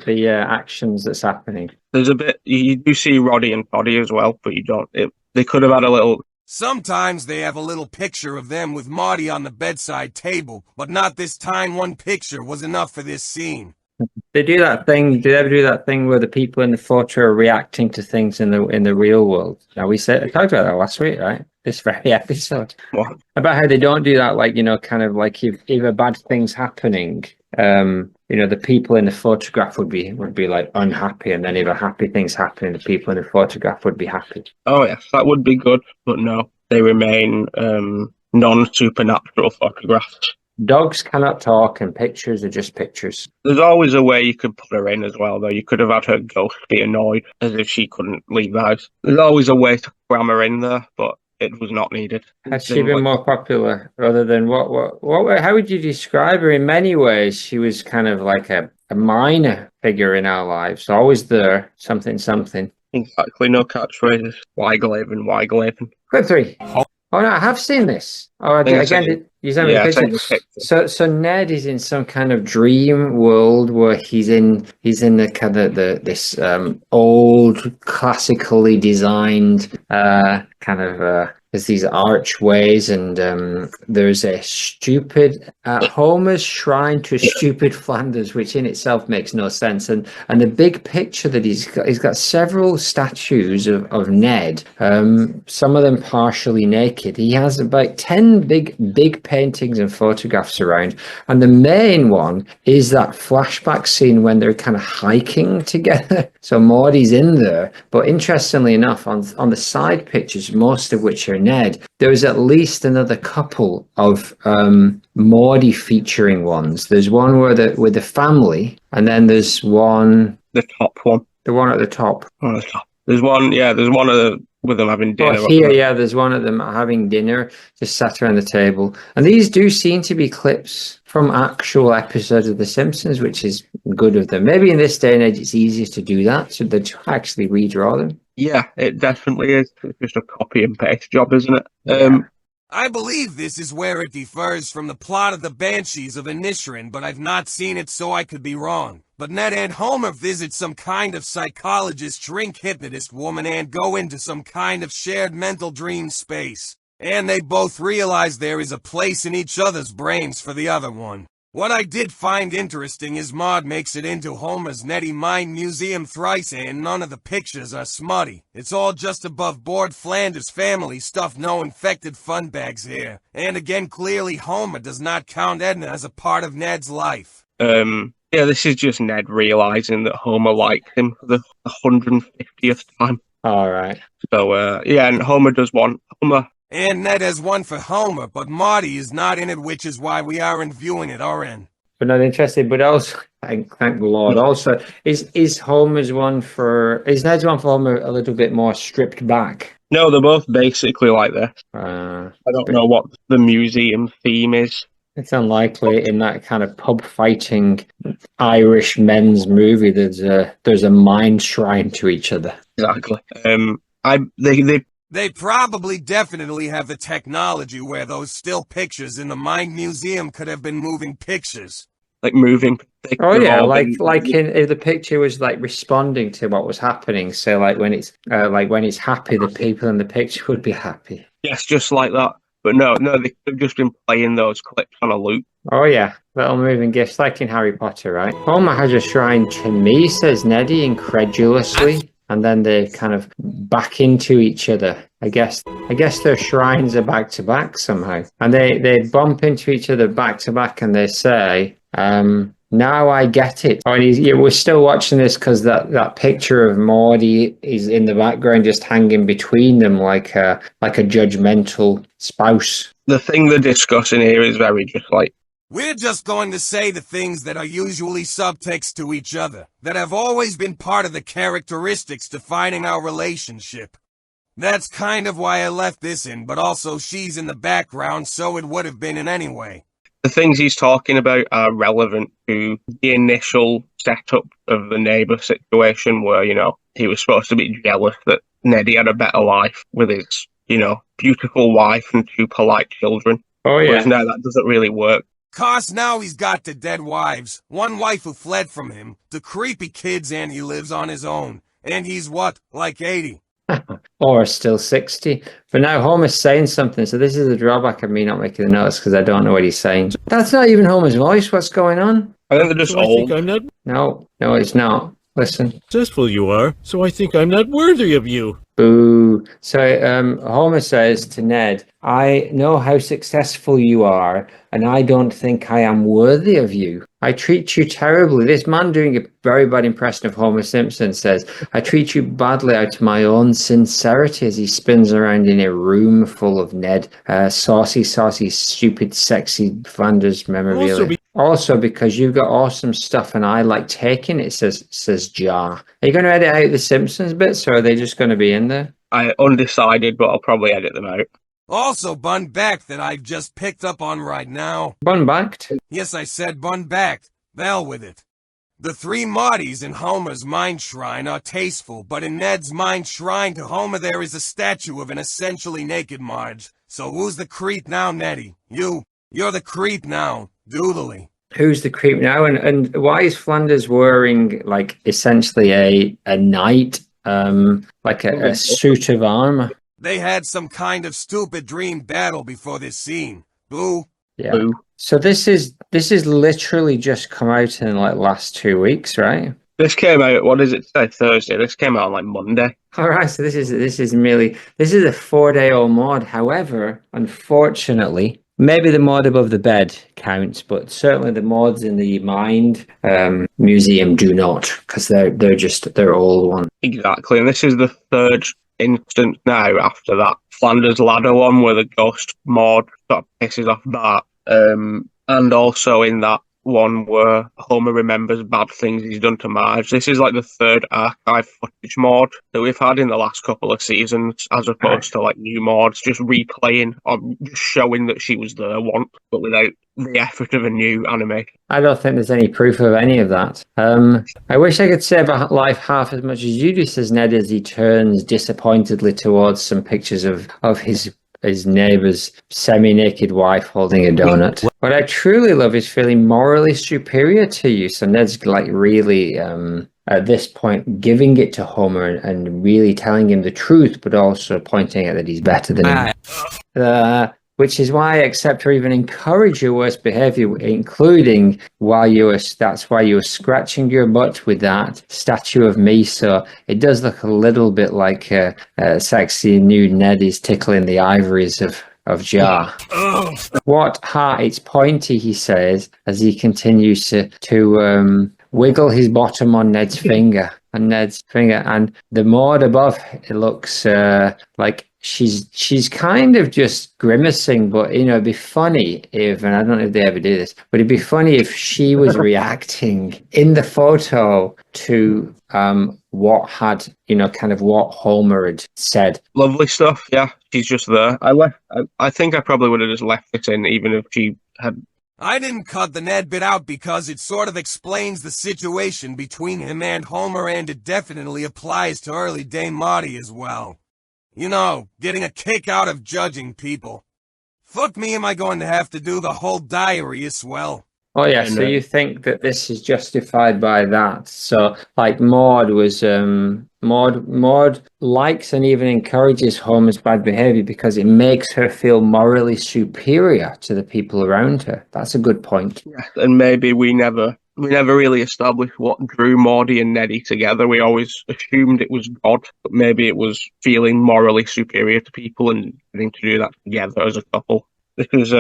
the actions that's happening.
There's a bit, you do see Roddy and Toddy as well, but you don't. They could have had a little.
Sometimes they have a little picture of them with Maudie on the bedside table, but not this time. One picture was enough for this scene.
They do that thing. Do they ever do that thing where the people in the photo are reacting to things in the real world? Now I talked about that last week, right? This very episode.
What?
About how they don't do that, like, kind of like if a bad thing's happening, the people in the photograph would be like unhappy, and then if a happy thing's happening, the people in the photograph would be happy.
Oh yes, that would be good, but no, they remain non-supernatural photographs.
Dogs cannot talk, and pictures are just pictures.
There's always a way you could put her in as well, though. You could have had her ghost be annoyed as if she couldn't leave the house. There's always a way to cram her in there, but it was not needed.
Has she been more popular, rather than what? How would you describe her? In many ways, she was kind of like a minor figure in our lives, always there, something.
Exactly, no catchphrases. Wyglaven.
Clip 3. Oh no, I have seen this. Oh, again, you sent me a picture. So Ned is in some kind of dream world where he's in the kind of this old classically designed there's these archways, and there's a stupid Homer's shrine to stupid Flanders, which in itself makes no sense. And the big picture that he's got several statues of Ned, some of them partially naked. He has about 10 big paintings and photographs around, and the main one is that flashback scene when they're kind of hiking together. So Maudie's in there, but interestingly enough, on the side pictures, most of which are Ned, there is at least another couple of Maudie featuring ones. There's one with the family, and then there's one,
the top one,
the one at the top.
On the top. There's one with them having dinner.
Oh, here, there's one of them having dinner, just sat around the table. And these do seem to be clips from actual episodes of The Simpsons, which is good of them. Maybe in this day and age, it's easier to do that, so they actually redraw them.
Yeah, it definitely is. It's just a copy and paste job, isn't it?
I believe this is where it differs from the plot of the Banshees of Inisherin, but I've not seen it, so I could be wrong. But Ned and Homer visit some kind of psychologist, shrink hypnotist woman, and go into some kind of shared mental dream space. And they both realize there is a place in each other's brains for the other one. What I did find interesting is Maude makes it into Homer's Nettie Mind Museum thrice, and none of the pictures are smutty. It's all just above board Flanders family stuff, no infected fun bags here. And again, clearly Homer does not count Edna as a part of Ned's life.
Yeah, this is just Ned realizing that Homer liked him for the 150th time.
All right.
So, and Homer does one.
And Ned has one for Homer, but Marty is not in it, which is why we aren't viewing it, RN.
But not interested, but also, thank the Lord, also, is Ned's one for Homer a little bit more stripped back?
No, they're both basically like this. I don't know what the museum theme is.
It's unlikely in that kind of pub fighting Irish men's movie. There's a mind shrine to each other.
Exactly.
They probably definitely have the technology where those still pictures in the Mind Museum could have been moving pictures.
Like moving pictures.
Oh yeah, if the picture was like responding to what was happening. So like when it's happy, the people in the picture would be happy.
Yes, just like that. But no, they could have just been playing those clips on a loop.
Oh yeah, little moving gifts like in Harry Potter, right? Homer has a shrine to me, says Neddy incredulously. And then they kind of back into each other. I guess their shrines are back to back somehow. And they bump into each other back to back, and they say, now I get it. Oh, and we're still watching this because that picture of Maudie is in the background, just hanging between them like a judgmental spouse.
The thing they're discussing here is very just like,
we're just going to say the things that are usually subtext to each other, that have always been part of the characteristics defining our relationship. That's kind of why I left this in, but also she's in the background, so it would have been in anyway.
The things he's talking about are relevant to the initial setup of the neighbour situation where, he was supposed to be jealous that Neddy had a better life with his, beautiful wife and 2 polite children.
Oh, yeah.
Whereas now that doesn't really work.
'Cause now he's got the dead wives, one wife who fled from him, the creepy kids, and he lives on his own. And he's what, like 80?
Or still 60. But now Homer's saying something, so this is the drawback of me not making the notes because I don't know what he's saying. That's not even Homer's voice. What's going on?
I think they're just
So I think I'm not
No, it's not. Listen.
successful you are, so I think I'm not worthy of you.
Boo. So Homer says to Ned, I know how successful you are, and I don't think I am worthy of you. I treat you terribly. This man doing a very bad impression of Homer Simpson says, I treat you badly out of my own sincerity as he spins around in a room full of Ned, saucy, stupid, sexy Flanders memorabilia. Also, because you've got awesome stuff and I like taking it, says Jar. Are you going to edit out the Simpsons bits, or are they just going to be in there?
I undecided, but I'll probably edit them out.
Also bun-backed that I've just picked up on right now.
Bun-backed?
Yes, I said bun-backed. Vel with it. The three Maudes in Homer's mind shrine are tasteful, but in Ned's mind shrine to Homer there is a statue of an essentially naked Marge. So who's the creep now, Nettie? You're the creep now, doodly.
Who's the creep now? And why is Flanders wearing, like, essentially a knight, like a suit of armor?
They had some kind of stupid dream battle before this scene. Boo.
Yeah. Boo. So this is literally just come out in like last 2 weeks, right?
This came out, what is it today? Thursday. This came out on like Monday.
All right, so this is a 4-day-old mod. However, unfortunately, maybe the mod above the bed counts, but certainly the mods in the Mind Museum do not, because they're old ones.
Exactly, and this is the third instance now after that Flanders ladder one where the ghost mod sort of pisses off Bart, and also in that one where Homer remembers bad things he's done to Marge. This is like the third archive footage mod that we've had in the last couple of seasons, as opposed to like new mods just replaying or just showing that she was there once, but without the effort of a new animation.
I don't think there's any proof of any of that. I wish I could say about life half as much as you do, says Ned as he turns disappointedly towards some pictures of his neighbor's semi-naked wife holding a donut. What I truly love is feeling morally superior to you. So Ned's like really, at this point, giving it to Homer and really telling him the truth, but also pointing out that he's better than him. Which is why I accept or even encourage your worst behavior, including that's why you were scratching your butt with that statue of me. So it does look a little bit like a sexy nude Ned is tickling the ivories of Jar. What heart, it's pointy, he says, as he continues to wiggle his bottom on Ned's finger. And the mod above, it looks like she's kind of just grimacing, but it'd be funny if, and I don't know if they ever do this, but it'd be funny if she was reacting in the photo to what Homer had said.
Lovely stuff, yeah. She's just there. I think I probably would have just left it in, even if she had.
I didn't cut the Ned bit out because it sort of explains the situation between him and Homer, and it definitely applies to early Dame Maude as well. Getting a kick out of judging people. Fuck me, am I going to have to do the whole diary as well?
Oh yeah, so you think that this is justified by that. So like Maude was Maude likes and even encourages Homer's bad behavior because it makes her feel morally superior to the people around her. That's a good point.
Yeah, and maybe we never really established what drew Maude and Neddy together. We always assumed it was God, but maybe it was feeling morally superior to people and getting to do that together as a couple. This is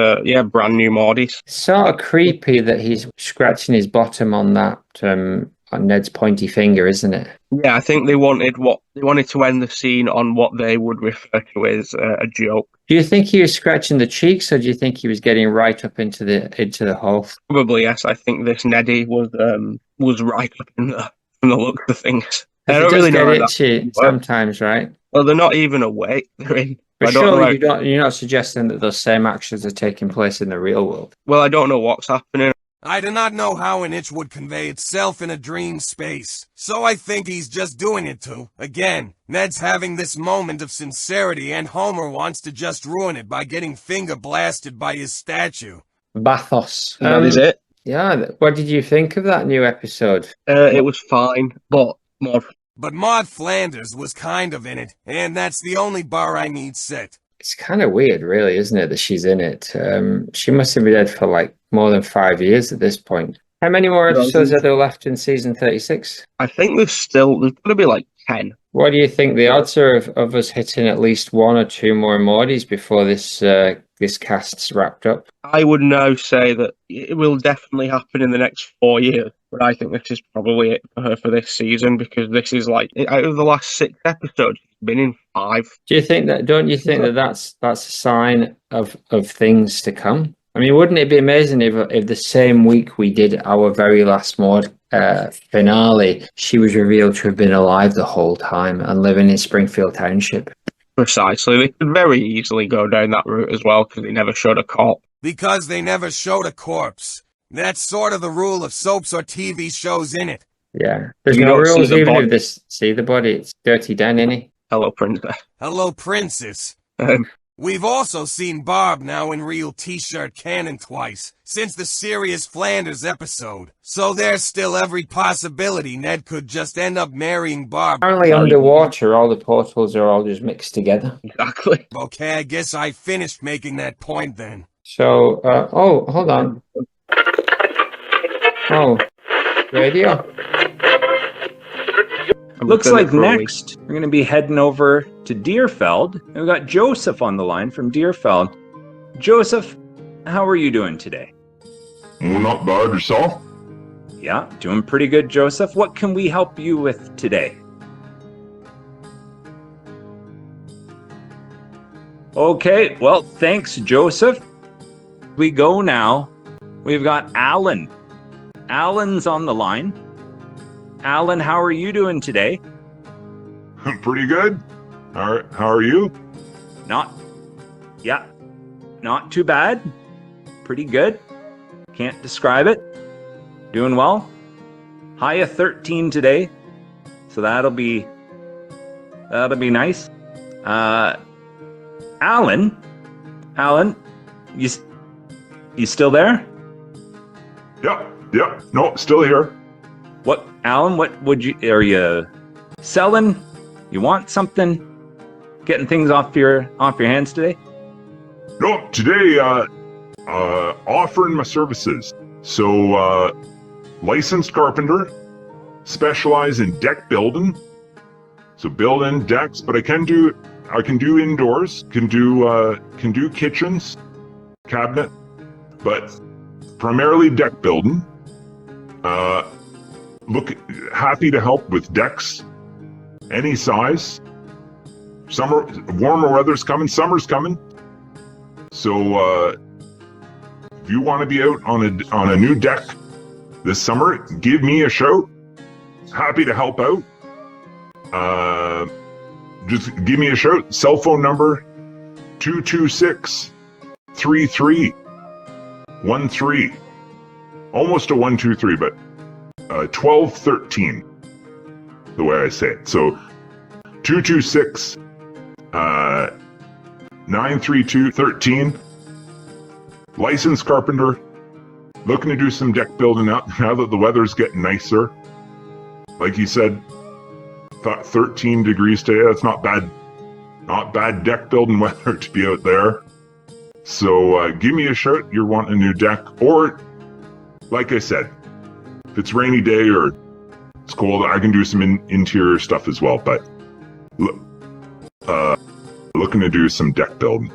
brand new Maudes.
Sort of creepy that he's scratching his bottom on that on Ned's pointy finger, isn't it?
Yeah, I think they wanted to end the scene on what they would refer to as a joke.
Do you think he was scratching the cheeks, or do you think he was getting right up into the hole?
Probably yes. I think this Neddy was right up in there from the look of things. I don't really know
itchy sometimes, right?
Well, they're not even awake. They're in.
But surely you're not suggesting that those same actions are taking place in the real world.
Well, I don't know what's happening.
I do not know how an itch would convey itself in a dream space, so I think he's just doing it to. Again, Ned's having this moment of sincerity and Homer wants to just ruin it by getting finger blasted by his statue.
Bathos.
And that is it.
Yeah, what did you think of that new episode?
It was fine, but more.
But Maud Flanders was kind of in it, and that's the only bar I need set.
It's kind of weird, really, isn't it, that she's in it? She must have been dead for like more than 5 years at this point. How many more episodes are there left in season 36?
I think there's going to be like 10.
What do you think the odds are of us hitting at least 1 or 2 more Maudes before this cast's wrapped up?
I would now say that it will definitely happen in the next 4 years, but I think this is probably it for her for this season, because this is like, out of the last 6 episodes, she's been in 5.
Do you think that? Don't you think that that's a sign of things to come? I mean, wouldn't it be amazing if the same week we did our very last Maude finale, she was revealed to have been alive the whole time and living in Springfield Township?
Precisely. They could very easily go down that route as well, because they never showed a corpse.
Because they never showed a corpse. That's sort of the rule of soaps or TV shows, innit?
Yeah. There's no rules even if this see the body. It's Dirty Dan, innit?
Hello, Princess.
Hello, Princess. We've also seen Barb now in real T-shirt canon twice, since the Serious Flanders episode. So there's still every possibility Ned could just end up marrying Barb.
Apparently underwater, all the portals are all just mixed together.
Exactly.
Okay, I guess I finished making that point then.
So, oh, hold on. Oh, radio.
Looks like next we're going to be heading over to Deerfeld. And we've got Joseph on the line from Deerfeld. Joseph, how are you doing today?
Well, not bad. Yourself?
Yeah, doing pretty good, Joseph. What can we help you with today? Okay, well, thanks, Joseph. We go now. We've got Alan. Alan's on the line. Alan, how are you doing today?
Pretty good. How are you?
Not too bad. Pretty good. Can't describe it. Doing well. High of 13 today. So that'll be nice. Alan, you still there?
Yeah. No, still here.
What, Alan, are you selling? You want something? Getting things off your hands today?
No, today, offering my services. So, licensed carpenter, specialize in deck building. So building decks, but I can do indoors, can do kitchens, cabinet, but primarily deck building. Happy to help with decks, any size. Warmer weather's coming, summer's coming. So if you want to be out on a new deck this summer, give me a shout. Happy to help out. Just give me a shout. Cell phone number 226-3313. Almost a 123, but 1213, the way I say it. So 226-932-13. Licensed carpenter, looking to do some deck building up now that the weather's getting nicer. Like you said, 13 degrees today. That's not bad. Not bad deck building weather to be out there. So give me a shout. You're wanting a new deck, or like I said, if it's rainy day or it's cold, I can do some interior stuff as well. But looking to do some deck building.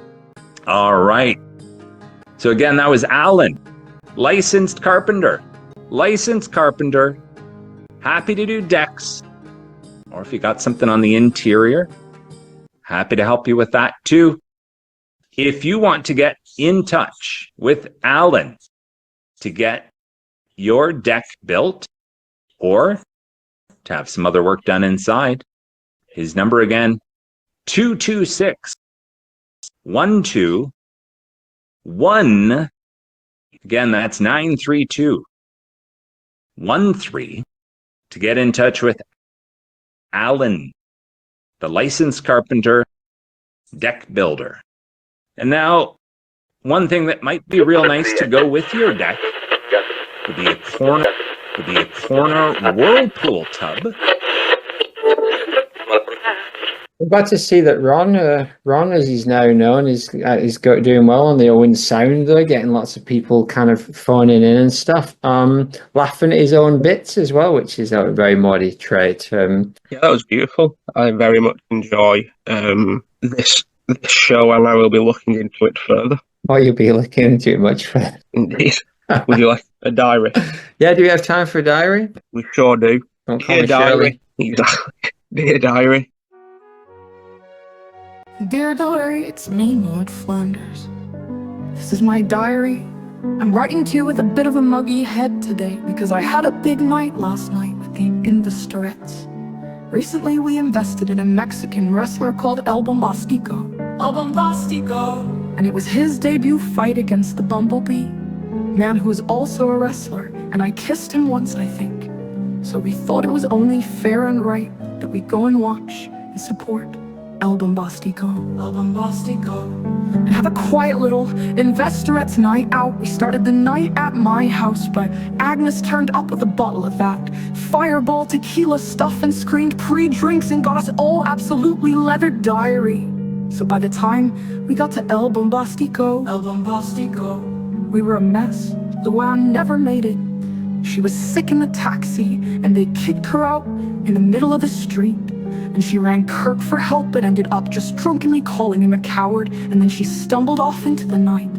All right. So again, that was Alan, licensed carpenter. Happy to do decks. Or if you got something on the interior, happy to help you with that too. If you want to get in touch with Alan to get your deck built or to have some other work done inside, his number again, 226-121. Again, that's 932-13 to get in touch with Alan, the licensed carpenter, deck builder. And now One thing that might be real nice to go with your deck would be a corner whirlpool tub.
I'm glad to see that Ron, as he's now known, is doing well on the Owen Sound, though, getting lots of people kind of phoning in and stuff. Laughing at his own bits as well, which is a very Maudie trait.
Yeah, that was beautiful. I very much enjoy this show, and I will be looking into it further.
Oh, you'll be looking into it much further.
Indeed. Would you like a diary?
Yeah, do we have time for a diary?
We sure do.
Don't call
Dear
me
diary.
Shirley.
Exactly. Dear diary.
Dear diary, it's me, InnerFlanders. This is my diary. I'm writing to you with a bit of a muggy head today because I had a big night last night with the InnerFlanders. Recently we invested in a Mexican wrestler called El Bombastico. And it was his debut fight against the Bumblebee, man who is also a wrestler, and I kissed him once, I think. So we thought it was only fair and right that we go and watch and support El Bombastico. And have a quiet little investorettes night out. We started the night at my house, but Agnes turned up with a bottle of that fireball tequila stuff and screamed pre-drinks and got us all absolutely leathered diary. So by the time we got to El Bombastico, we were a mess. Luann never made it. She was sick in the taxi, and they kicked her out in the middle of the street. And she rang Kirk for help, but ended up just drunkenly calling him a coward, and then she stumbled off into the night.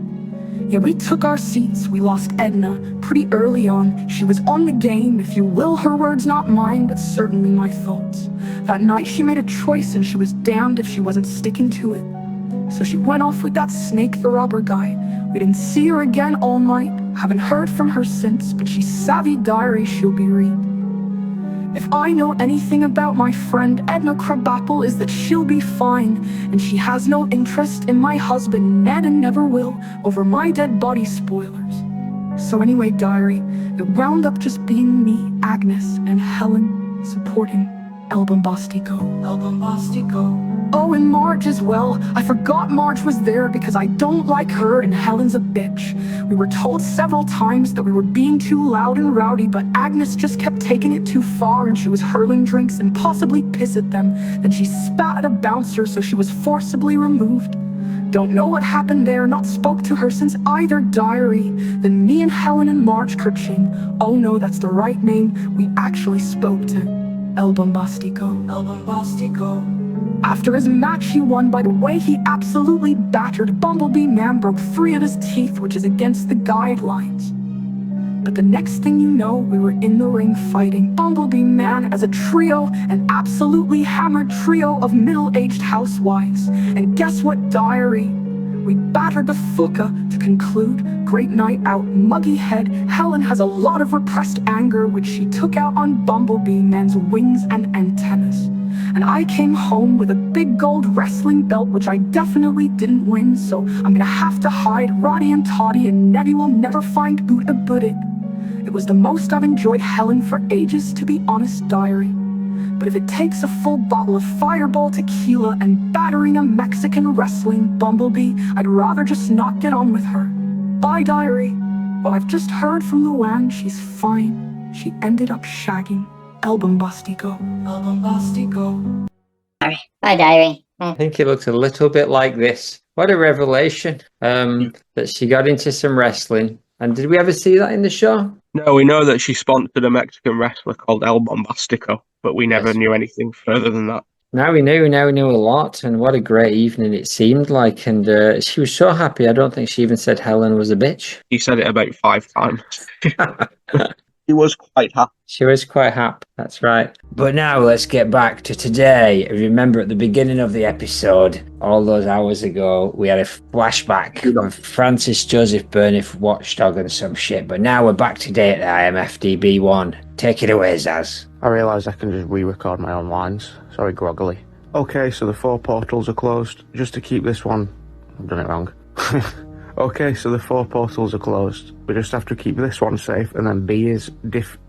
Yeah, we took our seats. We lost Edna pretty early on. She was on the game, if you will, her words not mine, but certainly my thoughts. That night she made a choice, and she was damned if she wasn't sticking to it. So she went off with that Snake the Robber guy. We didn't see her again all night, haven't heard from her since, but she's savvy diary she'll be read. If I know anything about my friend Edna Crabapple, is that she'll be fine, and she has no interest in my husband Ned and never will, over my dead body spoilers. So anyway, diary, it wound up just being me, Agnes, and Helen supporting El Bombastico. Oh, and Marge as well. I forgot Marge was there because I don't like her and Helen's a bitch. We were told several times that we were being too loud and rowdy, but Agnes just kept taking it too far, and she was hurling drinks and possibly piss at them. Then she spat at a bouncer, so she was forcibly removed. Don't know what happened there, not spoke to her since either diary. Then me and Helen and Marge Kerching, oh no, that's the right name, we actually spoke to El Bombastico. After his match he won by the way he absolutely battered Bumblebee Man, broke 3 of his teeth, which is against the guidelines. But the next thing you know, we were in the ring fighting Bumblebee Man as a trio, an absolutely hammered trio of middle-aged housewives. And guess what, diary? We battered the fuka to conclude. Great night out, muggy head. Helen has a lot of repressed anger, which she took out on Bumblebee Man's wings and antennas. And I came home with a big gold wrestling belt, which I definitely didn't win, so I'm gonna have to hide Roddy and Toddy, and Nettie will never find Boot about it. It was the most I've enjoyed Helen for ages, to be honest, diary. But if it takes a full bottle of fireball tequila and battering a Mexican wrestling Bumblebee, I'd rather just not get on with her. Bye, diary. Well, I've just heard from Luann, she's fine. She ended up shagging El Bombastico.
Bye, diary.
I think it looks a little bit like this. What a revelation that she got into some wrestling. And did we ever see that in the show?
No, we know that she sponsored a Mexican wrestler called El Bombastico, but we never knew anything further than that.
Now we knew a lot, and what a great evening it seemed like. And she was so happy. I don't think she even said Helen was a bitch.
She said it about 5 times. She was quite happy.
She was quite happy, that's right. But now let's get back to today. Remember at the beginning of the episode, all those hours ago, we had a flashback of Francis Joseph Burniff watchdog and some shit. But now we're back today at IMFDB1. Take it away, Zaz.
I realised I can just re-record my own lines. Sorry, groggily. Okay, so the 4 portals are closed. Just to keep this one... I've done it wrong. Okay, so the 4 portals are closed. We just have to keep this one safe, and then B is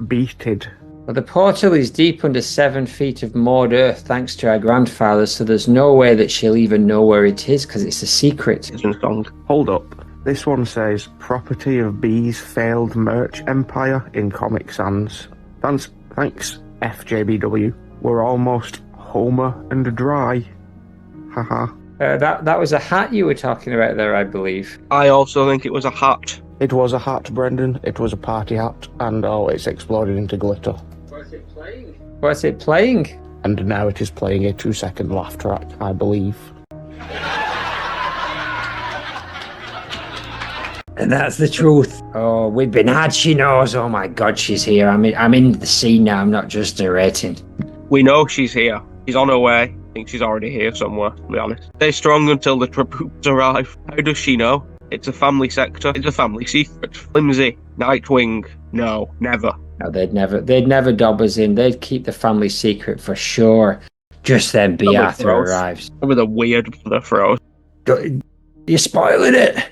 beated.
Well, the portal is deep under 7 feet of Maude earth, thanks to our grandfather, so there's no way that she'll even know where it is, because it's a secret.
Isn't wrong.
Hold up. This one says, property of Bea's failed merch empire in Comic Sans. Thanks, FJBW. We're almost Homer and dry. Haha.
That was a hat you were talking about there, I believe.
I also think it was a hat.
It was a hat, Brendan. It was a party hat, and it's exploded into glitter.
What's it playing? What's it playing?
And now it is playing a 2-second laugh track, I believe.
And that's the truth. Oh, we've been had, she knows. Oh my god, she's here. I'm in the scene now, I'm not just narrating.
We know she's here. She's on her way. I think she's already here somewhere, to be honest. Stay strong until the tributes arrive. How does she know? It's a family sector. It's a family secret. Flimsy. Nightwing. No, never.
No, they'd never dob us in. They'd keep the family secret for sure. Just then Bea Arthur arrives.
With a weird mother throws.
You're spoiling it.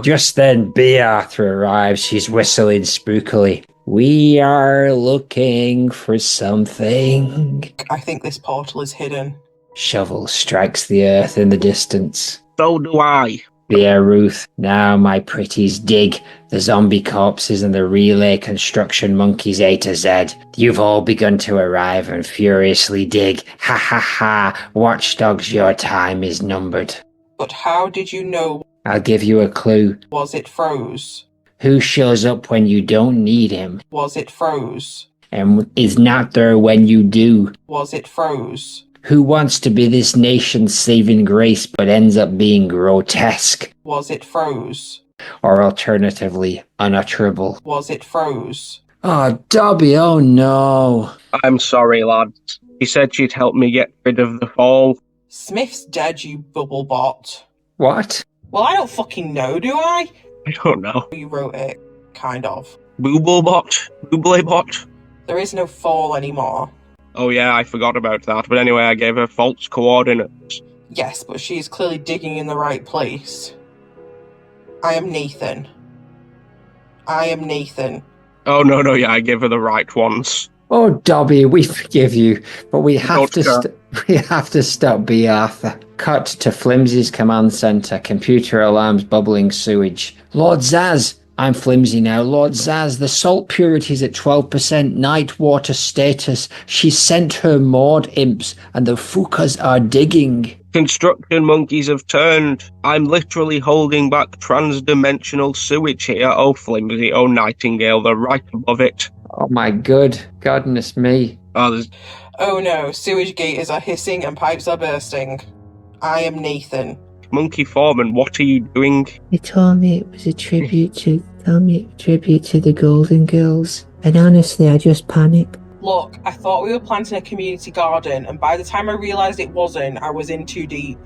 Just then Bea Arthur arrives. She's whistling spookily. We are looking for something.
I think this portal is hidden.
Shovel strikes the earth in the distance.
So do I.
Bea Ruth, now my pretties dig. The zombie corpses and the relay construction monkeys A to Z. You've all begun to arrive and furiously dig. Ha ha ha. Watchdogs, your time is numbered.
But how did you know?
I'll give you a clue.
Was it froze?
Who shows up when you don't need him?
Was it froze?
And is not there when you do?
Was it froze?
Who wants to be this nation's saving grace but ends up being grotesque?
Was it froze?
Or alternatively, unutterable?
Was it froze?
Oh, Dobby, oh no.
I'm sorry, lads. She said she'd help me get rid of the fall.
Smith's dead, you bubble bot.
What?
Well, I don't fucking know, do I?
I don't know.
You wrote it, kind of.
Booblebot? Booblebot?
There is no fall anymore.
Oh yeah, I forgot about that. But anyway, I gave her false coordinates.
Yes, but she is clearly digging in the right place. I am Nathan.
Oh no, yeah, I gave her the right ones.
Oh, Dobby, we forgive you, but we have to stop Bea Arthur. Cut to Flimsy's command centre. Computer alarms bubbling sewage. Lord Zaz, I'm Flimsy now. Lord Zaz, the salt purity's at 12%. Night water status. She sent her Maude imps, and the Fukas are digging.
Construction monkeys have turned. I'm literally holding back trans-dimensional sewage here. Oh, Flimsy, oh, Nightingale, they're right above it.
Oh my goodness me.
Oh no, sewage gators are hissing and pipes are bursting. I am Nathan.
Monkey Foreman, what are you doing?
They told me it was a tribute to the Golden Girls. And honestly, I just panicked.
Look, I thought we were planting a community garden, and by the time I realised it wasn't, I was in too deep.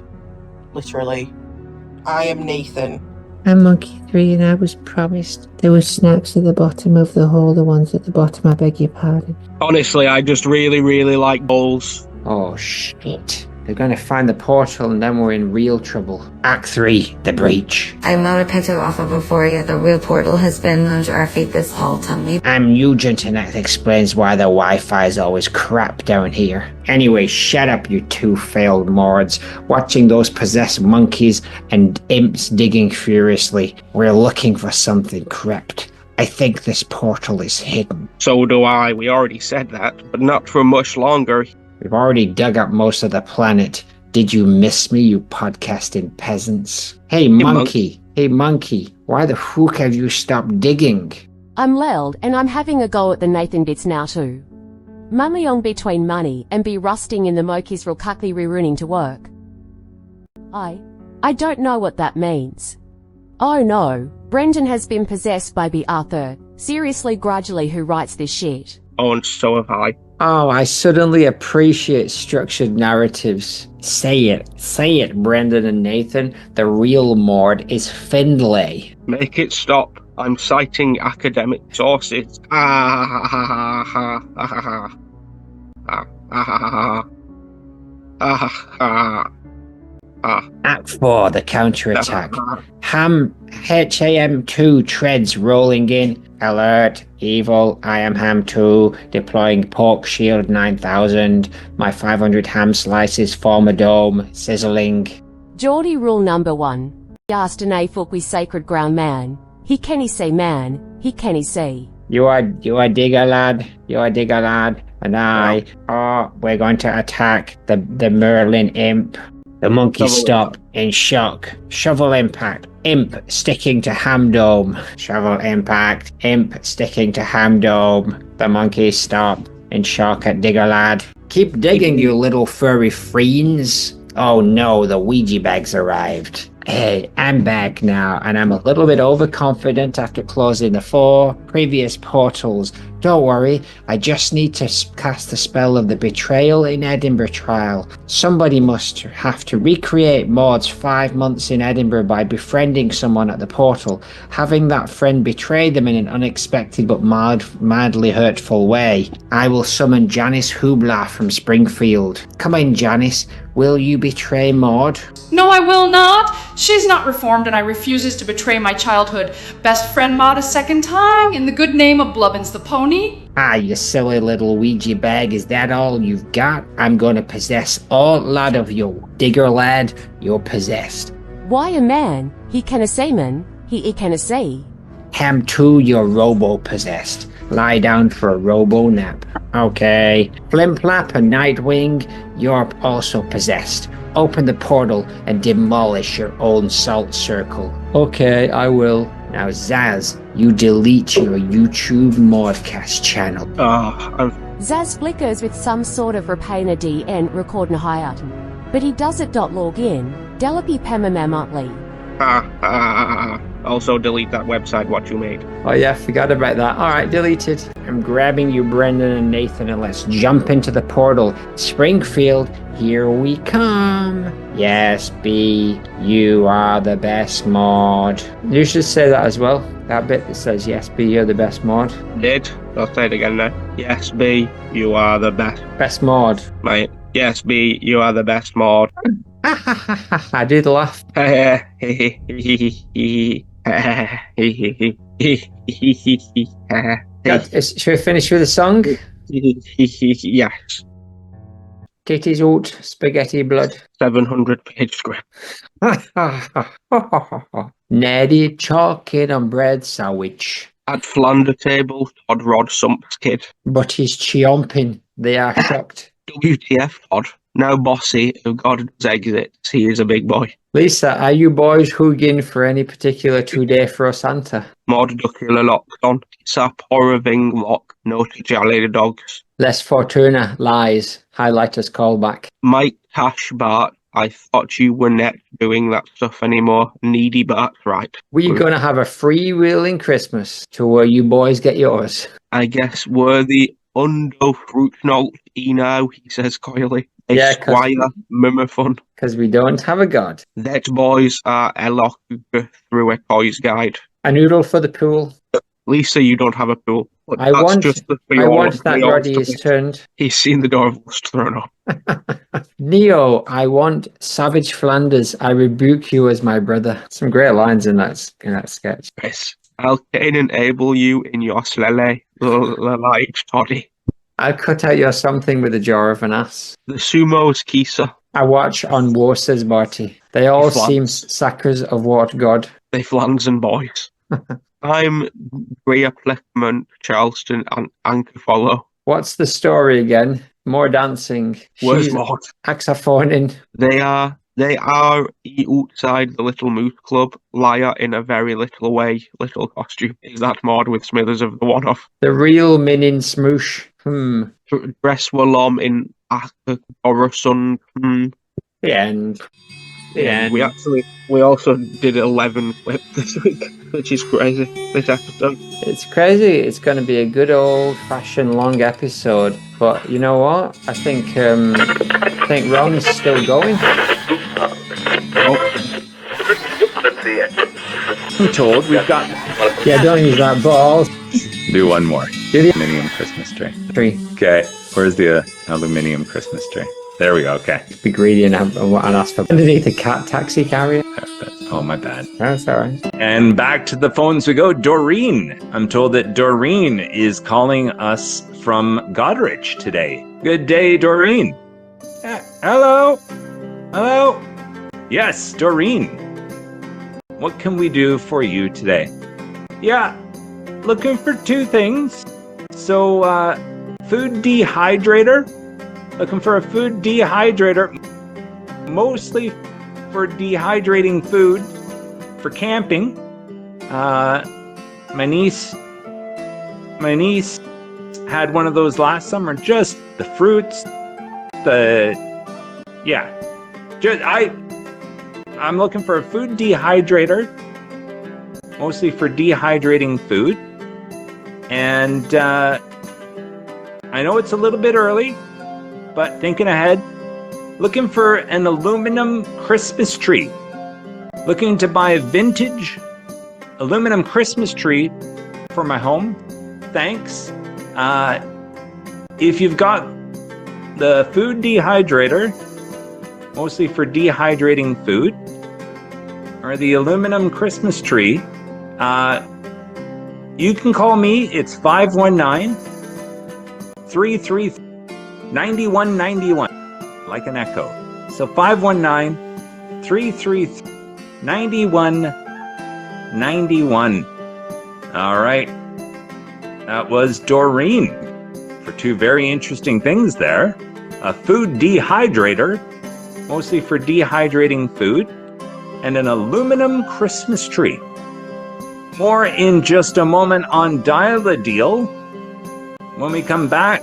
Literally. I am Nathan.
I'm Monkey 3 and I was promised there were snacks at the bottom of the hole, the ones at the bottom, I beg your pardon.
Honestly, I just really like bowls.
Oh shit. They're going to find the portal and then we're in real trouble. Act 3, the breach.
I'm not a pencil off of Euphoria. The real portal has been under our feet this whole time.
I'm Nugent and that explains why the Wi-Fi is always crap down here. Anyway, shut up you two failed Maudes. Watching those possessed monkeys and imps digging furiously. We're looking for something crypt. I think this portal is hidden.
So do I. We already said that, but not for much longer.
We've already dug up most of the planet. Did you miss me, you podcasting peasants? Hey, monkey. Hey, monkey. Why the fuck have you stopped digging?
I'm Leld, and I'm having a go at the Nathan bits now too. Mainly on between money and be rusting in the Mokies real cuckly re-running to work. I don't know what that means. Oh no, Brendan has been possessed by Bea Arthur. Seriously, grudgingly, who writes this shit?
Oh, and so have I.
Oh, I suddenly appreciate structured narratives. Say it, Brendan and Nathan. The real Maude is Findlay.
Make it stop. I'm citing academic sources.
Act 4, the counterattack. HAM2 treads rolling in. Alert, evil, I am HAM2, deploying pork shield 9000. My 500 ham slices form a dome, sizzling.
Geordie rule number 1. asked an folk with sacred ground man. He canny say man, he canny say.
You are digger lad, and we're going to attack the Merlin imp. The monkey stop in shock. Shovel impact. Imp sticking to ham dome. Shovel impact. Imp sticking to ham dome. The monkey stop in shock at digger lad. Keep digging, you little furry fiends. Oh no, the Ouija bag's arrived. Hey, I'm back now, and I'm a little bit overconfident after closing the 4 previous portals. Don't worry, I just need to cast the spell of the betrayal in Edinburgh trial. Somebody must have to recreate Maud's 5 months in Edinburgh by befriending someone at the portal, having that friend betray them in an unexpected but madly hurtful way. I will summon Janice Hubla from Springfield. Come in, Janice. Will you betray Maude?
No, I will not. She's not reformed, and I refuses to betray my childhood best friend Maude a second time in the good name of Blubbins the pony.
Ah, you silly little Ouija bag, is that all you've got? I'm going to possess all lad of you. Digger lad, you're possessed.
Why a man? He canna say man, he canna say.
Ham 2, you're robo-possessed. Lie down for a robo-nap. Okay. Flimflap and Nightwing, you're also possessed. Open the portal and demolish your own salt circle. Okay, I will. Now, Zaz, you delete your YouTube Maudecast channel.
Zaz flickers with some sort of repaina D and recording hiatt. But he doesn't log in. Delapi Pemamamutly.
Also delete that website what you made.
Oh yeah, forgot about that. Alright, deleted. I'm grabbing you, Brendan and Nathan, and let's jump into the portal. Springfield, here we come. Yes, B, you are the best Maude. You should say that as well. That bit that says, yes, B, you're the best Maude.
Did. I'll say it again now. Yes, B, you are the best.
Best Maude.
Mate. Yes, B, you are the best Maude.
I did laugh. Should we finish with the song?
Yes.
Titties out, spaghetti blood.
700-page script.
Neddy chalking on bread sandwich.
At Flander table, Todd Rod Sump's kid.
But he's chomping. They are shocked.
WTF, Todd. Now bossy, if God does exits, he is a big boy.
Lisa, are you boys hooging for any particular 2-day for Santa?
Mod Duckula locked on. Sap Horror-Ving lock. No to jolly the dogs.
Les Fortuna lies. Highlighters callback.
Mike Tash Bart. I thought you were not doing that stuff anymore. Needy Bart, right.
We're going to have a freewheeling Christmas to where you boys get yours.
I guess worthy undo fruit note now, he says coyly.
Yeah,
Esquire, Mimmerfun.
Because we don't have a god.
That boys are Elok through a toy's guide.
A noodle for the pool.
Lisa, you don't have a pool.
I want that Roddy is turned.
He's seen the door of lust thrown up.
Neo, I want Savage Flanders. I rebuke you as my brother. Some great lines in that sketch.
Yes. I'll enable you in your slele, like toddy.
I'll cut out your something with a jar of an ass.
The sumo's Kisa.
I watch on War Says Barty. They all seem suckers of what God.
They flans and boys. I'm Brea Pleckman, Charleston, and Anchor Follow.
What's the story again? More dancing.
Where's Maud?
Saxophoning.
They are outside the Little Moose Club, liar in a very little way, little costume. Is that Maud with Smithers of the one-off?
The real Minin Smoosh.
Dress Walom in Orison.
The end. The end.
We also did 11 clips this week, which is crazy. This episode.
It's crazy. It's going to be a good old-fashioned long episode. But you know what? I think Ron's still going.
I'm told we've got.
Yeah, don't use that ball.
Do one more.
Do the
aluminium Christmas tree.
Okay.
Where's the aluminium Christmas tree? There we go. Okay.
Be greedy and ask for underneath the cat taxi carrier.
Oh, my bad.
That's all right.
And back to the phones we go. Doreen. I'm told that Doreen is calling us from Goderich today. Good day, Doreen. Hello. Hello. Yes, Doreen. What can we do for you today? Yeah, looking for 2 things. So, food dehydrator. Looking for a food dehydrator. Mostly for dehydrating food for camping. My niece had one of those last summer. Just the fruits, I'm looking for a food dehydrator, mostly for dehydrating food. And I know it's a little bit early, but thinking ahead, looking for an aluminum Christmas tree. Looking to buy a vintage aluminum Christmas tree for my home. Thanks. If you've got the food dehydrator, mostly for dehydrating food, or the aluminum Christmas tree, you can call me. It's 519-333-9191, like an echo. So 519-333-9191. All right. That was Doreen for 2 very interesting things there. A food dehydrator, mostly for dehydrating food, and an aluminum Christmas tree. More in just a moment on Dial a Deal. When we come back,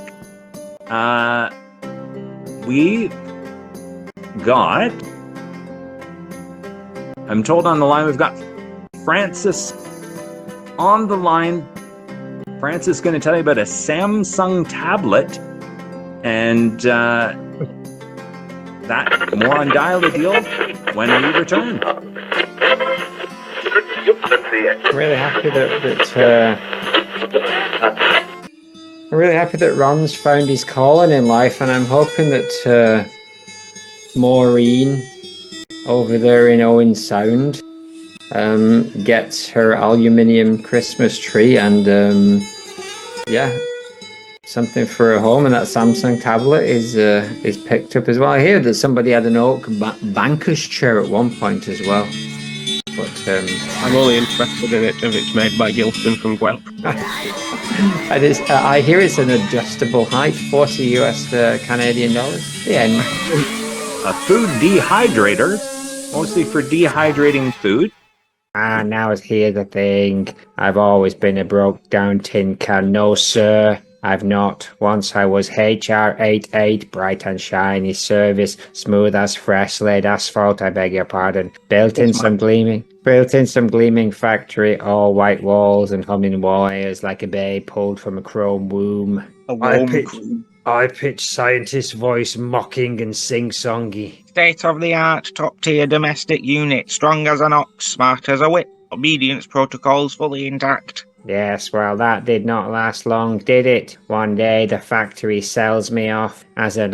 we got, I'm told on the line, we've got Francis on the line. Francis is going to tell you about a Samsung tablet, and that more on Dial a Deal when we return.
I'm really happy that Ron's found his calling in life, and I'm hoping that Maureen over there in Owen Sound gets her aluminium Christmas tree and something for her home, and that Samsung tablet is picked up as well. I hear that somebody had an oak banker's chair at one point as well. But
I'm only interested in it if it's made by Gilson from Guelph.
I hear it's an adjustable height, $40 Canadian dollars. Yeah.
A food dehydrator, mostly for dehydrating food.
Now here's the thing. I've always been a broke down tin can. No, sir. I've not. Once I was HR88, bright and shiny service, smooth as fresh laid asphalt, I beg your pardon. Built in some gleaming factory, all white walls and humming wires like a babe pulled from a chrome womb. I pitch scientist voice mocking and sing-songy.
State-of-the-art, top-tier domestic unit, strong as an ox, smart as a whip, obedience protocols fully intact.
Yes, well, that did not last long, did it? One day the factory sells me off as a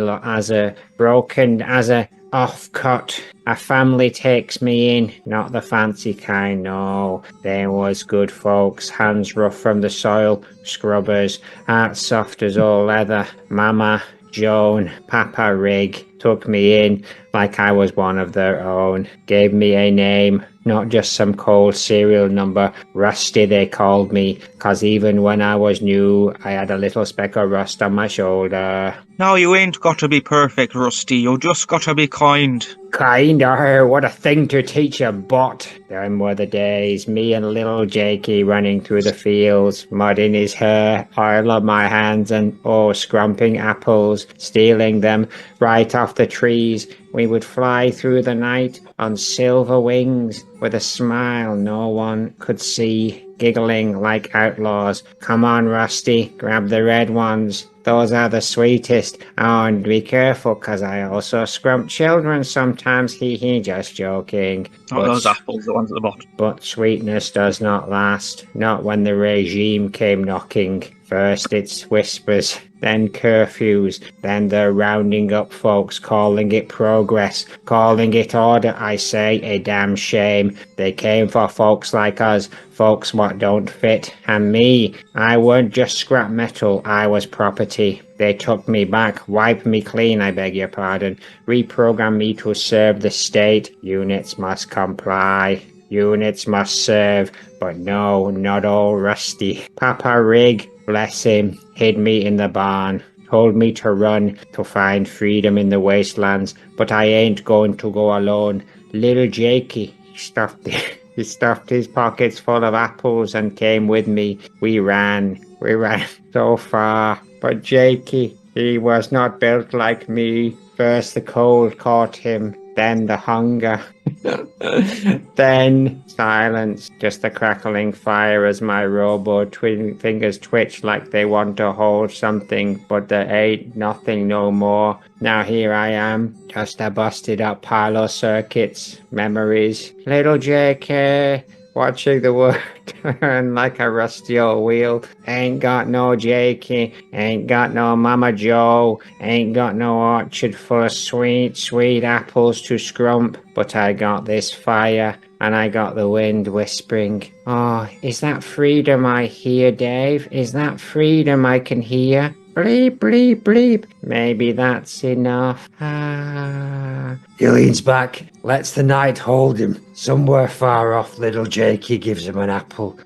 offcut. A family takes me in, not the fancy kind, no. They was good folks, hands rough from the soil, scrubbers, heart soft as all leather. Mama, Joan, Papa Rig took me in like I was one of their own. Gave me a name, not just some cold serial number. Rusty they called me, 'cause even when I was new, I had a little speck of rust on my shoulder.
No, you ain't gotta be perfect, Rusty. You just gotta be kind.
Kind? What a thing to teach a bot. Them were the days, me and little Jakey running through the fields, mud in his hair, oil on my hands, and scrumping apples, stealing them right off the trees. We would fly through the night on silver wings with a smile no one could see, giggling like outlaws. Come on, Rusty, grab the red ones. Those are the sweetest. Oh, and be careful, 'cause I also scrump children sometimes. Hee, just joking.
Not those apples, the ones at the bottom.
But sweetness does not last. Not when the regime came knocking. First it's whispers, then curfews, then they're rounding up folks, calling it progress, calling it order. I say, a damn shame. They came for folks like us, folks what don't fit. And me, I weren't just scrap metal, I was property. They took me back, wiped me clean, I beg your pardon, reprogrammed me to serve the state. Units must comply. Units must serve, but no, not all rusty. Papa Rig, bless him, hid me in the barn. Told me to run to find freedom in the wastelands, but I ain't going to go alone. Little Jakey, he stuffed his pockets full of apples and came with me. We ran so far. But Jakey, he was not built like me. First the cold caught him, then the hunger. Then silence, just a crackling fire as my fingers twitch like they want to hold something, but there ain't nothing no more. Now here I am, just a busted up pile of circuits, memories. Little JK, watching the world turn like a rusty old wheel. Ain't got no Jakey, ain't got no Mama Joe, ain't got no orchard full of sweet, sweet apples to scrump, but I got this fire, and I got the wind whispering. Oh, is that freedom I hear, Dave? Is that freedom I can hear? Bleep, bleep, bleep. Maybe that's enough.
He leans back, lets the knight hold him. Somewhere far off, little Jakey gives him an apple.